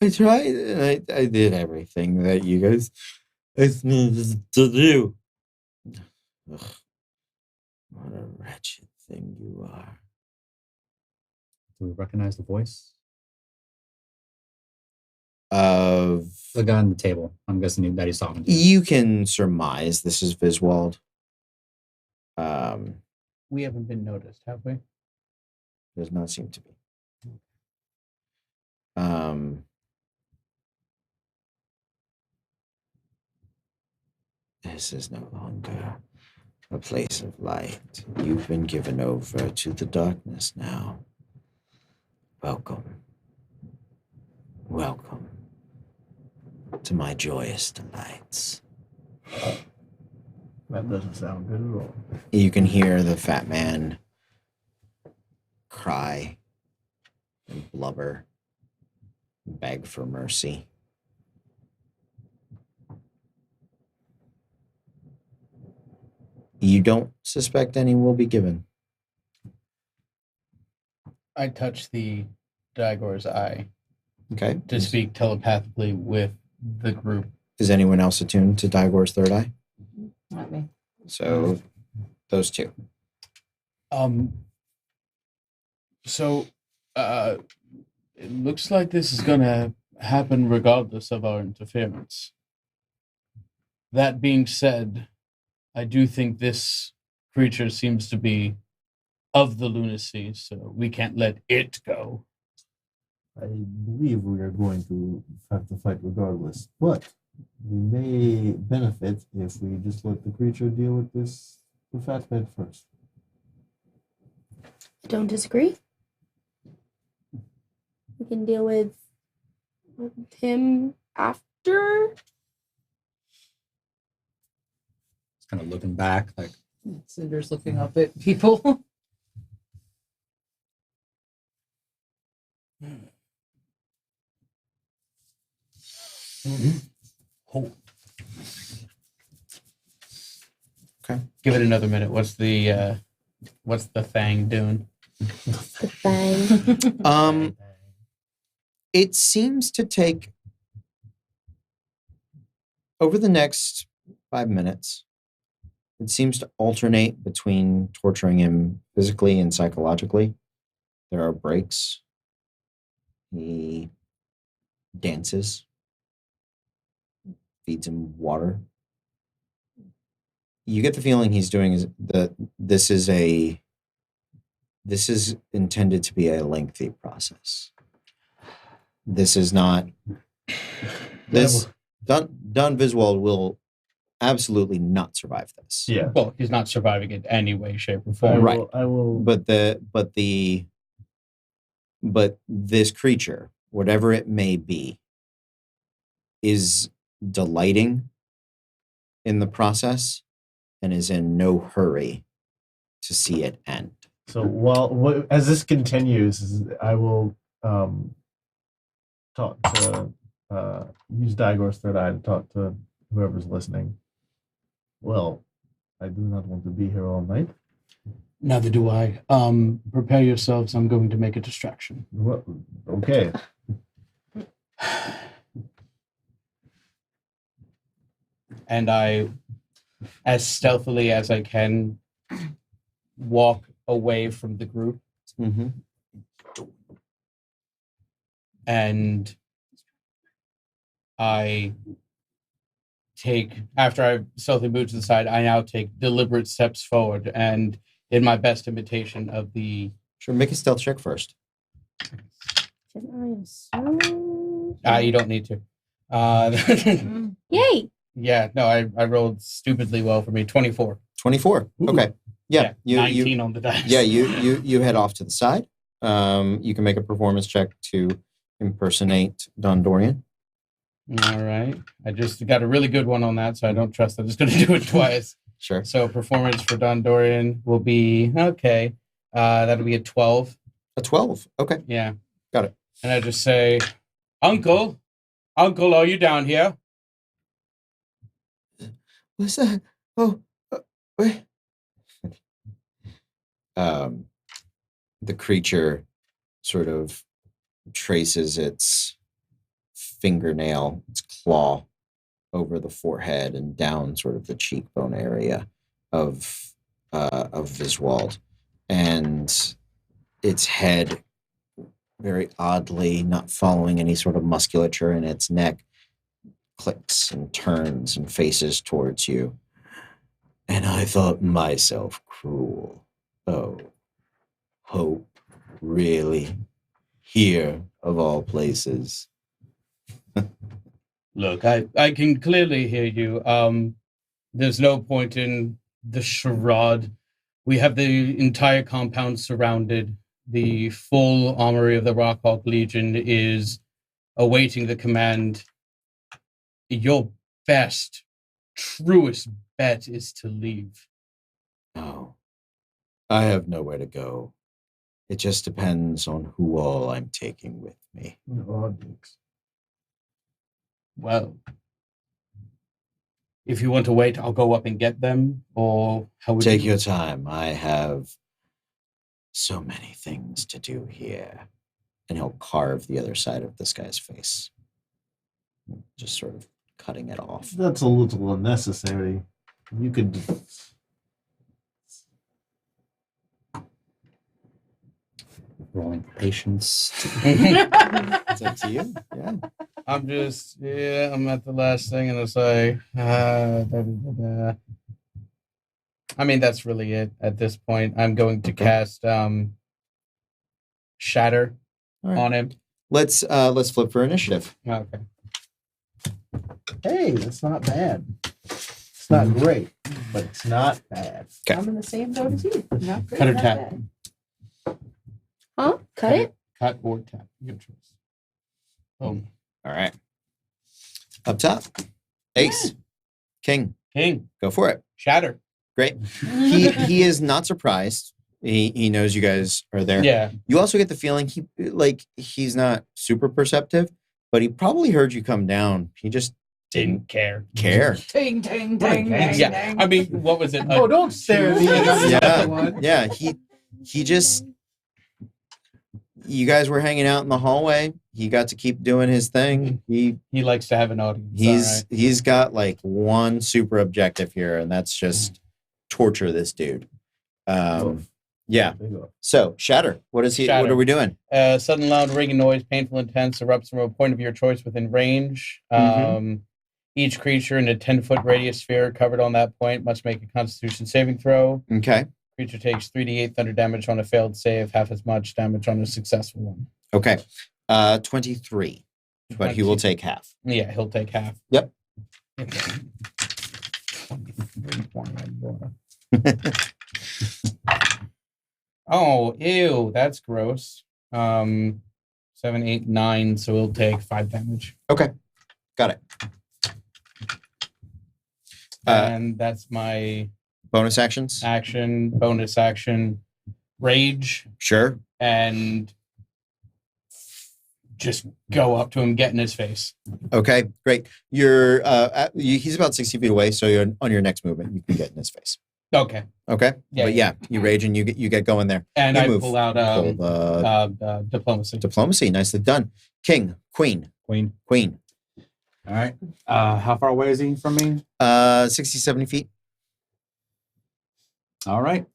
I tried. I did everything that you guys asked me to do. Ugh, what a wretched thing you are. Do we recognize the voice? Of the guy on the table. I'm guessing that he's talking to. You can surmise this is Viswald. We haven't been noticed, have we? Does not seem to be. This is no longer a place of light. You've been given over to the darkness now. Welcome. Welcome to my joyous delights. That doesn't sound good at all. You can hear the fat man cry and blubber, beg for mercy. You don't suspect any will be given. I touch the Dagor's eye Okay. to speak telepathically with the group Is anyone else attuned to Digor's third eye? Not me. So those two. So, it looks like this is going to happen regardless of our interference. That being said, I do think this creature seems to be of the lunacy, so we can't let it go. I believe we are going to have to fight regardless, but we may benefit if we just let the creature deal with the fat head first. I don't disagree. We can deal with him after. It's kind of looking back, like Cinder's looking up at people. Oh. Okay. Give it another minute. What's the thing doing? The bang. It seems to take over the next 5 minutes. It seems to alternate between torturing him physically and psychologically. There are breaks. He dances, feeds him water. You get the feeling he's doing is that this is intended to be a lengthy process. This is not this Don Viswald will absolutely not survive this. Yeah. Well, he's not surviving it any way, shape, or I form. Right. will, I will. But this creature, whatever it may be, is delighting in the process and is in no hurry to see it end. So as this continues, I will talk to use Digor's third eye to talk to whoever's listening. Well, I do not want to be here all night. Neither do I. Prepare yourselves. I'm going to make a distraction. Well, okay. And I, as stealthily as I can, walk away from the group. Mm-hmm. And I take, after I stealthily move to the side, I now take deliberate steps forward and in my best imitation of the... Sure, make a stealth check first. Can I assume? You don't need to. Yay! Yeah, no, I rolled stupidly well for me. 24. 24. Ooh. Okay. Yeah. 19 on the dice. Yeah, you head off to the side. You can make a performance check to impersonate Don Dorian. All right. I just got a really good one on that, so I don't trust that it's going to do it twice. Sure. So performance for Don Dorian will be, okay, that'll be a 12. A 12. Okay. Yeah. Got it. And I just say, Uncle, are you down here? What's that? Oh, wait. The creature sort of traces its fingernail, its claw, over the forehead and down sort of the cheekbone area of Viswald, and its head, very oddly, not following any sort of musculature in its neck, clicks and turns and faces towards you. And I thought myself cruel. Oh, Hope, really? Here, of all places. Look, I can clearly hear you. There's no point in the charade. We have the entire compound surrounded. The full armory of the Rockhawk Legion is awaiting the command. Your best, truest bet is to leave. Oh, I have nowhere to go. It just depends on who all I'm taking with me. Well, if you want to wait, I'll go up and get them, or how would Take you... your time. I have so many things to do here. And he'll carve the other side of this guy's face. Just sort of cutting it off. That's a little unnecessary. You could. Rolling for patience. It's up to you. Yeah. I'm at the last thing, and it's like, da, da, da, da. I mean, that's really it at this point. I'm going to cast Shatter All right. on him. Let's flip for initiative. Okay. Hey, that's not bad. It's not great, but it's not bad. Okay. I'm in the same boat as you. Not great, Cut or not tap. bad. Huh? Cut it? Cut or tap. Your choice. Boom. All right. Up top, Ace, King, King. go for it. Shatter. Great. He is not surprised. He knows you guys are there. Yeah. You also get the feeling he's not super perceptive, but he probably heard you come down. He just Didn't care. care. Ding, ding, ding, ding, Yeah. ding. I mean, what was it? Oh, don't stare at me. Yeah. He just. You guys were hanging out in the hallway. He got to keep doing his thing. He likes to have an audience. he's got like one super objective here, and that's just torture this dude. Yeah. So Shatter. What is he? Shatter. What are we doing? Sudden loud ringing noise, painful intense, erupts from a point of your choice within range. Each creature in a 10-foot radius sphere covered on that point must make a Constitution saving throw. Okay. Creature takes 3d8 thunder damage on a failed save, half as much damage on a successful one. Okay. 23. But he will take half. Yeah, he'll take half. Yep. Oh, ew, that's gross. 7, 8, 9, so he'll take 5 damage. Okay. Got it. And that's my bonus actions? Bonus action, rage. Sure. And just go up to him, get in his face. Okay, great. You're he's about 60 feet away, so you're on your next movement. You can get in his face. Okay. Okay. Yeah, But yeah, you rage and you get going there. And You I move. pull out Pull diplomacy. diplomacy. Nicely done. King, Queen. Queen. All right. How far away is he from me? 60, 70 feet. All right.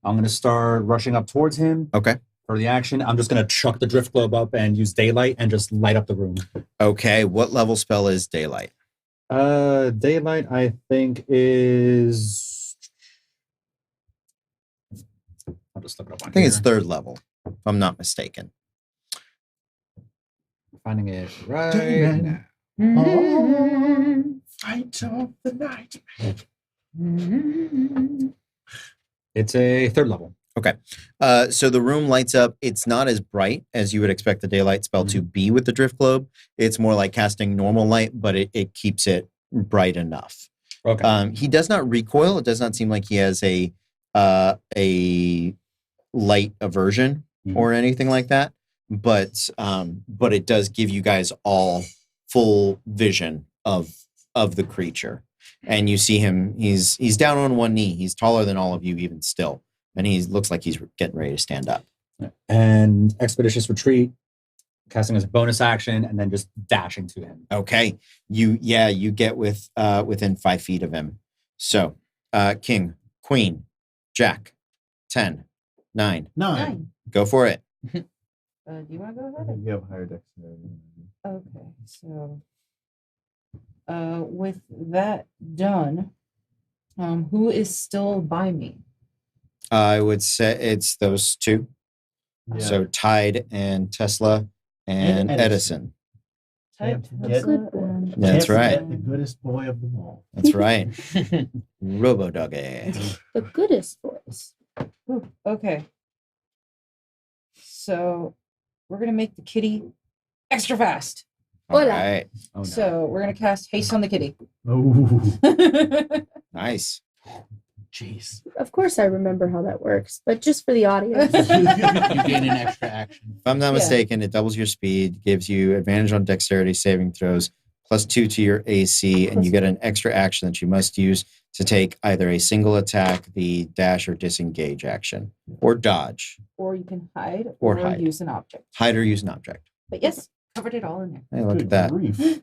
I'm going to start rushing up towards him. Okay. For the action, I'm just going to chuck the drift globe up and use daylight and just light up the room. Okay. What level spell is daylight? Daylight, I think, is. I'll just look it up on I think here. it's third level, if I'm not mistaken. Finding it right Demon. now. Oh, fight of the night. It's a third level. Okay. So the room lights up. It's not as bright as you would expect the daylight spell to be with the drift globe. It's more like casting normal light, but it keeps it bright enough. Okay. He does not recoil. It does not seem like he has a light aversion or anything like that. But it does give you guys all full vision of the creature. And you see him, he's down on one knee. He's taller than all of you even still. And he looks like he's getting ready to stand up. And Expeditious Retreat, casting as a bonus action, and then just dashing to him. Okay. You get within 5 feet of him. So King, Queen, Jack, 10, 9. 9. Go for it. Do you want to go ahead? You have higher dexterity. Okay, so with that done, who is still by me? I would say it's those two. Yeah. So Tide and Tesla and And Edison. Type Get- Tesla and- That's Can't right. forget the goodest boy of them all. That's right. Robo-doggy. The goodest voice. Ooh, okay. So we're gonna make the kitty extra fast. All Hola. right. Oh, no. So we're gonna cast haste on the kitty. Oh, Nice. Jeez. Of course, I remember how that works, but just for the audience. You gain an extra action. If I'm not Yeah. mistaken, it doubles your speed, gives you advantage on dexterity saving throws, +2 to your AC, and you get an extra action that you must use to take either a single attack, the dash or disengage action, or dodge, Or you can hide Or or hide. use an object. hide or use an object. But yes, covered it all in there. Hey, look good at that. grief.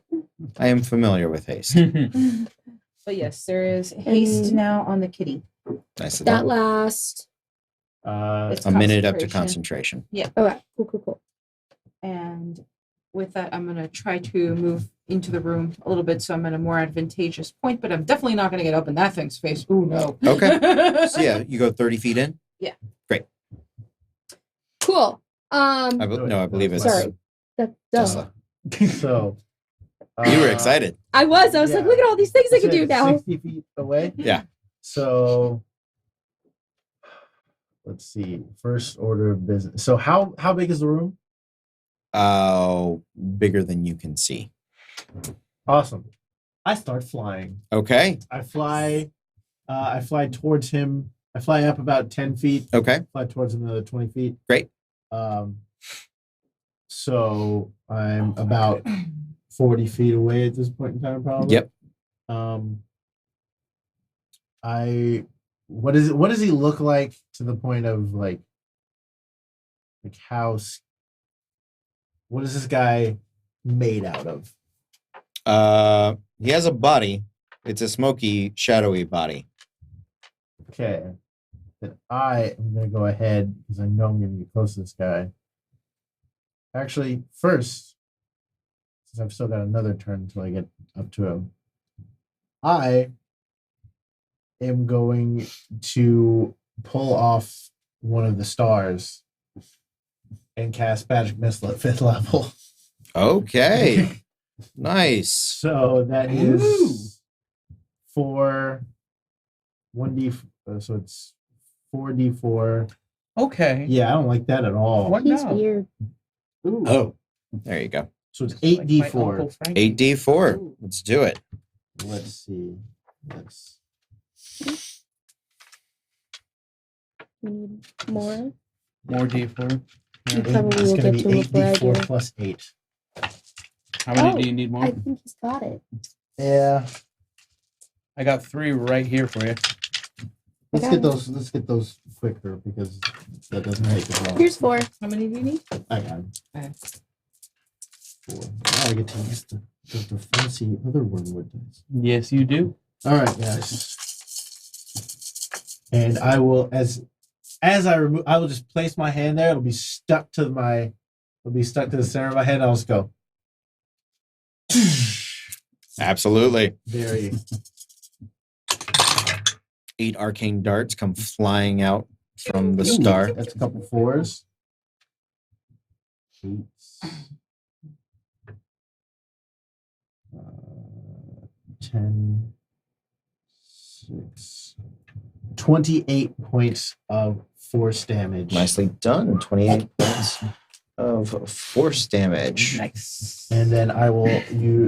I am familiar with haste. But yes, there is haste And- now on the kitty. Nicely That done. last. It's A minute up to concentration. concentration. Okay. Cool. And with that, I'm going to try to move into the room a little bit so I'm at a more advantageous point, but I'm definitely not going to get up in that thing's face. Ooh, no. Okay. So yeah, you go 30 feet in. Cool. I believe it's Sorry. Tesla. So You were excited. I was like, Yeah. look at all these things I can do Said now. 60 feet away. Yeah. So let's see. First order of business. So how big is the room? Bigger than you can see. Awesome. I start flying. Okay. I fly towards him. I fly up about 10 feet. Okay. Fly towards him another 20 feet. Great. So I'm about 40 feet away at this point in time, probably. Yep. What does he look like to the point of like how what is this guy made out of? He has a body. It's a smoky, shadowy body. Okay. Then I am gonna go ahead because I know I'm gonna get close to this guy. Actually, first, since I've still got another turn until I get up to him, I am going to pull off one of the stars and cast Magic Missile at 5th level. Okay. Nice. So that is for 1d. So it's 4d4. Okay. Yeah, I don't like that at all. What He's now? weird. Oh, there you go. So it's Like my 8d4. Uncle Frankie. 8d4. Let's do it. Let's see. We need more. More D4. You probably will It's gonna get be to him before I 8d4 do. plus 8. How many Oh, do you need more? I think he's got it. Yeah. I got 3 right here for you. Let's Okay. get those quicker because that doesn't take as long. Here's 4. How many do you need? I got it. Okay. 4. Now I get to use the fancy other wormwood dice. Yes, you do. All right, guys. And I will as I remove, I will just place my hand there. It'll be stuck to the center of my head. I'll just go. Absolutely. Very 8 arcane darts come flying out from the star. That's a couple 4s. 8. 10. 6. 28 points of force damage. Nicely done. 28 points of force damage. Nice. And then I will,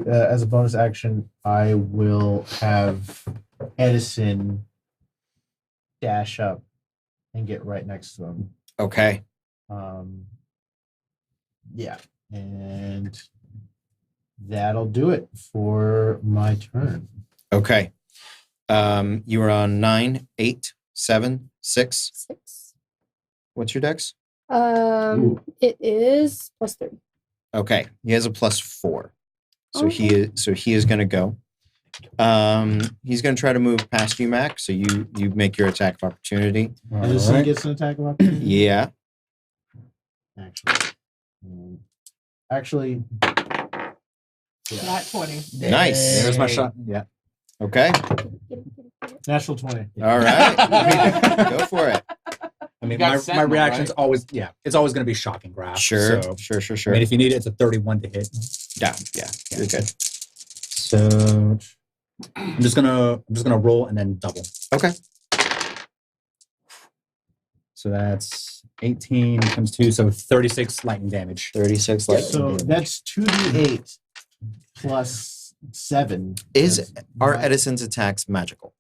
as a bonus action, I will have Edison dash up and get right next to him. Okay. Yeah, and that'll do it for my turn. Okay. You were on 9, 8, 7, 6. 6. What's your dex? It is +3. Okay. He has a +4. So Okay. he is going to go. He's going to try to move past you, Mac. So you make your attack of opportunity. Edison Alright. gets an attack of opportunity. Yeah. Actually, Not 20. Nice. There's my shot. Yeah. Okay. natural 20. All right. Go for it. I mean, got my Sentinel, reaction's right? always, it's always going to be shocking grasp. Sure. So, Sure. I mean, if you need it, it's a 31 to hit. Yeah. You're good. So I'm just gonna roll and then double. Okay. So that's 18 times 2, so 36 lightning damage. 36 lightning So damage. that's 2d8 plus 7. Is are my- Edison's attacks magical?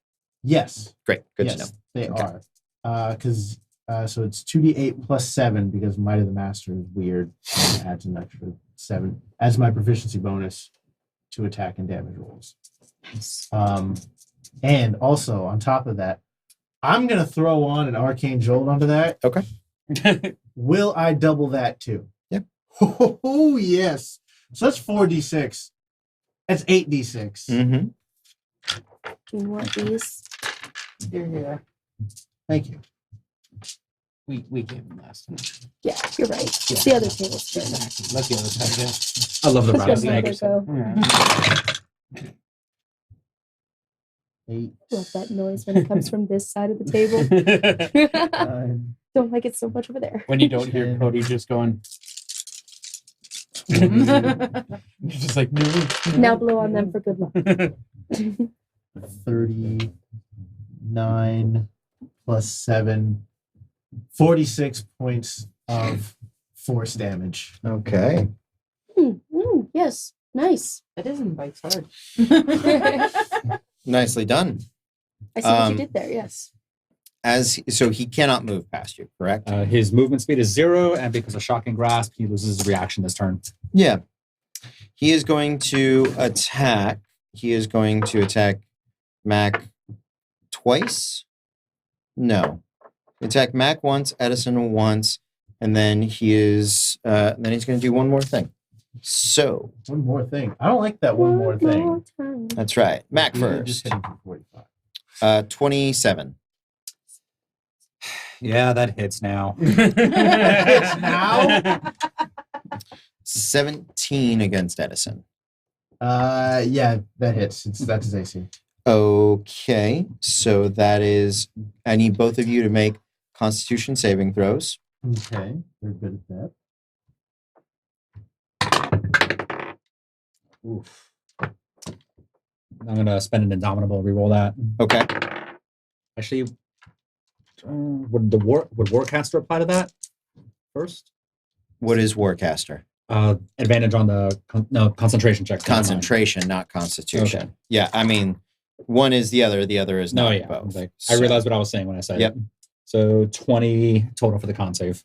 Yes. Great. Good yes, to know. they Okay. are. Because so it's 2d8 plus 7 because Might of the Master is weird. And adds an extra 7 as my proficiency bonus to attack and damage rolls. And also on top of that, I'm gonna throw on an arcane jolt onto that. Okay. Will I double that too? Yep. Oh yes. So that's 4d6. That's 8d6. Mm-hmm. Do you want these? Yeah. Thank you. We gave him last time. Yeah, you're right. It's the other table. Exactly. Let the other side go. I love the Let's rattlesnake. go. Yeah. 8. Love that noise when it comes from this side of the table. 9. Don't like it so much over there. When you don't hear Cody just going, you're just like, no. Now blow on them for good luck. 39 plus 7. 46 points of force damage. Okay. Yes, nice. That isn't bites hard. Nicely done. I see what you did there. Yes. So he cannot move past you, correct? His movement speed is 0, and because of shocking grasp, he loses his reaction this turn. Yeah. He is going to attack. He is going to attack Mac twice. No. Attack Mac once, Edison once, and then he's going to do one more thing. So One more thing. I don't like that one more thing. time. that's right. Mac You did just first. hit him for 45. 27. Yeah, that hits now. Hits now? 17 against Edison. Yeah, that hits. That's his AC. Okay, so that is. I need both of you to make Constitution saving throws. Okay, they're good at that. Oof. I'm gonna spend an indomitable, reroll that. Okay. Actually, would Warcaster apply to that first? What is Warcaster? Advantage on the concentration check. Concentration, not Constitution. Okay. Yeah, I mean, one is the other is No, not yeah. both. I So, realized what I was saying when I said Yep. it. So 20 total for the con save.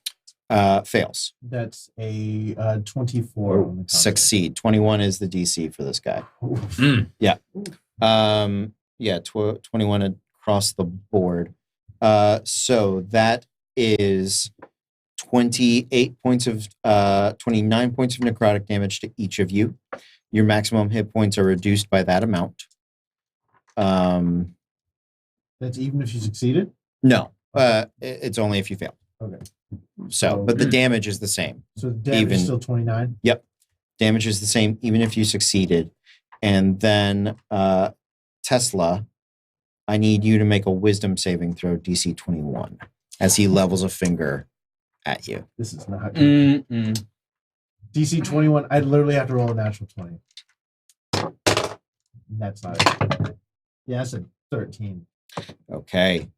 Fails. That's a 24 on the con save. Succeed. 21 is the DC for this guy. Oof. Yeah. 21 across the board. So that is 29 points of necrotic damage to each of you. Your maximum hit points are reduced by that amount. That's even if you succeeded? No, it's only if you fail. Okay. So, but the damage is the same. So the damage is still 29? Yep. Damage is the same even if you succeeded. And then Tesla, I need you to make a wisdom saving throw DC 21 as he levels a finger at you. This is not good. DC 21, I'd literally have to roll a natural 20. That's not it. Yeah, that's a 13. Okay.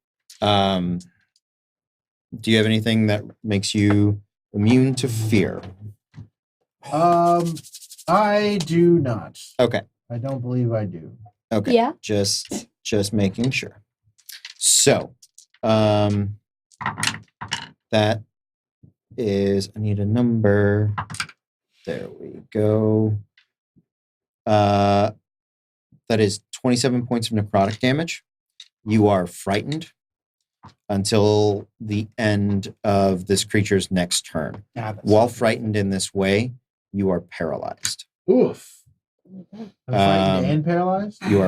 Do you have anything that makes you immune to fear? I do not. Okay. I don't believe I do. Okay. Yeah. Just making sure. So, that is, I need a number. There we go. That is 27 points of necrotic damage. You are frightened until the end of this creature's next turn. While frightened in this way, you are paralyzed. Oof. I'm frightened Um, and paralyzed? You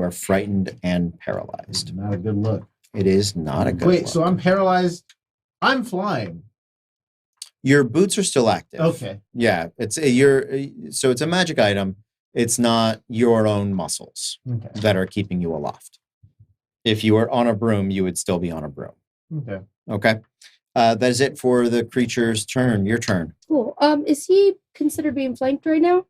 are frightened and paralyzed. Not a good look. It is not a good Wait, look. so I'm paralyzed. I'm flying. Your boots are still active. Okay. Yeah, it's a magic item. It's not your own muscles Okay. that are keeping you aloft. If you were on a broom, you would still be on a broom. Okay. Okay. That is it for the creature's turn. Your turn. Cool. Is he considered being flanked right now?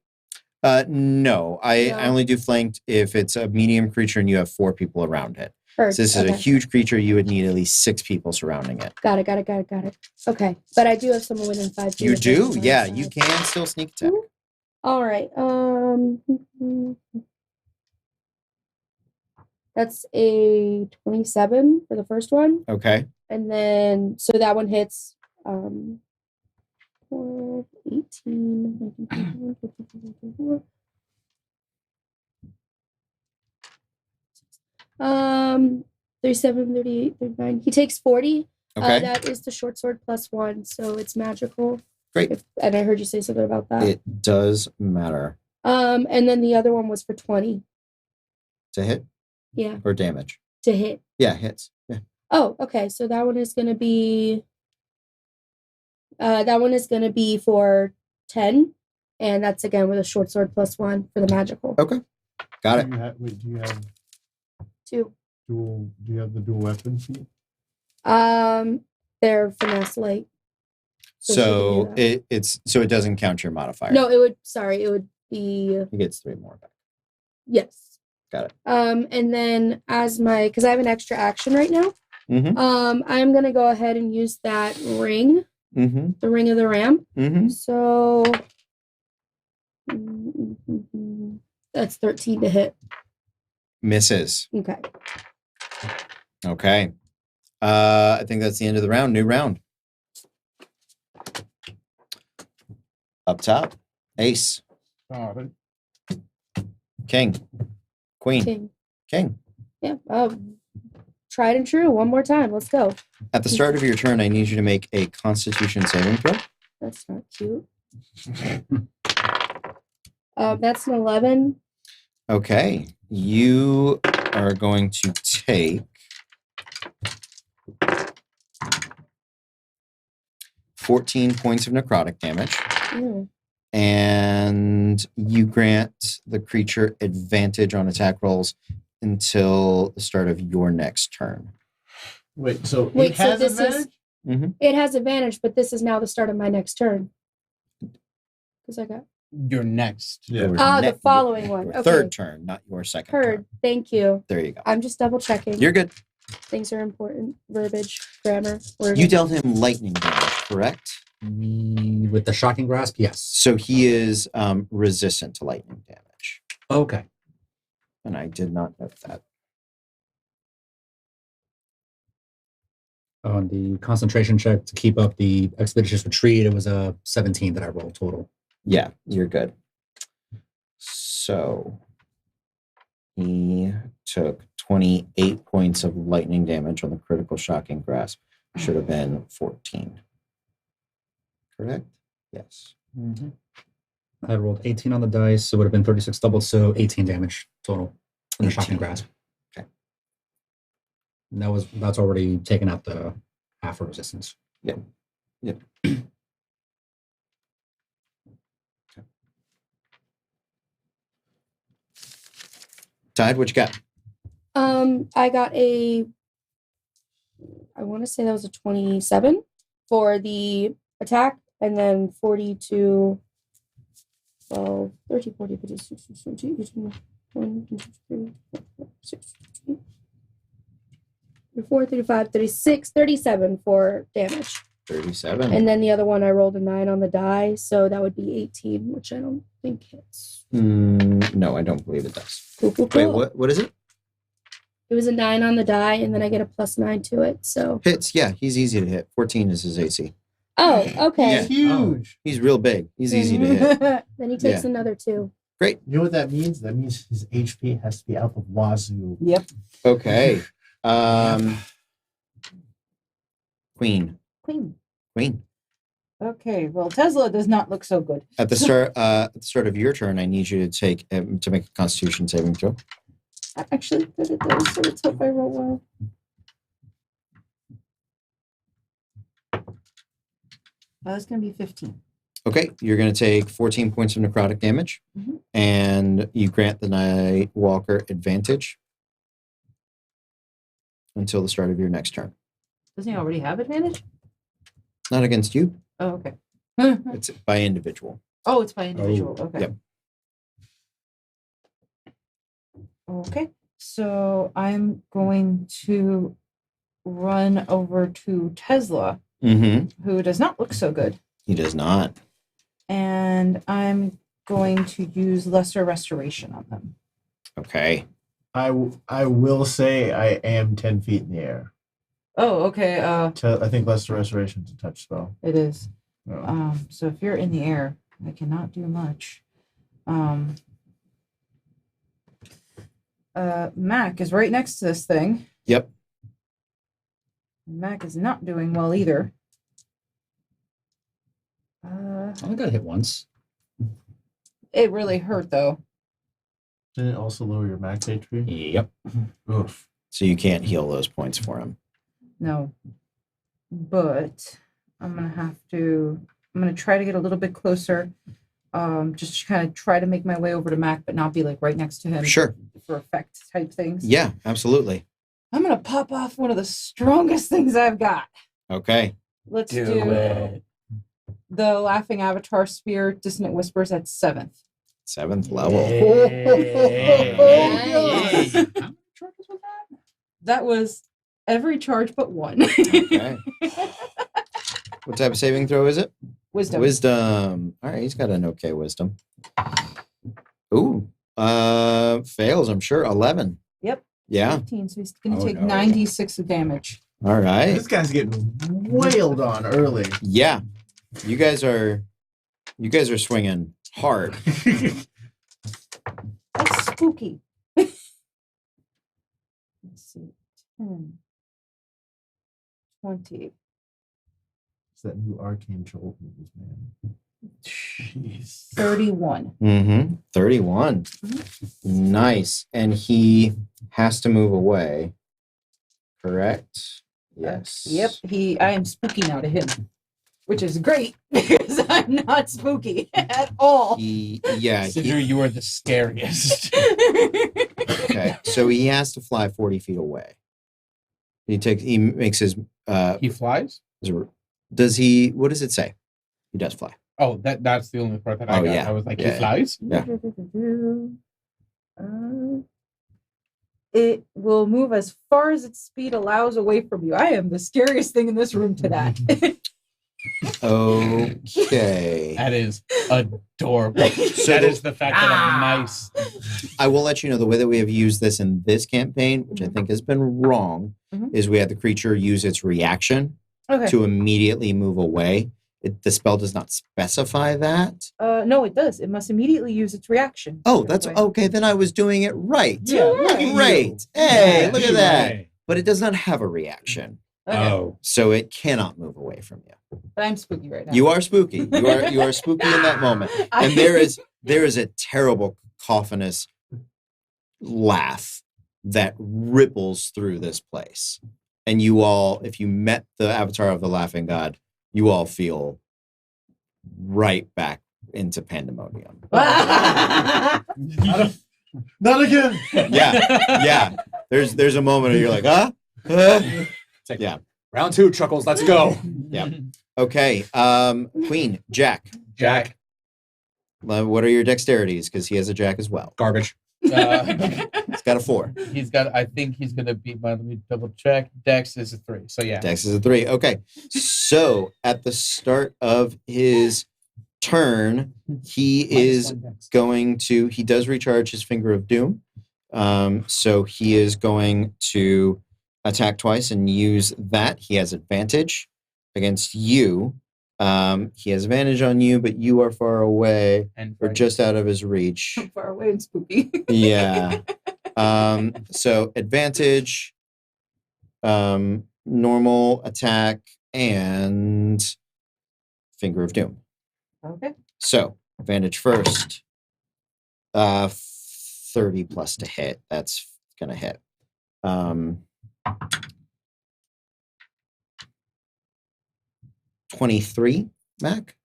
No, I No. only do flanked if it's a medium creature and you have 4 people around it. Or, So this is a okay. huge creature. You would need at least 6 people surrounding it. Got it. Okay. But I do have someone within 5 feet. You of me do? on my Yeah, side. you can still sneak attack. All right. That's a 27 for the first one. Okay. And then, so that one hits 12, 18, 19, 21, 22, 24. 37, 38, 39. He takes 40. Okay. That is the short sword +1, so it's magical. Great. And I heard you say something about that. It does matter. And then the other one was for 20. To hit Yeah, or damage? to hit. Yeah, hits. Yeah. Oh, okay. So that one is gonna be for 10. And that's again with a short sword +1 for the magical. Okay. Got it. Do you have 2. Do you have the dual weapon feat? They're finesse light. So it doesn't count your modifier. No, it would be He gets 3 more back. yes. Got it. And then because I have an extra action right now, Mm-hmm. I'm gonna go ahead and use that ring, Mm-hmm. the ring of the ram. Mm-hmm. So that's 13 to hit. Misses. Okay. Okay. I think that's the end of the round. New round. Up top, ace, king, queen, king. Yeah. Tried and true. One more time. Let's go. At the start of your turn, I need you to make a Constitution saving throw. That's not cute. That's an 11. Okay. You are going to take 14 points of necrotic damage. Ew. And you grant the creature advantage on attack rolls until the start of your next turn. Wait, so Wait, it so has this advantage? is it has advantage, but this is now the start of my next turn. Because I got You're next. Yeah. the following one. Your Okay. third turn, not your second Heard. turn. Thank you. There you go. I'm just double checking. You're good. Things are important. Verbiage, grammar. Wording. You dealt him lightning damage, correct? With the shocking grasp, yes. So he is resistant to lightning damage. Okay. And I did not note that. On the concentration check to keep up the expeditious retreat, it was a 17 that I rolled total. Yeah, you're good. So he took 28 points of lightning damage on the critical shocking grasp. Should have been 14. Correct? Yes. Mm-hmm. I rolled 18 on the dice, so it would have been 36 doubled, so 18 damage total from the shocking grasp. Okay. And that's already taken out the half of resistance. Yep. Yep. Okay. Tide, what you got? I got I want to say that was a 27 for the attack, and then 42, 12, 13, 14, 15, 16, 17, 18, 19, 20, 34, 35, 36, 37 for damage. 37. And then the other one, I rolled a 9 on the die, so that would be 18, which I don't think hits. No, I don't believe it does. Cool, cool, Wait, cool. what is it? It was a 9 on the die, and then I get a +9 to it, so. Hits, yeah, he's easy to hit. 14 is his AC. Oh, okay. Yeah. Huge. He's real big. He's easy to hit. Then he takes Yeah. another 2. Great. You know what that means? That means his HP has to be out the wazoo. Yep. Okay. Queen. Queen. Okay. Well, Tesla does not look so good. At the start of your turn, I need you to take to make a Constitution saving throw. I'm actually good at those, so let's hope I roll well. That's going to be 15. Okay, you're going to take 14 points of necrotic damage, and you grant the Night Walker advantage until the start of your next turn. Doesn't he already have advantage? Not against you. Oh, okay. It's by individual. Oh, it's by individual. Okay. Yep. Okay. So I'm going to run over to Tesla, Mm-hmm. who does not look so good. He does not. And I'm going to use Lesser Restoration on them. Okay. I will say I am 10 feet in the air. Oh, okay. I think Lesser Restoration is a touch spell. It is. Oh. So if you're in the air, I cannot do much. Mac is right next to this thing. Yep. Mac is not doing well either. I only got hit once. It really hurt though. Didn't it also lower your max HP? Yep. Oof. So you can't heal those points for him. No. But I'm gonna try to get a little bit closer. Just to kind of try to make my way over to Mac, but not be like right next to him. Sure. For effect type things. Yeah, absolutely. I'm gonna pop off one of the strongest things I've got. Okay. Let's Do do it. the Laughing Avatar Spear, Dissonant Whispers at 7th. 7th level. Nice. That was every charge but one. Okay. What type of saving throw is it? Wisdom. Wisdom. All right, he's got an okay wisdom. Ooh. Fails, I'm sure. 11. Yep. Yeah. 15, so he's gonna Oh, take no. 96 of damage. All right. This guy's getting wailed on early. Yeah. You guys are swinging hard. That's spooky. Let's see. 10, 20. It's that new arcane troll moves, man. Jeez. 31. Mm-hmm. 31. Nice. And he has to move away. Correct? Yes. Yep. I am spooky now to him. Which is great because I'm not spooky at all. Consider you are the scariest. Okay. So he has to fly 40 feet away. He makes his He flies? does he what does it say? He does fly. Oh, that's the only part that I Oh, got. yeah. I was like, Yeah. he flies? Yeah. It will move as far as its speed allows away from you. I am the scariest thing in this room to that. Okay. That is adorable. So That is the fact that I'm nice. I will let you know the way that we have used this in this campaign, which I think has been wrong, is we had the creature use its reaction Okay. to immediately move away. The spell does not specify that. No, it does. It must immediately use its reaction. Oh, that's okay. Then I was doing it right. Yeah, look at you. Great. Hey, Yeah, look at you that. Right. But it does not have a reaction, Okay. Oh. so it cannot move away from you. But I'm spooky right now. You are spooky. You are spooky in that moment. And there is a terrible cacophonous laugh that ripples through this place. And you all, if you met the avatar of the laughing god, you all feel right back into pandemonium. Not again. Yeah. There's a moment where you're like, It's like, yeah. Round 2, Chuckles. Let's go. Yeah. Okay. Queen, Jack. Jack. What are your dexterities? Because he has a Jack as well. Garbage. He's got a 4. I think he's gonna beat my. Let me double check. Dex is a 3. So yeah. Dex is a 3. Okay. So at the start of his turn, he is going to, he does recharge his Finger of Doom. So he is going to attack twice and use that. He has advantage against you. He has advantage on you, but you are far away And or just out of his reach. I'm far away and spooky. Yeah. So advantage, normal attack, and Finger of Doom. Okay. So advantage first. 30 plus to hit. That's gonna hit. 23, Mac.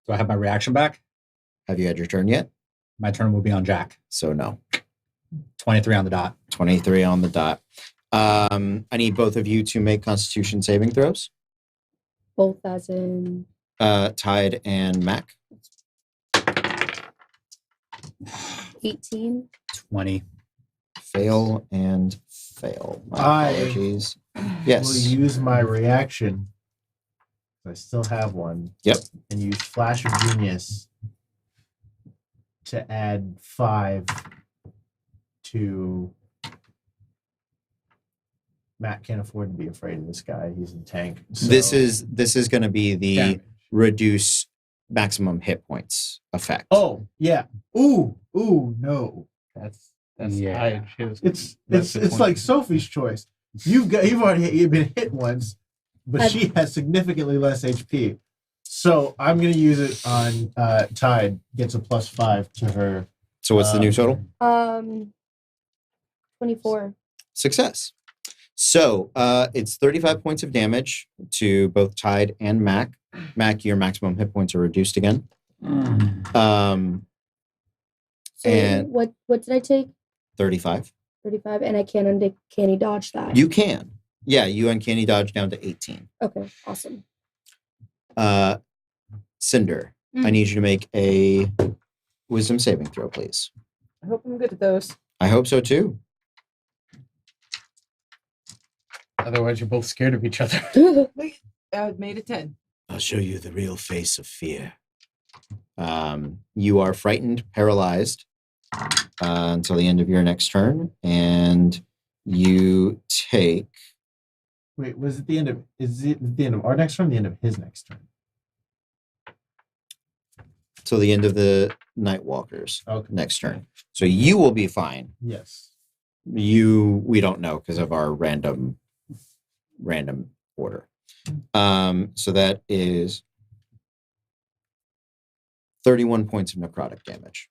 Do I have my reaction back? Have you had your turn yet? My turn will be on Jack. So no. 23 on the dot. 23 on the dot. I need both of you to make Constitution saving throws. Both as in Tide and Mac. 18. 20. Fail and fail. My I apologies. will Yes. use my reaction. I still have one. Yep. And use Flash of Genius to add 5 to. Matt can't afford to be afraid of this guy. He's in tank. So This is going to be the Damage. reduce maximum hit points effect. Oh yeah. Ooh no. That's Yeah. I choose. It's That's the it's point. like Sophie's choice. You've already been hit once, but I've- she has significantly less HP. So I'm gonna use it on Tide. Gets a +5 to her. So what's the new total? 24. Success. So it's 35 points of damage to both Tide and Mac. Mac, your maximum hit points are reduced again. So And- what did I take? 35. 35, and I can't uncanny dodge that. You can. Yeah, you uncanny dodge down to 18. Okay, awesome. Cinder, I need you to make a wisdom saving throw, please. I hope I'm good at those. I hope so too. Otherwise, you're both scared of each other. I made a 10. I'll show you the real face of fear. You are frightened, paralyzed until the end of your next turn, and you take. Wait, was it the end of? Is it the end of our next turn? The end of his next turn? Till the end of the Nightwalker's next turn. So you will be fine. Yes. We don't know because of our random order. So that is 31 points of necrotic damage.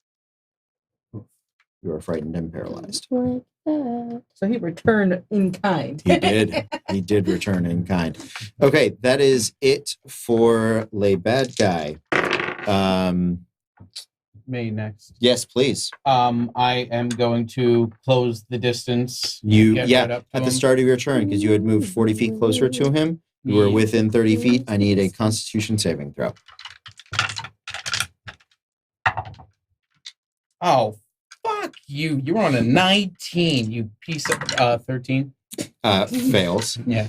You are frightened and paralyzed. Like that. So he returned in kind. He did. He did return in kind. Okay, that is it for Le Bad Guy. Me next. Yes, please. I am going to close the distance. You get yeah, right up to at the him. start of your turn, because you had moved 40 feet closer to him. You were within 30 feet. I need a Constitution saving throw. Oh, fuck you! You were on a 19. You piece of 13. Fails. Yeah.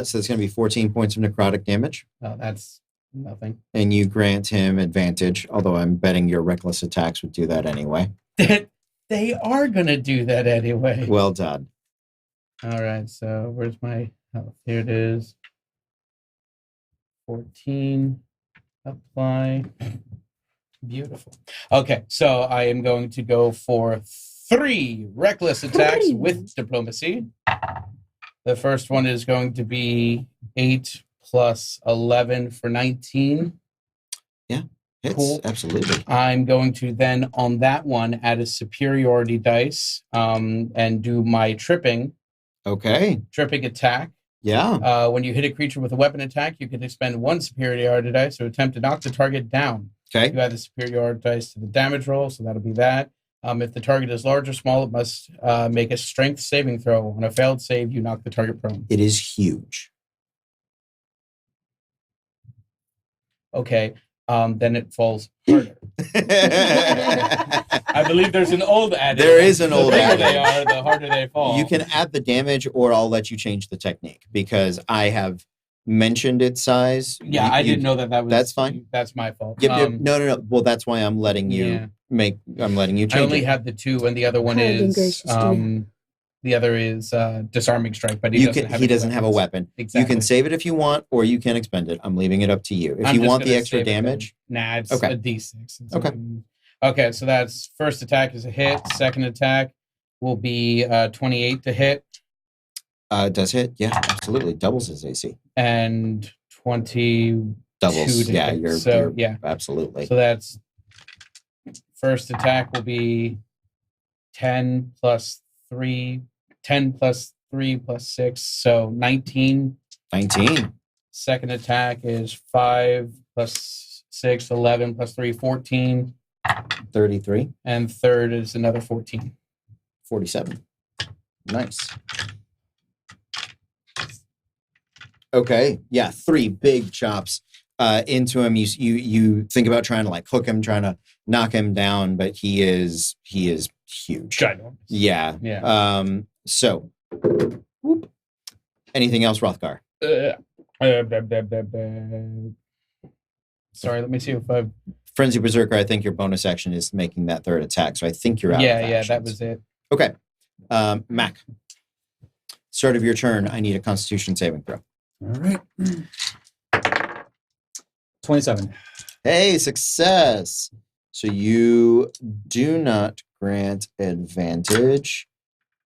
So it's going to be 14 points of necrotic damage. Oh, that's nothing. And you grant him advantage, although I'm betting your reckless attacks would do that anyway. They are gonna do that anyway. Well done. All right. So where's my health? Here it is. 14. Apply. Beautiful. Okay, so I am going to go for 3 reckless attacks with diplomacy. The first one is going to be 8 plus 11 for 19. Yeah, hits. Cool. Absolutely. I'm going to then, on that one, add a superiority dice and do my tripping attack. Yeah. When you hit a creature with a weapon attack, you can expend 1 superiority dice to attempt to knock the target down. Okay. You add the superiority dice to the damage roll, so that'll be that. If the target is large or small, it must make a strength saving throw. On a failed save, you knock the target prone. It is huge. Okay. Then it falls harder. I believe there's an old adage. There is an old The bigger adage. they are, the harder they fall. You can add the damage, or I'll let you change the technique because I have mentioned its size. Yeah, I didn't know that was. That's fine. That's my fault. Yep. No. Well, that's why I'm letting you Yeah. I'm letting you I change only it. had the 2, and the other one Kind and is gracious to me. the other is disarming strike. But he You doesn't can. have. He any doesn't have a weapons. weapon. Exactly. You can save it if you want, or you can expend it. I'm leaving it up to you. If I'm you just want the gonna extra save it then. damage, Nah, it's Okay. a D6. It's Okay. Okay, so that's first attack is a hit. Second attack will be 28 to hit, it does hit. Yeah, absolutely. Doubles his AC. and 20 Doubles. to Yeah, hit. you're So, yeah. absolutely. So that's first attack will be 10 plus 3 plus 6, so 19. 19. Second attack is 5 plus 6, 11 plus 3, 14. 33. And third is another 14. 47. Nice. Okay. Yeah, 3 big chops into him. You think about trying to like hook him, trying to knock him down, but he is huge. Ginormous. Yeah. Yeah. So whoop. Anything else, Rothgar? Sorry, let me see if I've. Frenzy Berserker, I think your bonus action is making that third attack. So I think you're out. Yeah, of that actions. was it. Okay. Mac. Start of your turn. I need a Constitution saving throw. All right. 27. Hey, success. So you do not grant advantage.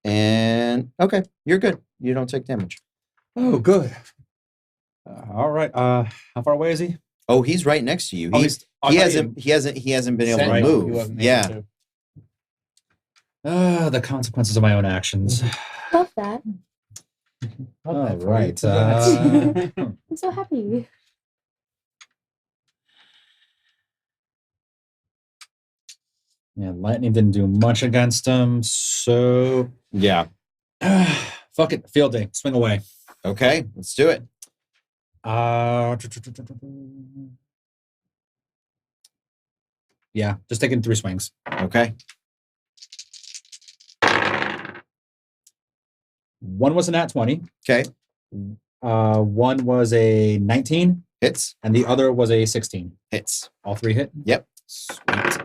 And okay, you're good. You don't take damage. Oh, good. All right. How far away is he? Oh, he's right next to you. Oh, He, he's- I he thought hasn't been able Sent to you, move. he wasn't able Yeah. to. The consequences of my own actions. Love that. All right. I'm so happy. Yeah, lightning didn't do much against him, so Yeah. fuck it. Field day. Swing away. Okay, let's do it. Yeah, just taking 3 swings. Okay. One was a nat 20. Okay. One was a 19, Hits. and the other was a 16. Hits. All 3 hit? Yep. Sweet.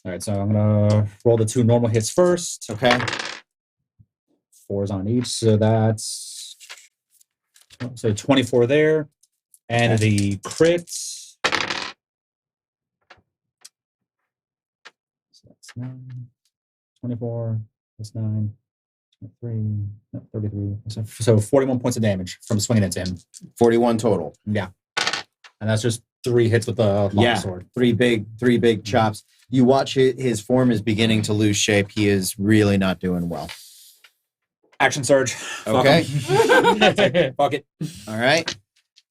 All right, so I'm gonna roll the 2 normal hits first. Okay. 4s on each, so that's 24 there, and Okay. the crits. So that's 9, 24 plus 9, 23, no, 33. So 41 points of damage from swinging into him. 41 total. Yeah, and that's just 3 hits with the long sword. Three big chops. You watch his form is beginning to lose shape. He is really not doing well. Action surge. Fuck Okay. him. Fuck it. All right.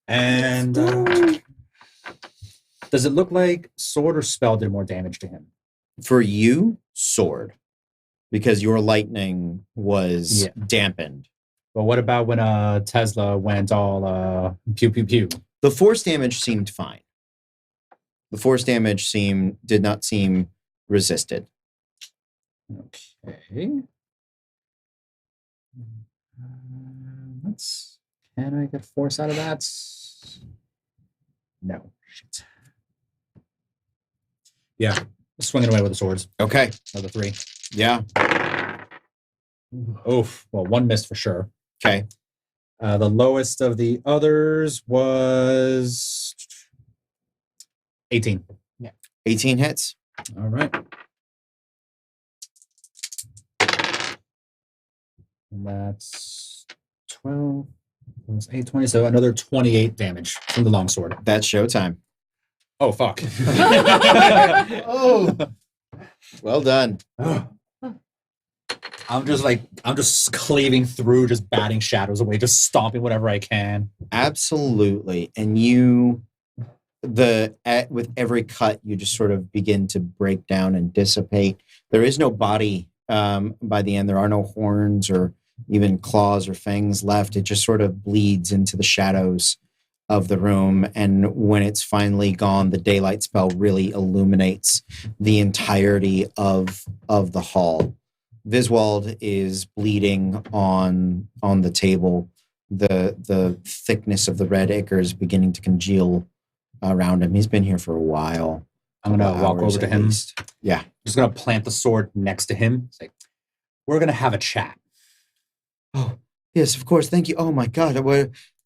And does it look like sword or spell did more damage to him? For you, sword. Because your lightning was Yeah. dampened. But what about when Tesla went all pew pew pew? The force damage seemed fine. The force damage did not seem resisted. Okay. Can I get force out of that? No. Shit. Yeah. Swinging away with the swords. Okay. Another 3. Yeah. Oof. Well, 1 missed for sure. Okay. The lowest of the others was 18. 18 hits. All right. And that's 12 plus 8, 20. So another 28 damage from the longsword. That's showtime. Oh, fuck. Oh, Well done. I'm just cleaving through, just batting shadows away, just stomping whatever I can. Absolutely. And with every cut, you just sort of begin to break down and dissipate. There is no body by the end. There are no horns or even claws or fangs left. It just sort of bleeds into the shadows of the room. And when it's finally gone, the daylight spell really illuminates the entirety of the hall. Viswald is bleeding on the table. The thickness of the red ichor is beginning to congeal around him. He's been here for a while. I'm going to walk hours over to at him. least. Yeah. Just going to plant the sword next to him. It's like, we're going to have a chat. Oh, yes, of course. Thank you. Oh my God.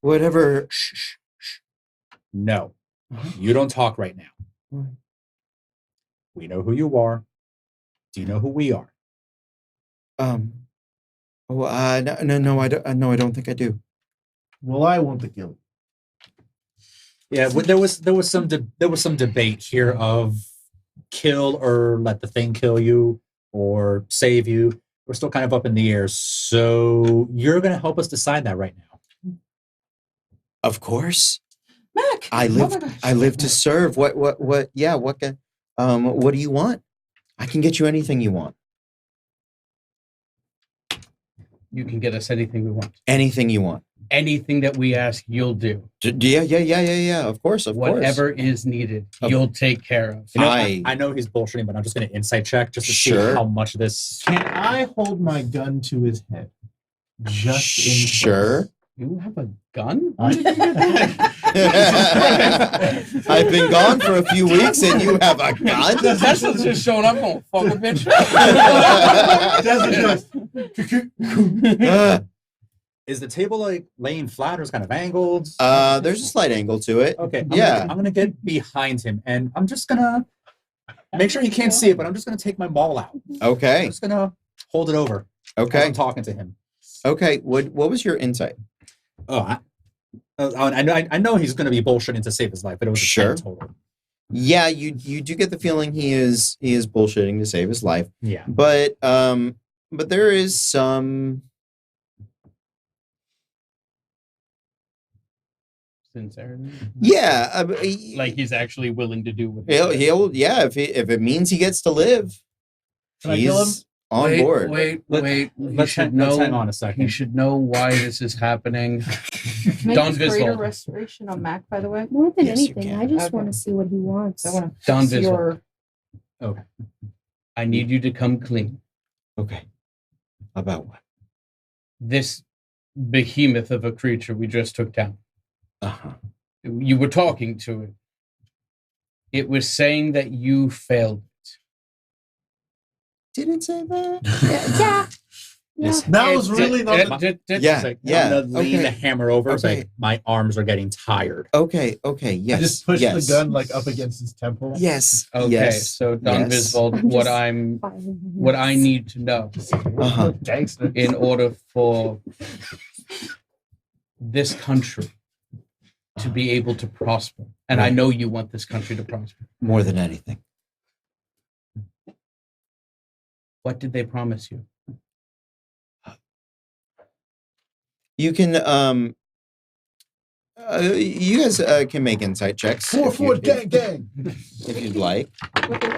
Whatever. Shh. No, you don't talk right now. Why? We know who you are. Do you know who we are? No, I don't. No, I don't think I do. well, I want the guild. Yeah, there was some debate here of kill or let the thing kill you or save you. We're still kind of up in the air. So you're going to help us decide that right now. Of course. Mac. I Oh live. my gosh. I live to serve. What? Yeah. What do you want? I can get you anything you want. You can get us anything we want. Anything you want. Anything that we ask, you'll do. Yeah. Of course. Whatever is needed, Of- you'll take care of. You know, I- I know he's bullshitting, but I'm just going to insight check just to Sure. see how much of this. Can I hold my gun to his head? Just in case? Sure. You have a gun? I didn't get that. I've been gone for a few weeks, and you have a gun. Tesla's just showing up on fuck a bitch. Is the table like laying flat or is kind of angled? There's a slight angle to it. Okay. Yeah. I'm gonna get behind him and I'm just gonna make sure he can't see it, but I'm just gonna take my maul out. I'm Okay. just gonna hold it over. As Okay. I'm talking to him. Okay. What was your insight? Oh, I know he's going to be bullshitting to save his life, but it was a 10 total. Yeah, you do get the feeling he is bullshitting to save his life. Yeah. But there is some Sincerity. yeah, Like he's actually willing to do what he'll yeah, if it means he gets to live, Can I kill him? he's on wait, board. Wait. Let's hang on a second. He should know why this is happening. Make Don his greater Visvold. restoration on Mac, by the way. More than Yes, you anything, can. I just Okay. want to see what he wants. I want Don to Visvold. your Okay. I need you to come clean. Okay. About what? This behemoth of a creature we just took down. Uh-huh. You were talking to it. It was saying that you failed it. Did it say that? Yeah. Yes. That was really not the Yeah, It's like, yeah, I'm gonna lean okay. the hammer over. It's Okay. like my arms are getting tired. Okay, yes. I just pushed yes. the gun like up against his temple. Yes. Okay, yes, so Don yes. Visvold, I'm what just- what I need to know Uh-huh. Gangster. in order for this country to be able to prosper, and I know you want this country to prosper. More than anything. What did they promise you? You can you guys can make insight checks if, you, gang. if you'd like. But there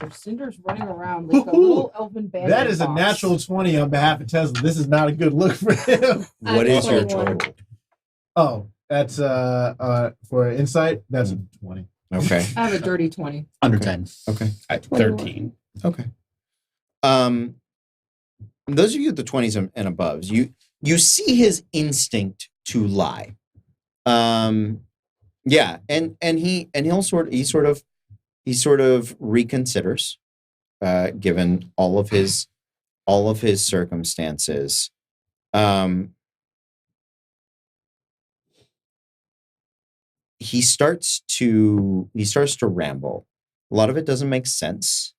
are Cinder's running around like a little elven bandit. That is a boss. natural 20 on behalf of Tesla. This is not a good look for him. What is your 21. total? Oh, that's for insight, that's a 20. Okay. I have a dirty 20. Under Okay. 10. Okay. At 21. 13. Okay. Those of you at the 20s and above, you see his instinct to lie. Yeah, and he'll sort of reconsiders, given all of his circumstances. He starts to ramble. A lot of it doesn't make sense.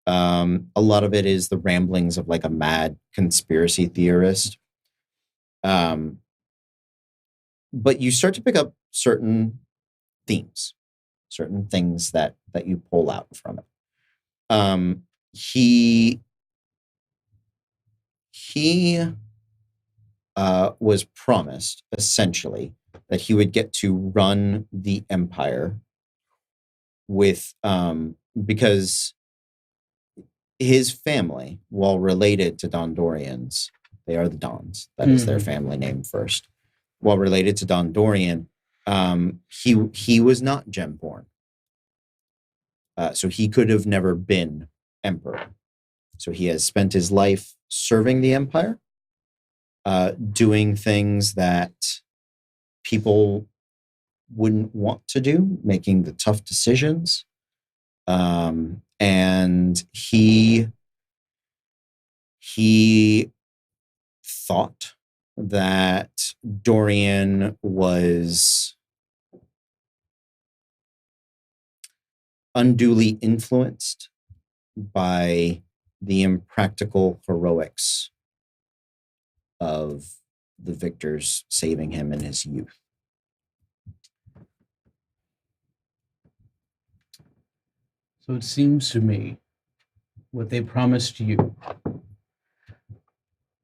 A lot of it is the ramblings of like a mad conspiracy theorist. But you start to pick up certain themes, certain things that you pull out from it. He was promised essentially that he would get to run the empire with because his family, while related to Dondorians, they are the Dons. That is their family name first. While related to Dondorian, he was not gemborn. So he could have never been emperor. So he has spent his life serving the empire, doing things that people wouldn't want to do, making the tough decisions. And he thought that Dorian was unduly influenced by the impractical heroics of the victors saving him in his youth. So it seems to me what they promised you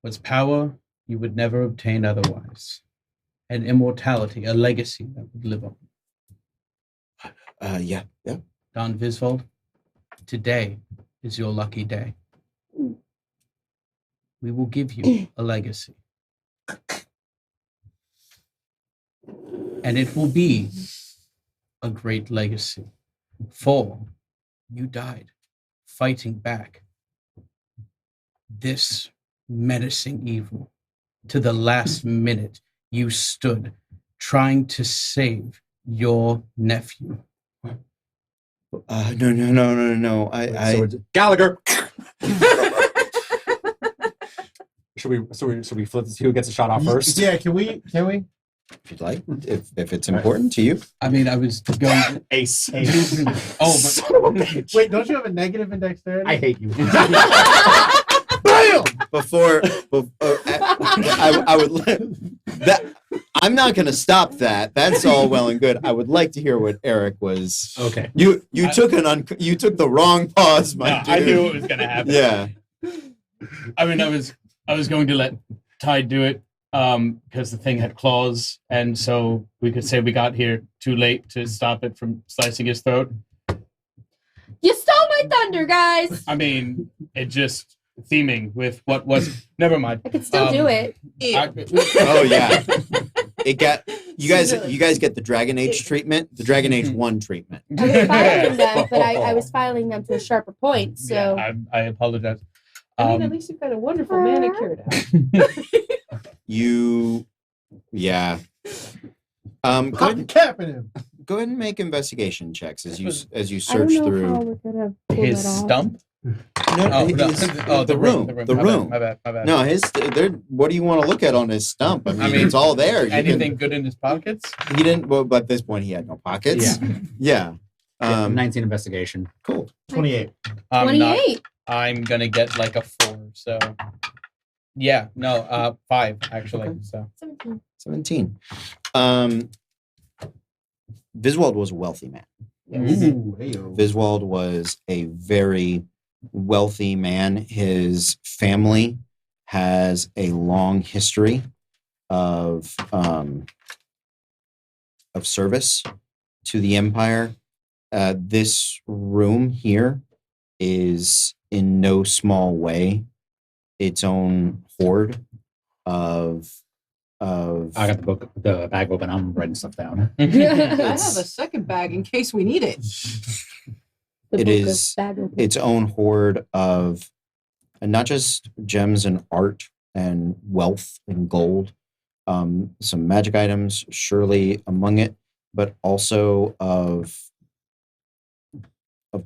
was power you would never obtain otherwise, and immortality, a legacy that would live on. Yeah. Don Visvold, today is your lucky day. We will give you a legacy. And it will be a great legacy, for you died fighting back this menacing evil. To the last minute, you stood trying to save your nephew. No. Gallagher. Should we flip to see who gets a shot off first? Yeah, can we? If you'd like, if it's important to you. I mean, I was going Ace. Oh, Son of a bitch. Wait, don't you have a negative in dexterity? I hate you. Bam! Before I would let that I'm not going to stop that. That's all well and good. I would like to hear what Eric was. Okay. You took the wrong pause, my dude. I knew it was gonna happen. Yeah. I mean, I was going to let Ty do it because the thing had claws, and so we could say we got here too late to stop it from slicing his throat. You stole my thunder, guys. I mean, it just theming with what was. Never mind. I could still do it. Oh yeah. It got you guys. You guys get the Dragon Age treatment, the Dragon Age 1 treatment. I was filing them, but I was filing them to a sharper point. So Yeah, I apologize. I mean, at least you've got a wonderful manicure now. Yeah. Cotton capping him. Go ahead and make investigation checks as you I don't search know through how we're gonna pull His that off. stump. No, the room. The room. My bad. No, what do you want to look at on his stump? I mean, it's all there. Anything good in his pockets? He didn't. Well, at this point, he had no pockets. Yeah. 19 investigation. Cool. 28. 28. I'm gonna get like a 4. So, yeah, no, 5 actually. So 17. 17. Viswald was a wealthy man. Ooh, hey-o. Viswald was a very wealthy man. His family has a long history of service to the Empire. This room here is in no small way its own hoard of I got the bag open. I'm writing stuff down. I have a second bag in case we need it. The It book of is bag opening. its own hoard of not just gems and art and wealth and gold, some magic items surely among it, but also of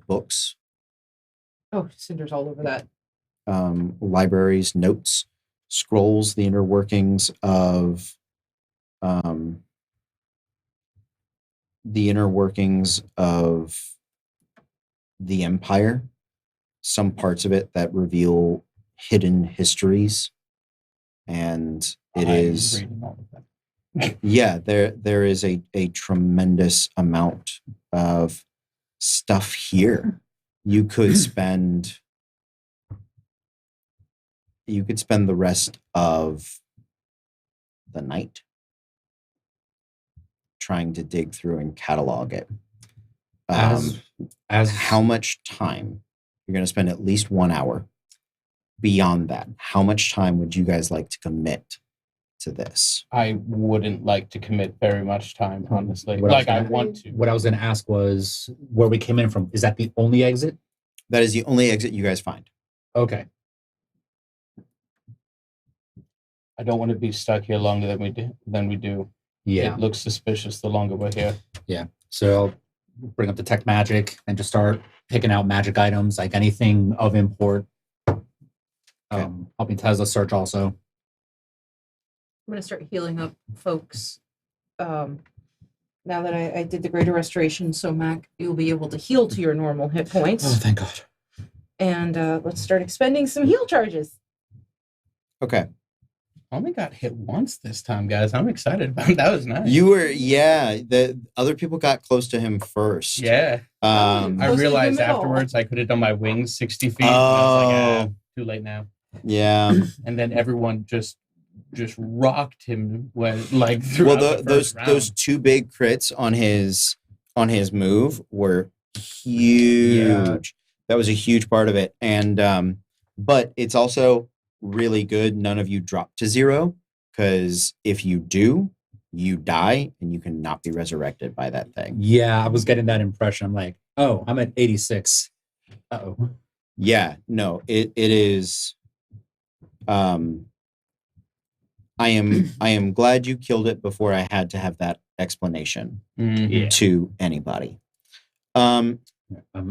books, Oh, cinders all over that. libraries, notes, scrolls, the inner workings of the Empire, some parts of it that reveal hidden histories, and it is reading all of that. yeah, there is a tremendous amount of stuff here. You could spend the rest of the night trying to dig through and catalog it. As How much time? You're going to spend at least 1 hour. Beyond that, how much time would you guys like to commit to this? I wouldn't like to commit very much time, honestly. What I was Like I gonna- want to. what I was going to ask was where we came in from. Is that the only exit? That is the only exit you guys find. Okay. I don't want to be stuck here longer than we do. Yeah. It looks suspicious the longer we're here. So I'll bring up the tech magic and just start picking out magic items, like anything of import. Helping Tesla search also. I'm going to start healing up folks. Now that I did the greater restoration, so Mac, you'll be able to heal to your normal hit points. Oh, thank God. And let's start expending some heal charges. Okay. Only got hit once this time, guys. I'm excited about it. That was nice. The other people got close to him first. Yeah. Close I to the realized middle. afterwards I could have done my wings 60 feet. And I was like, too late now. Yeah. And then everyone just rocked him when like throughout Well, the first round. those 2 big crits on his move were huge. Yeah. That was a huge part of it, and but it's also really good none of you drop to 0, because if you do, you die and you cannot be resurrected by that thing. Yeah, I was getting that impression. I'm like, oh, I'm at 86. Uh-oh. Yeah, no, it is. I am glad you killed it before I had to have that explanation Mhm. to anybody.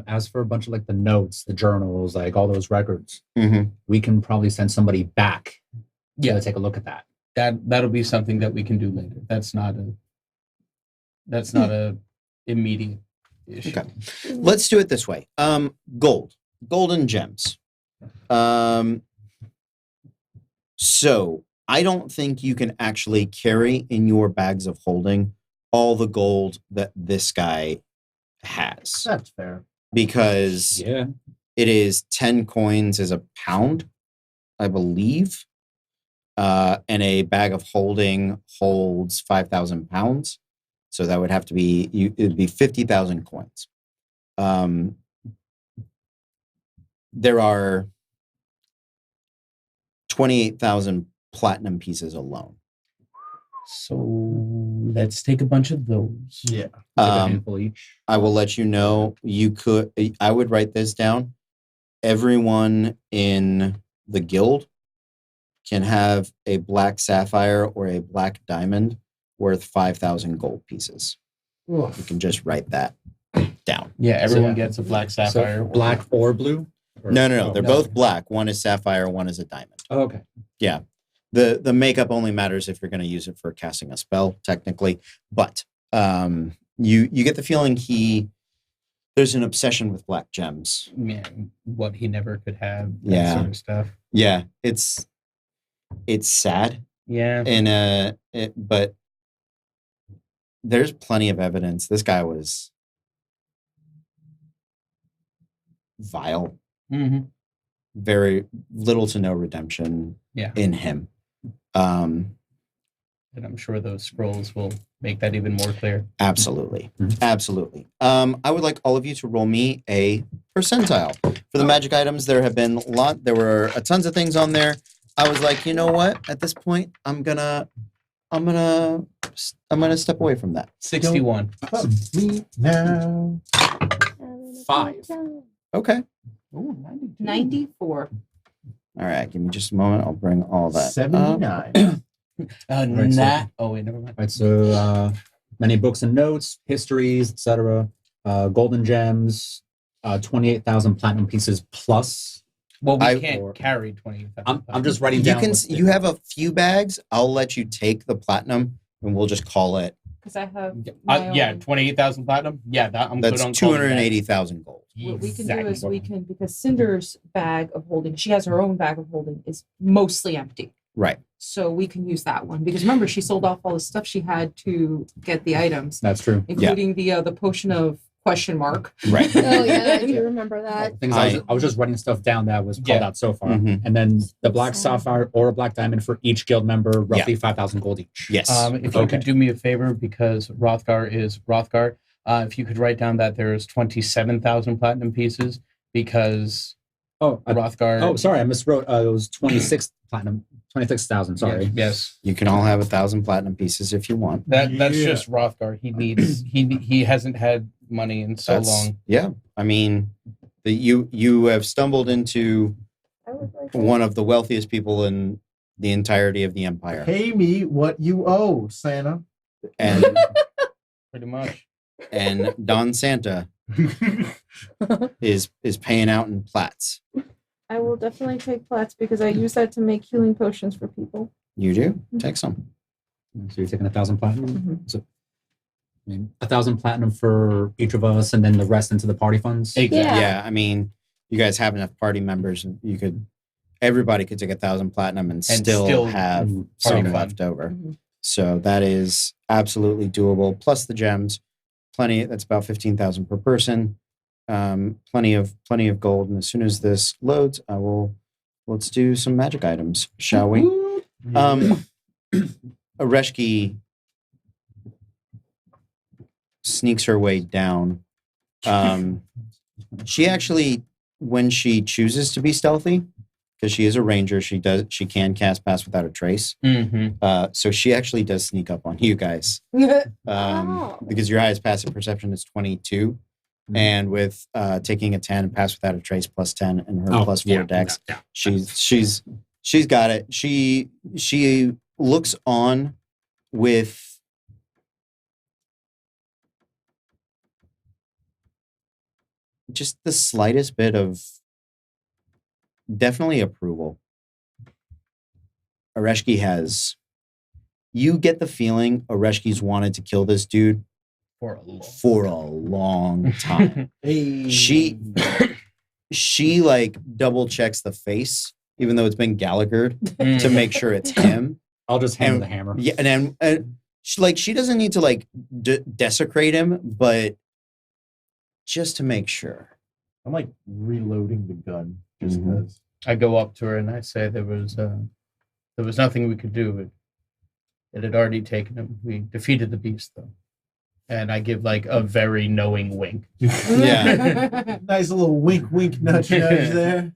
As for a bunch of like the notes, the journals, like all those records, Mhm. we can probably send somebody back Yeah. to take a look at that. That'll be something that we can do later. That's not a immediate issue. Okay. Let's do it this way. Golden gems. So I don't think you can actually carry in your bags of holding all the gold that this guy has, That's fair. because Yeah. it is 10 coins is a pound, I believe. And a bag of holding holds 5,000 pounds. So that would have to be, it'd be 50,000 coins. There are 28,000 platinum pieces alone. So let's take a bunch of those. Yeah. Take a handful each. I will let you know. I would write this down. Everyone in the guild can have a black sapphire or a black diamond worth 5,000 gold pieces. You can just write that down. Yeah, everyone So- gets a black So sapphire. black or blue? Or- No. oh, They're both black. One is sapphire, one is a diamond. Oh, okay. Yeah. The makeup only matters if you're going to use it for casting a spell, technically. But you get the feeling there's an obsession with black gems. Yeah, what he never could have. That Yeah. sort of stuff. Yeah, it's sad, Yeah. but there's plenty of evidence. This guy was vile. Mm-hmm. Very little to no redemption Yeah. in him. And I'm sure those scrolls will make that even more clear. Absolutely. Absolutely. I would like all of you to roll me a percentile. For the magic items, there were tons of things on there. I was like, you know what? At this point, I'm gonna step away from that. 61. Me now. 5. Okay. Ooh, 92. 94. All right. Give me just a moment. I'll bring all that up. 79. Right, so- Nah. Oh, wait, never mind. Right, so many books and notes, histories, etc. Golden gems, 28,000 platinum pieces plus. Well, we I- can't carry 20. I'm just writing You down. can. what's You have a few bags. I'll let you take the platinum, and we'll just call it. Because I have. my Yeah, own- 28,000 platinum. Yeah, I'm That's good on calling that. 280,000 gold. What we can Exactly. do is we can, because Cinder's bag of holding, she has her own bag of holding, is mostly empty. Right. So we can use that one because remember she sold off all the stuff she had to get the items, That's true. including the potion of question mark. Right. Oh yeah, I do remember that. Things I was just writing stuff down that was called Yeah. out so far. Mhm. And then the black Sad. sapphire or a black diamond for each guild member, roughly 5,000 gold each. Yes. If you could do me a favor, because Rothgar is Rothgar, if you could write down that there's 27,000 platinum pieces, because Rothgar. Oh, sorry, I miswrote. It was 26,000. Sorry. Yes. You can all have 1,000 platinum pieces if you want. That's Yeah. just Rothgar. He needs. he hasn't had money in so long. Yeah. I mean, you have stumbled into I would like one of the wealthiest people in the entirety of the empire, Pay me what you owe, Santa. and Pretty much. and Don Santa is paying out in plats. I will definitely take plats because I use that to make healing potions for people. You do take some. So you're taking 1,000 platinum. Mhm. So, I mean, 1,000 platinum for each of us, and then the rest into the party funds. Exactly. Yeah. I mean, you guys have enough party members, and everybody could take 1,000 platinum and still have Mm, some party fund. left over. Mhm. So that is absolutely doable. Plus the gems, plenty. That's about 15,000 per person. Plenty of gold. And as soon as this loads, let's do some magic items, shall we? Areshki sneaks her way down. She actually, when she chooses to be stealthy, because she is a ranger, she can cast pass without a trace. Mm-hmm. So she actually does sneak up on you guys. Oh. Because your highest passive perception is 22. And with taking a 10 and pass without a trace plus 10 and her plus 4 dex, yeah. she's got it. She looks on with just the slightest bit of definitely approval. You get the feeling Oreshki's wanted to kill this dude for a long time. Hey. She like double checks the face even though it's been Gallaghered, to make sure it's him. I'll just hand And- the hammer. Yeah, and then she doesn't need to like desecrate him, but just to make sure. I'm like reloading the gun just Mhm. because. I go up to her and I say there was nothing we could do. It had already taken him. We defeated the beast though. And I give like a very knowing wink. Yeah. Nice little wink, wink, nudge, nudge there.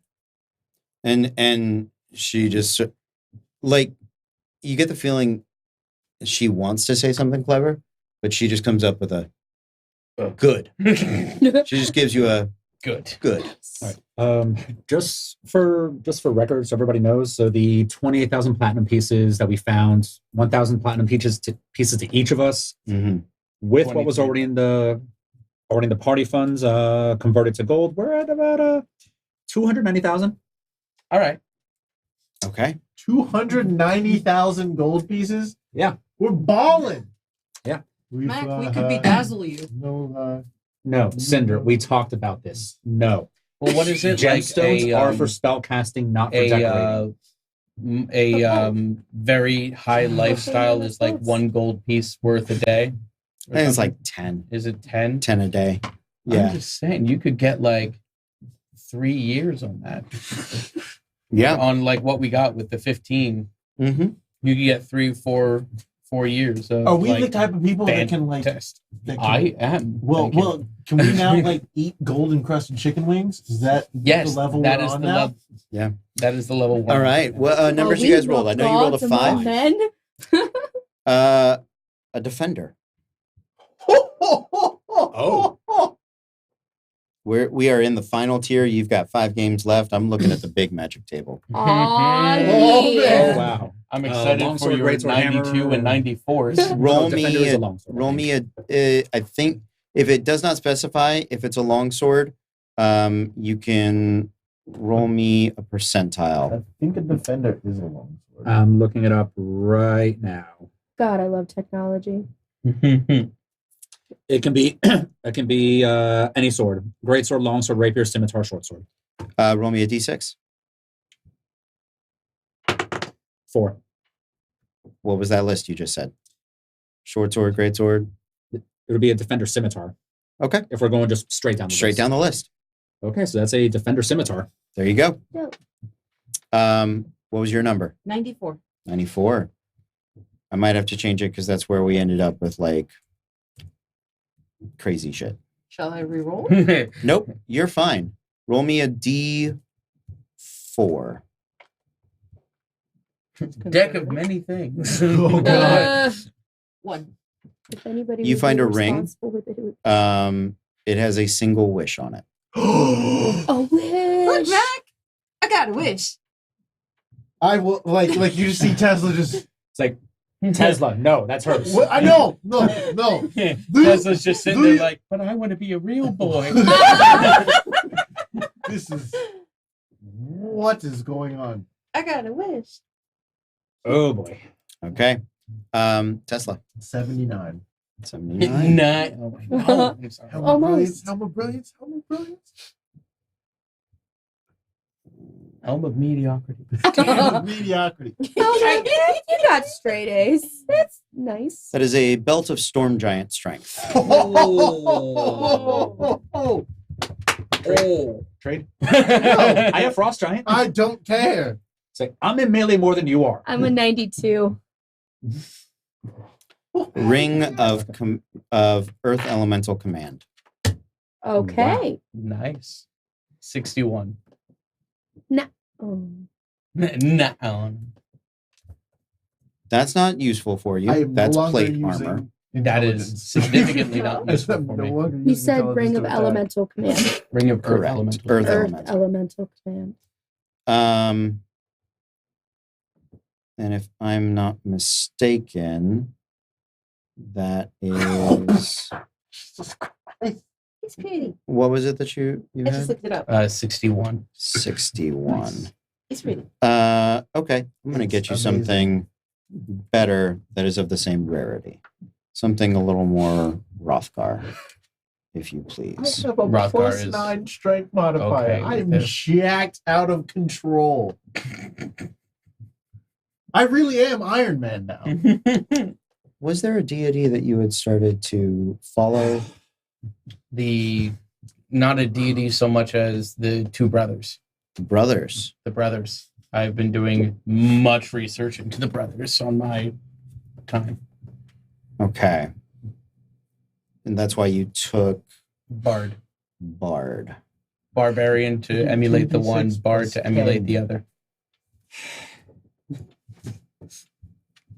And she just like, you get the feeling she wants to say something clever, but she just comes up with a good. She just gives you a Good. All right. Just for record, so everybody knows. So the 28,000 platinum pieces that we found, 1,000 platinum pieces to each of us, Mhm. with what was 23. already in the party funds, converted to gold. We're at about 290,000. All right. Okay. 290,000 gold pieces. Yeah. We're balling. Yeah. Mac, we could bedazzle you. No, Cinder. We talked about this. No. Well, what is it? Gemstones like are for spell casting, not for decorating. Very high lifestyle is like 1 gold piece worth a day. I think it's like 10. Is it 10? 10 a day. I'm Yeah. just saying you could get like 3 years on that. Yeah. On like what we got with the 15, Mm-hmm. you could get 3, 4 years. Of, Are we like, the type of people that can like? test. That can, I am. Well, Thank you. well, can we now like eat gold encrusted chicken wings? Is that Yes, the level that we're is on the now? level. Yeah. That is the level 1. All right. What numbers you guys rolled? I know you rolled a 5. Men. A defender. Oh. We are in the final tier. You've got 5 games left. I'm looking at the big magic table. Aw, Oh, yeah. man. Oh, wow. I'm excited for longsword, your greatsword, 92 hammer. and 94s. Roll No, defender me is a a, longsword, I roll me a I think if it does not specify if it's a longsword, you can roll me a percentile. I think a defender is a longsword. I'm looking it up right now. God, I love technology. It can be any sword. Great sword, long sword, rapier, scimitar, short sword. Roll me a d6. 4. What was that list you just said? Short sword, great sword. It would be a defender scimitar. Okay. If we're going just straight down the Straight list. down the list. Okay, so that's a defender scimitar. There you go. Yep. What was your number? 94. 94. I might have to change it because that's where we ended up with like crazy shit. Shall I re-roll? Nope, you're fine. Roll me a D4. Deck of many things. Oh, God. 1. If anybody You would find be a ring. responsible with it, it would- It has a single wish on it. a Look, wish. Mac, I got a wish. I will like you just see Tesla just. It's like Tesla. No, that's hers. What? I know. No. Tesla's just sitting do there you- like, but I want to be a real boy. This is what is going on. I got a wish. Oh boy. Okay. Tesla. 79. 79. Nine. Oh my God. I'm sorry. Helmet Almost. brilliance. Helmet brilliance. Helmet brilliance. Helm of mediocrity. Mediocrity. Oh, you got straight A's. That's nice. That is a belt of storm giant strength. Oh. Trade. I have frost giant. I don't care. It's like I'm in melee more than you are. I'm a 92. Ring of Earth Elemental Command. Okay. Nice. 61. Oh. No. That's not useful for you. I am That's no longer plate using armor. That is intelligence. significantly not I'm useful for no me. longer You using said ring intelligence of to attack. elemental command. Ring of Earth Correct. Elemental. Earth Earth elemental. elemental command. And if I'm not mistaken, that is Jesus Christ. It's pretty. what was it that you I just had? looked it up. 61. 61. It's pretty. Okay. I'm gonna It's get you amazing. something better that is of the same rarity. Something a little more Rothgar. if you I please. have a Rothgar plus is 9 strength modifier. okay I am with this. jacked out of control. I really am Iron Man now. Was there a deity that you had started to follow? Not a deity so much as the two brothers. Brothers. The brothers. I've been doing much research into the brothers on my time. Okay. And that's why you took Bard. Barbarian to emulate the one, 2d6 Bard plus to emulate 10. the other.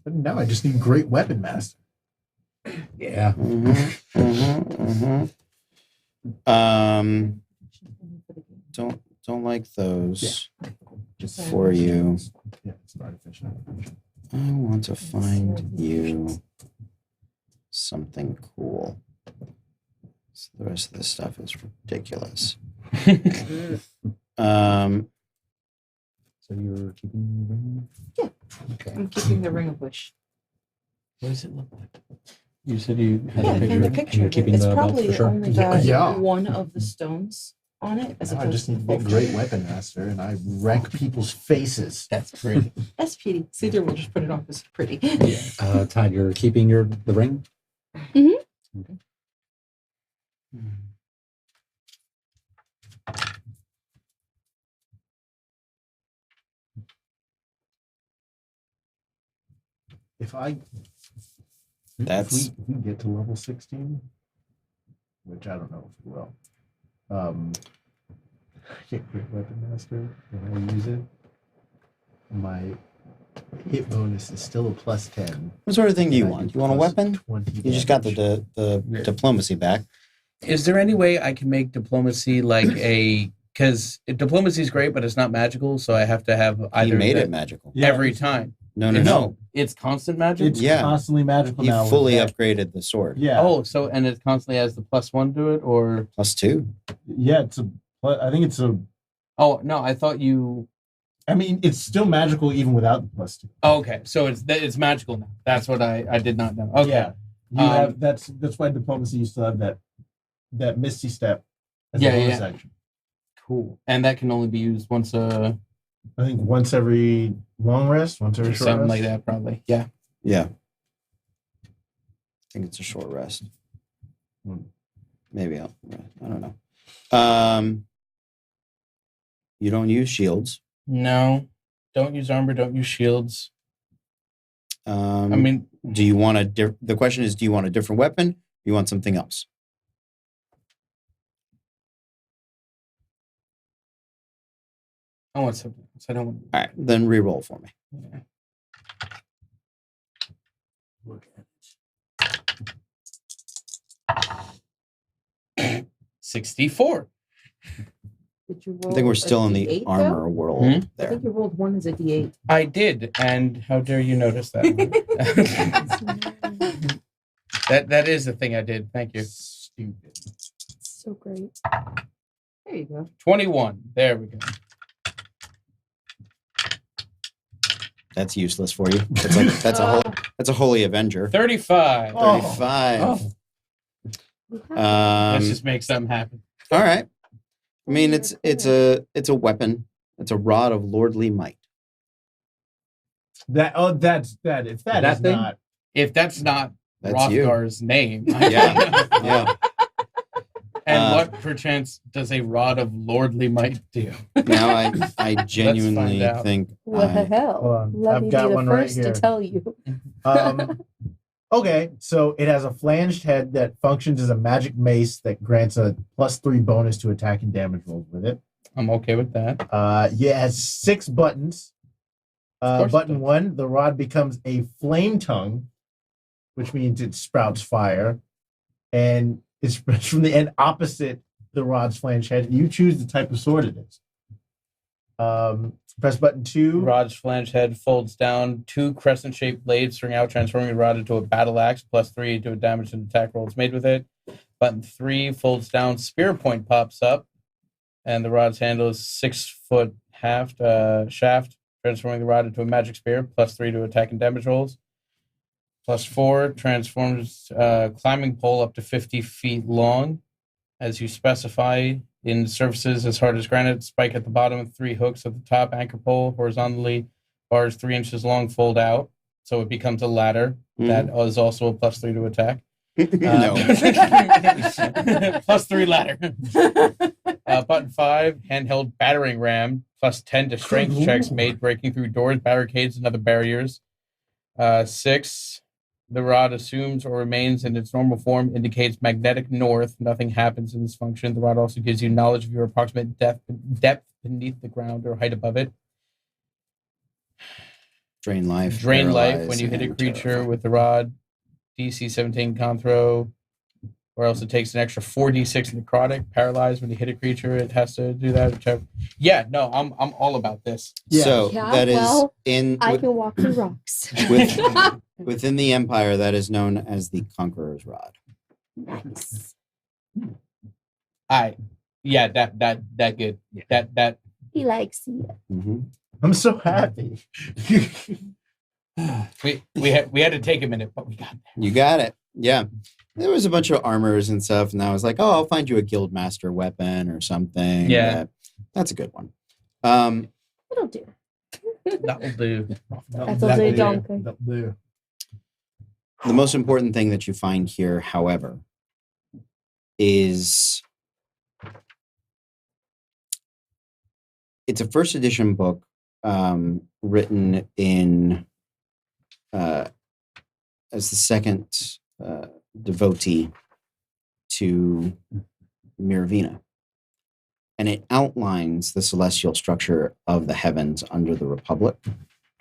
But now I just need Great Weapon Master. Yeah. Don't like those for you. Yeah, it's artificial. I want to find you something cool. So the rest of this stuff is ridiculous. So you're keeping the ring? Yeah. Okay. I'm keeping the ring of wish. What does it look like? You said you had Yeah, a I found picture. a picture. You're of it. keeping It's the belt probably for sure? only got Yeah. one of the stones on it, as Now I opposed just to need the to get Great Weapon Master, and I wreck people's faces. That's pretty. That's pretty. Cedar will just put it off as pretty. Todd, you're keeping the ring? Mhm. Okay. If I That's if we get to level 16, which I don't know if we will, get Great Weapon Master when I use it. My hit bonus is still a plus 10. what sort of thing do you and I want? do You want a plus weapon? 20 You just got the damage. diplomacy back. Is there any way I can make diplomacy like a? Because diplomacy is great, but it's not magical, so I have to have either He made the- it magical. Yeah, every it's- time. No. It's constant magic. It's Yeah. constantly magical He now. with fully that. upgraded the sword. Yeah. Oh, so and it constantly has the +1 to it, or +2. Yeah, I think it's a. oh no, I thought you. I mean, it's still magical even without the plus 2. Oh, okay, so it's magical now. That's what I did not know. Okay, Yeah, you have that's why diplomacy used to have that misty step as Yeah, a bonus yeah. action. cool. And that can only be used once I think once every long rest, once every or short something rest. like that, probably. Yeah. Yeah. I think it's a short rest. Maybe I don't know. You don't use shields. No, don't use armor. Don't use shields. I mean, do you want the question is, do you want a different weapon? Or you want something else? I want something else. I don't want. All right, then re-roll for me. Yeah. Look at 64. Did you I roll think we're a still in the D8 though? armor world Hmm? I there. think you rolled one as a D8. I did, and how dare you notice that? that is the thing I did. Thank you. Stupid. So great. There you go. 21. There we go. That's useless for you. That's a holy avenger. 35. 35. Let's just make something happen. All right. I mean, it's a weapon. It's a rod of lordly might. That's that. If that That is thing? not, If that's not That's you. Rothgar's name. Yeah. Yeah. And what perchance does a rod of lordly might do? Now I genuinely out. think What the I, hell? Hold on. Let I've me got be the one right first here. to tell you. Okay, so it has a flanged head that functions as a magic mace that grants a +3 bonus to attack and damage rolls with it. I'm okay with that. Yeah, it has 6 buttons. course it Button does. 1, the rod becomes a flame tongue, which means it sprouts fire, and it spreads from the end opposite the rod's flanged head. You choose the type of sword it is. Press button 2. Rod's flange head folds down 2 crescent-shaped blades, string out, transforming the rod into a battle axe, +3 to a damage and attack rolls made with it. Button 3 folds down, spear point pops up, and the rod's handle is 6-foot shaft, transforming the rod into a magic spear, +3 to attack and damage rolls. +4 transforms climbing pole up to 50 feet long. as you specify in surfaces as hard as granite, spike at the bottom, and 3 hooks at the top, anchor pole horizontally, bars 3 inches long, fold out, so it becomes a ladder. That is also a +3 to attack. No. +3 ladder. Button 5, handheld battering ram, +10 to strength checks made breaking through doors, barricades, and other barriers. 6, the rod assumes or remains in its normal form, indicates magnetic north. Nothing happens in this function. The rod also gives you knowledge of your approximate depth beneath the ground or height above it. Drain life. Drain life paralyze, when you hit a and creature terrify. with the rod. DC 17 con throw. Or else it takes an extra 4d6 necrotic. Paralyzed when you hit a creature, it has to do that. Whichever. Yeah, no, I'm all about this. Yeah. So Yeah, that is well, in I can walk through rocks. within the Empire. That is known as the Conqueror's Rod. Nice. Yeah, that good. Yeah. That He likes it. Mm-hmm. I'm so happy. we had to take a minute, but we got there. You got it. Yeah. There was a bunch of armors and stuff, and I was like, oh, I'll find you a Guildmaster weapon or something. Yeah. That's a good one. It'll do. That'll do. That'll do, donkey. That'll do. The most important thing that you find here, however, is it's a first edition book written in as the second devotee to Miravina. And it outlines the celestial structure of the heavens under the Republic.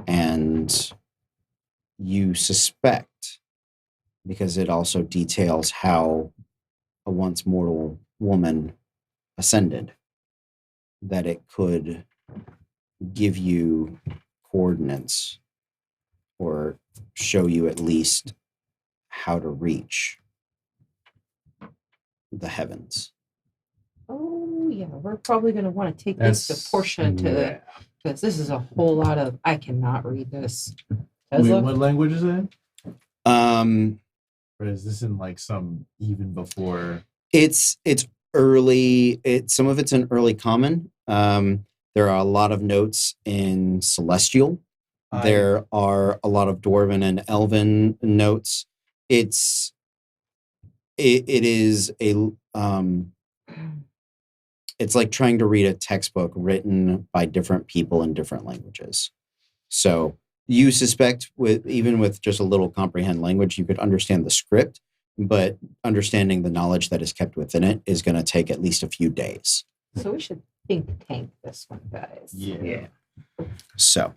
And you suspect, because it also details how a once mortal woman ascended, that it could give you coordinates or show you at least how to reach the heavens. Oh yeah, we're probably going to want to take this to That's- Portia to because this is a whole lot of. I cannot read this. Wait, Tesla? what language is it? Um, Or is this in like some even before? it's early. Some of it's in early common. There are a lot of notes in celestial. There are a lot of dwarven and elven notes. It is a it's like trying to read a textbook written by different people in different languages. So you suspect even with just a little comprehend language, you could understand the script, but understanding the knowledge that is kept within it is going to take at least a few days. So we should think tank this one, guys. Yeah. So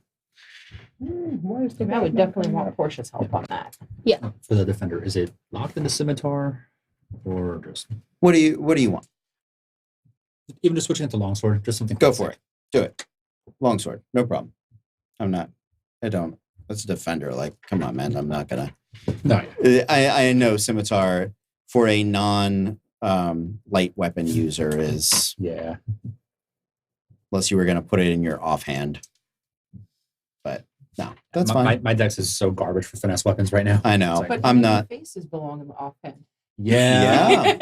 I would definitely want Portia's help on that. For the defender, is it locked in the scimitar, or just what do you want? even just switching it to longsword? Just something. Go for it. Do it. Longsword. No problem. I don't. That's a defender. Like, come on, man. I'm not gonna. No. I know scimitar for a non light weapon user is, Yeah. unless you were gonna put it in your offhand. But no, that's my, fine. My dex is so garbage for finesse weapons right now. I know. It's like- But I'm even not. faces belong in the offhand. Yeah,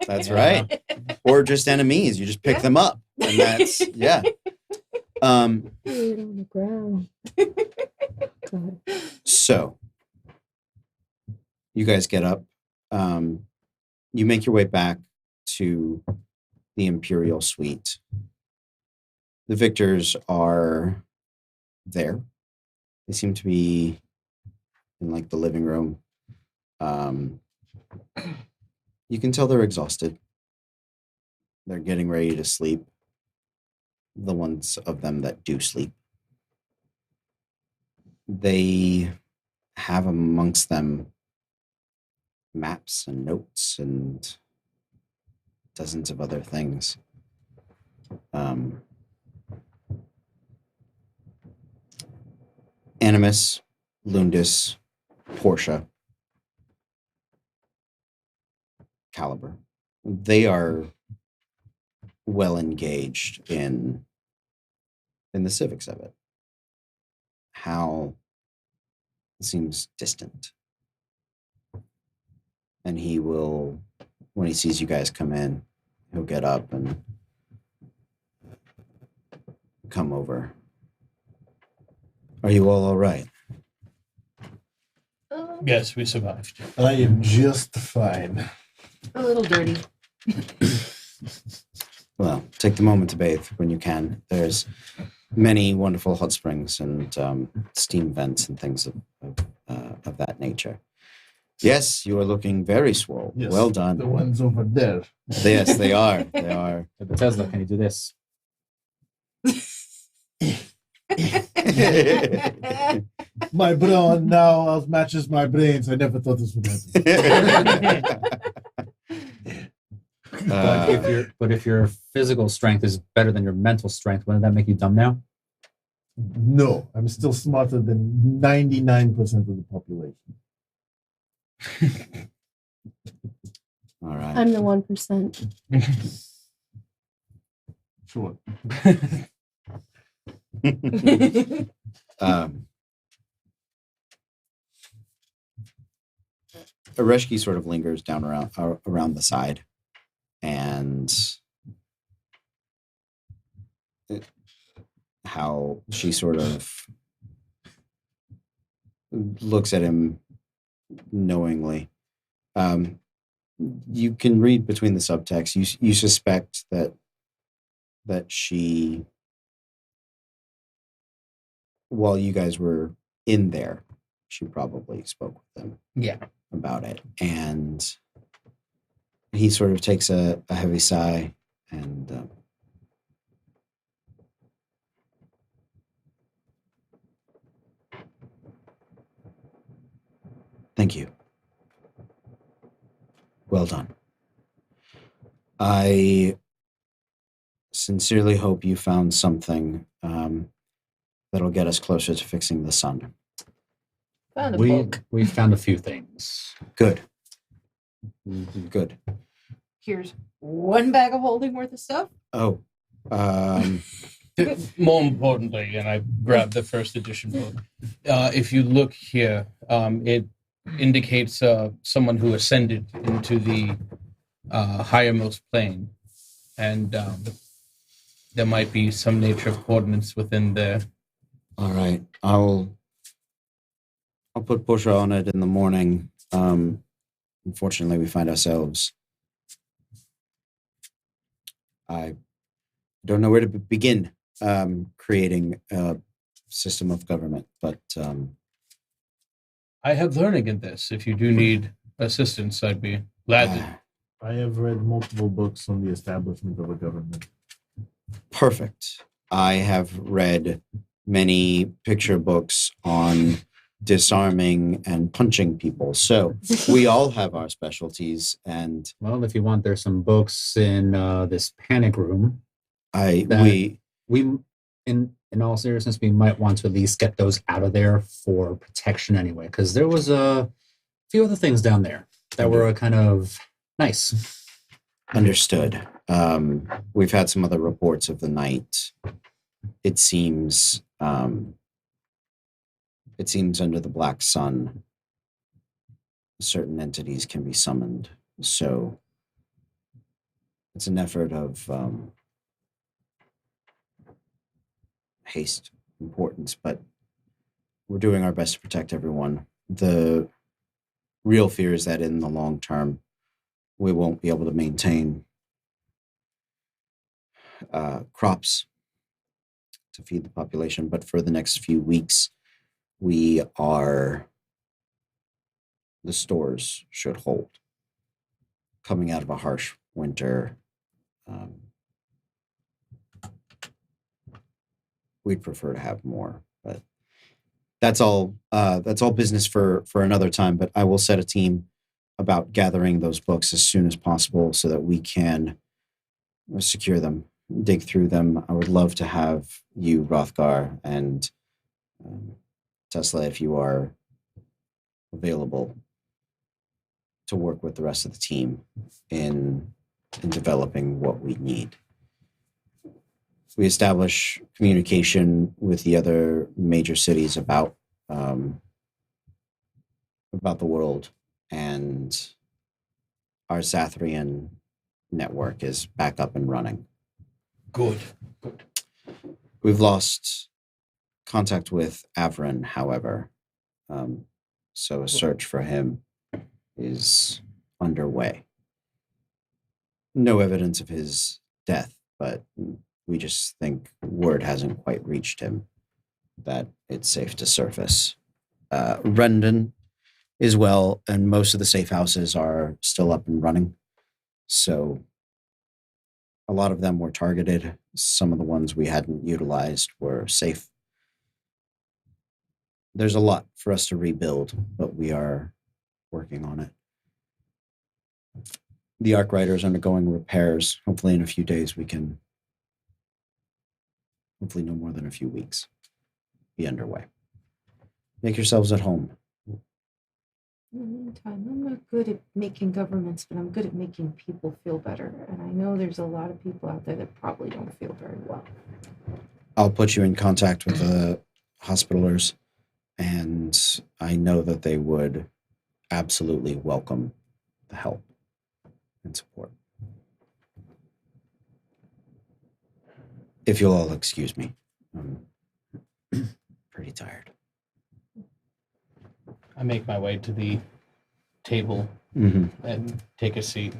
that's Yeah. right. Or just enemies. You just pick Yeah. them up, and that's yeah. Put it on the ground. God. So you guys get up. You make your way back to the Imperial Suite. The victors are there. They seem to be in like the living room. You can tell they're exhausted. They're getting ready to sleep. The ones of them that do sleep. They have amongst them maps and notes and dozens of other things. Animus, Lundus, Portia, Caliber. They are well engaged in the civics of it. Hal seems distant. And he will when he sees you guys come in, he'll get up and come over. Are you all right? Yes, we survived. I am just fine. A little dirty. Well, take the moment to bathe when you can. There's many wonderful hot springs and steam vents and things of that nature. Yes, you are looking very swole. Yes, Well done. The ones over there. Yes, they are. They are. Bethesda, can you do this? My brawn now matches my brains. I never thought this would happen. But if your physical strength is better than your mental strength, wouldn't that make you dumb now? No, I'm still smarter than 99% of the population. All right. I'm the 1%. Sure. Areshki sort of lingers down around the side, and how she sort of looks at him knowingly. You can read between the subtext. You suspect that she, while you guys were in there, she probably spoke with them. Yeah. About it. And he sort of takes a heavy sigh and thank you. Well done. I sincerely hope you found something that'll get us closer to fixing the sun. Found a book. We found a few things. Good. Good. Here's one bag of holding worth of stuff. Oh. More importantly, and I grabbed the first edition book. If you look here, it indicates someone who ascended into the highermost plane, and there might be some nature of coordinates within there. All right. I'll put Pusha on it in the morning. Unfortunately, we find ourselves. I don't know where to begin creating a system of government, but I have learning in this. If you do need assistance, I'd be glad to. I have read multiple books on the establishment of a government. Perfect. I have read many picture books on disarming and punching people. So we all have our specialties. And well, if you want, there's some books in this panic room. We in all seriousness, we might want to at least get those out of there for protection anyway, because there was a few other things down there that were kind of nice. Understood. We've had some other reports of the night. It seems under the Black Sun, certain entities can be summoned. So it's an effort of haste, importance, but we're doing our best to protect everyone. The real fear is that in the long term, we won't be able to maintain crops to feed the population. But for the next few weeks, the stores should hold. Coming out of a harsh winter, we'd prefer to have more, but that's all business for another time. But I will set a team about gathering those books as soon as possible so that we can secure them, dig through them. I would love to have you, Rothgar, and Tesla, if you are available, to work with the rest of the team in developing what we need. We establish communication with the other major cities about the world, and our Zathrian network is back up and running. Good. We've lost contact with Avrin, however, so a search for him is underway. No evidence of his death, but we just think word hasn't quite reached him that it's safe to surface. Rendon is well, and most of the safe houses are still up and running. So a lot of them were targeted. Some of the ones we hadn't utilized were safe. There's a lot for us to rebuild, but we are working on it. The Arc Rider is undergoing repairs. Hopefully in a few days we can, hopefully no more than a few weeks, be underway. Make yourselves at home. In the meantime, I'm not good at making governments, but I'm good at making people feel better. And I know there's a lot of people out there that probably don't feel very well. I'll put you in contact with the hospitalers, and I know that they would absolutely welcome the help and support. If you'll all excuse me, I'm pretty tired. I make my way to the table Mm-hmm. and take a seat.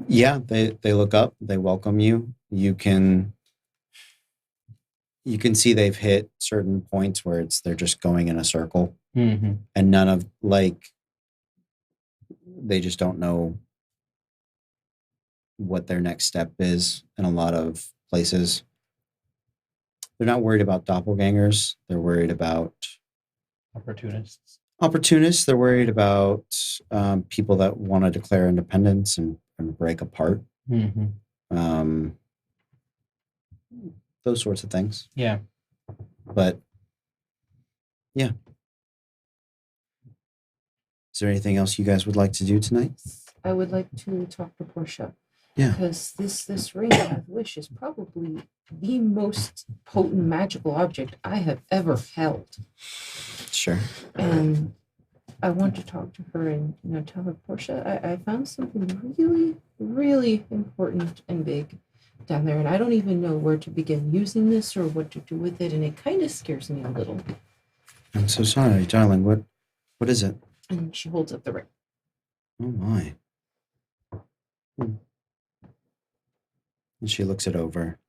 Yeah, they look up, they welcome you. You can see they've hit certain points where they're just going in a circle, Mm-hmm. and none of they just don't know what their next step is in a lot of places. They're not worried about doppelgangers. They're worried about Opportunists. opportunists. They're worried about people that want to declare independence and break apart. Mm-hmm. Those sorts of things. Yeah. But yeah. Is there anything else you guys would like to do tonight? I would like to talk to Portia. Yeah. Because this ring of wish is probably the most potent magical object I have ever held. Sure. And I want to talk to her and tell her, Portia, I found something really, really important and big down there, and I don't even know where to begin using this or what to do with it, and it kind of scares me a little. I'm so sorry, darling. What is it? And she holds up the ring. Oh my. And she looks it over.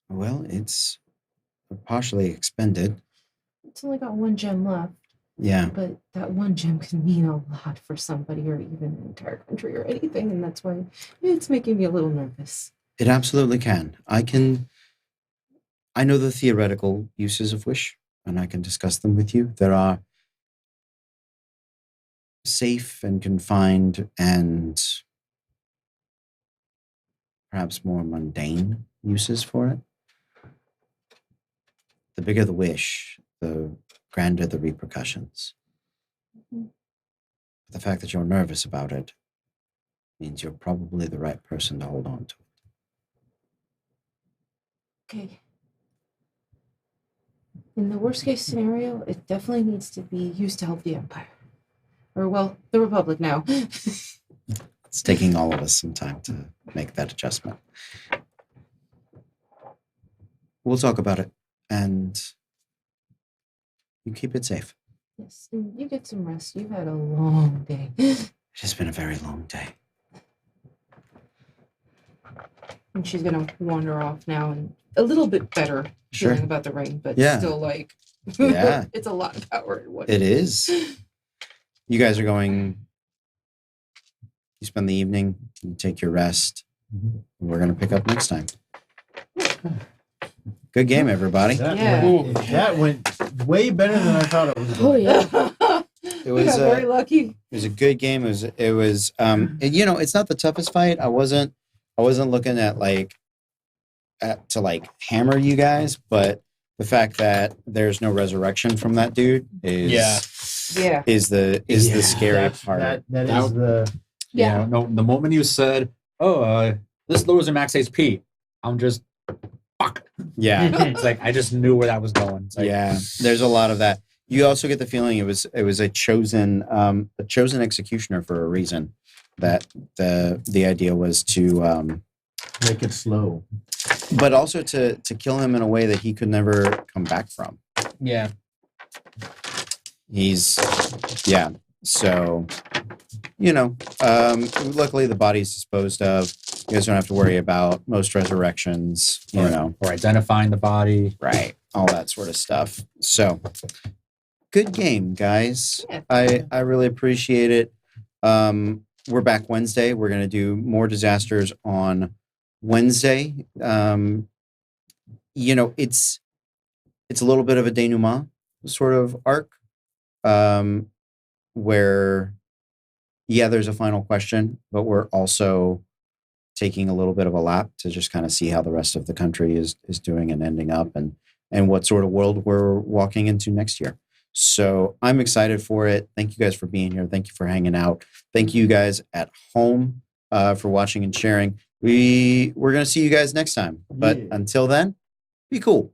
Well, it's partially expended. It's only got one gem left. Yeah. But that one gem can mean a lot for somebody or even an entire country or anything, and that's why it's making me a little nervous. It absolutely can. I know the theoretical uses of wish, and I can discuss them with you. There are safe and confined and perhaps more mundane uses for it. The bigger the wish, the grander the repercussions. Mm-hmm. The fact that you're nervous about it means you're probably the right person to hold on to it. Okay. In the worst case scenario, it definitely needs to be used to help the Empire. Or, well, the Republic now. It's taking all of us some time to make that adjustment. We'll talk about it, and you keep it safe. Yes, and you get some rest. You've had a long day. It has been a very long day. And she's gonna wander off now and a little bit better Sure. feeling about the ring, but Yeah. still like Yeah. it's a lot of power in one. It is. You guys are going, you spend the evening, you take your rest. We're going to pick up next time. Good game, everybody. That went way better than I thought it was Oh going. yeah. It We was got very lucky. It was a good game. It was it's not the toughest fight. I wasn't looking at to hammer you guys, but the fact that there's no resurrection from that dude is Yeah. is the scary part. That is the Yeah. No, the moment you said, this lowers your max HP, I'm just, fuck. Yeah. It's like, I just knew where that was going. It's like, Yeah, there's a lot of that. You also get the feeling it was a chosen executioner for a reason. That the idea was to Make it slow. but also to kill him in a way that he could never come back from. Yeah. He's so luckily the body's disposed of. You guys don't have to worry about most resurrections, or identifying the body. right, all that sort of stuff. So good game, guys. Yeah. I really appreciate it. We're back Wednesday. We're going to do more disasters on Wednesday. It's a little bit of a denouement sort of arc, where there's a final question, but we're also taking a little bit of a lap to just kind of see how the rest of the country is doing and ending up, and what sort of world we're walking into next year. So I'm excited for it. Thank you guys for being here. Thank you for hanging out. Thank you guys at home for watching and sharing. We're going to see you guys next time. But until then, be cool.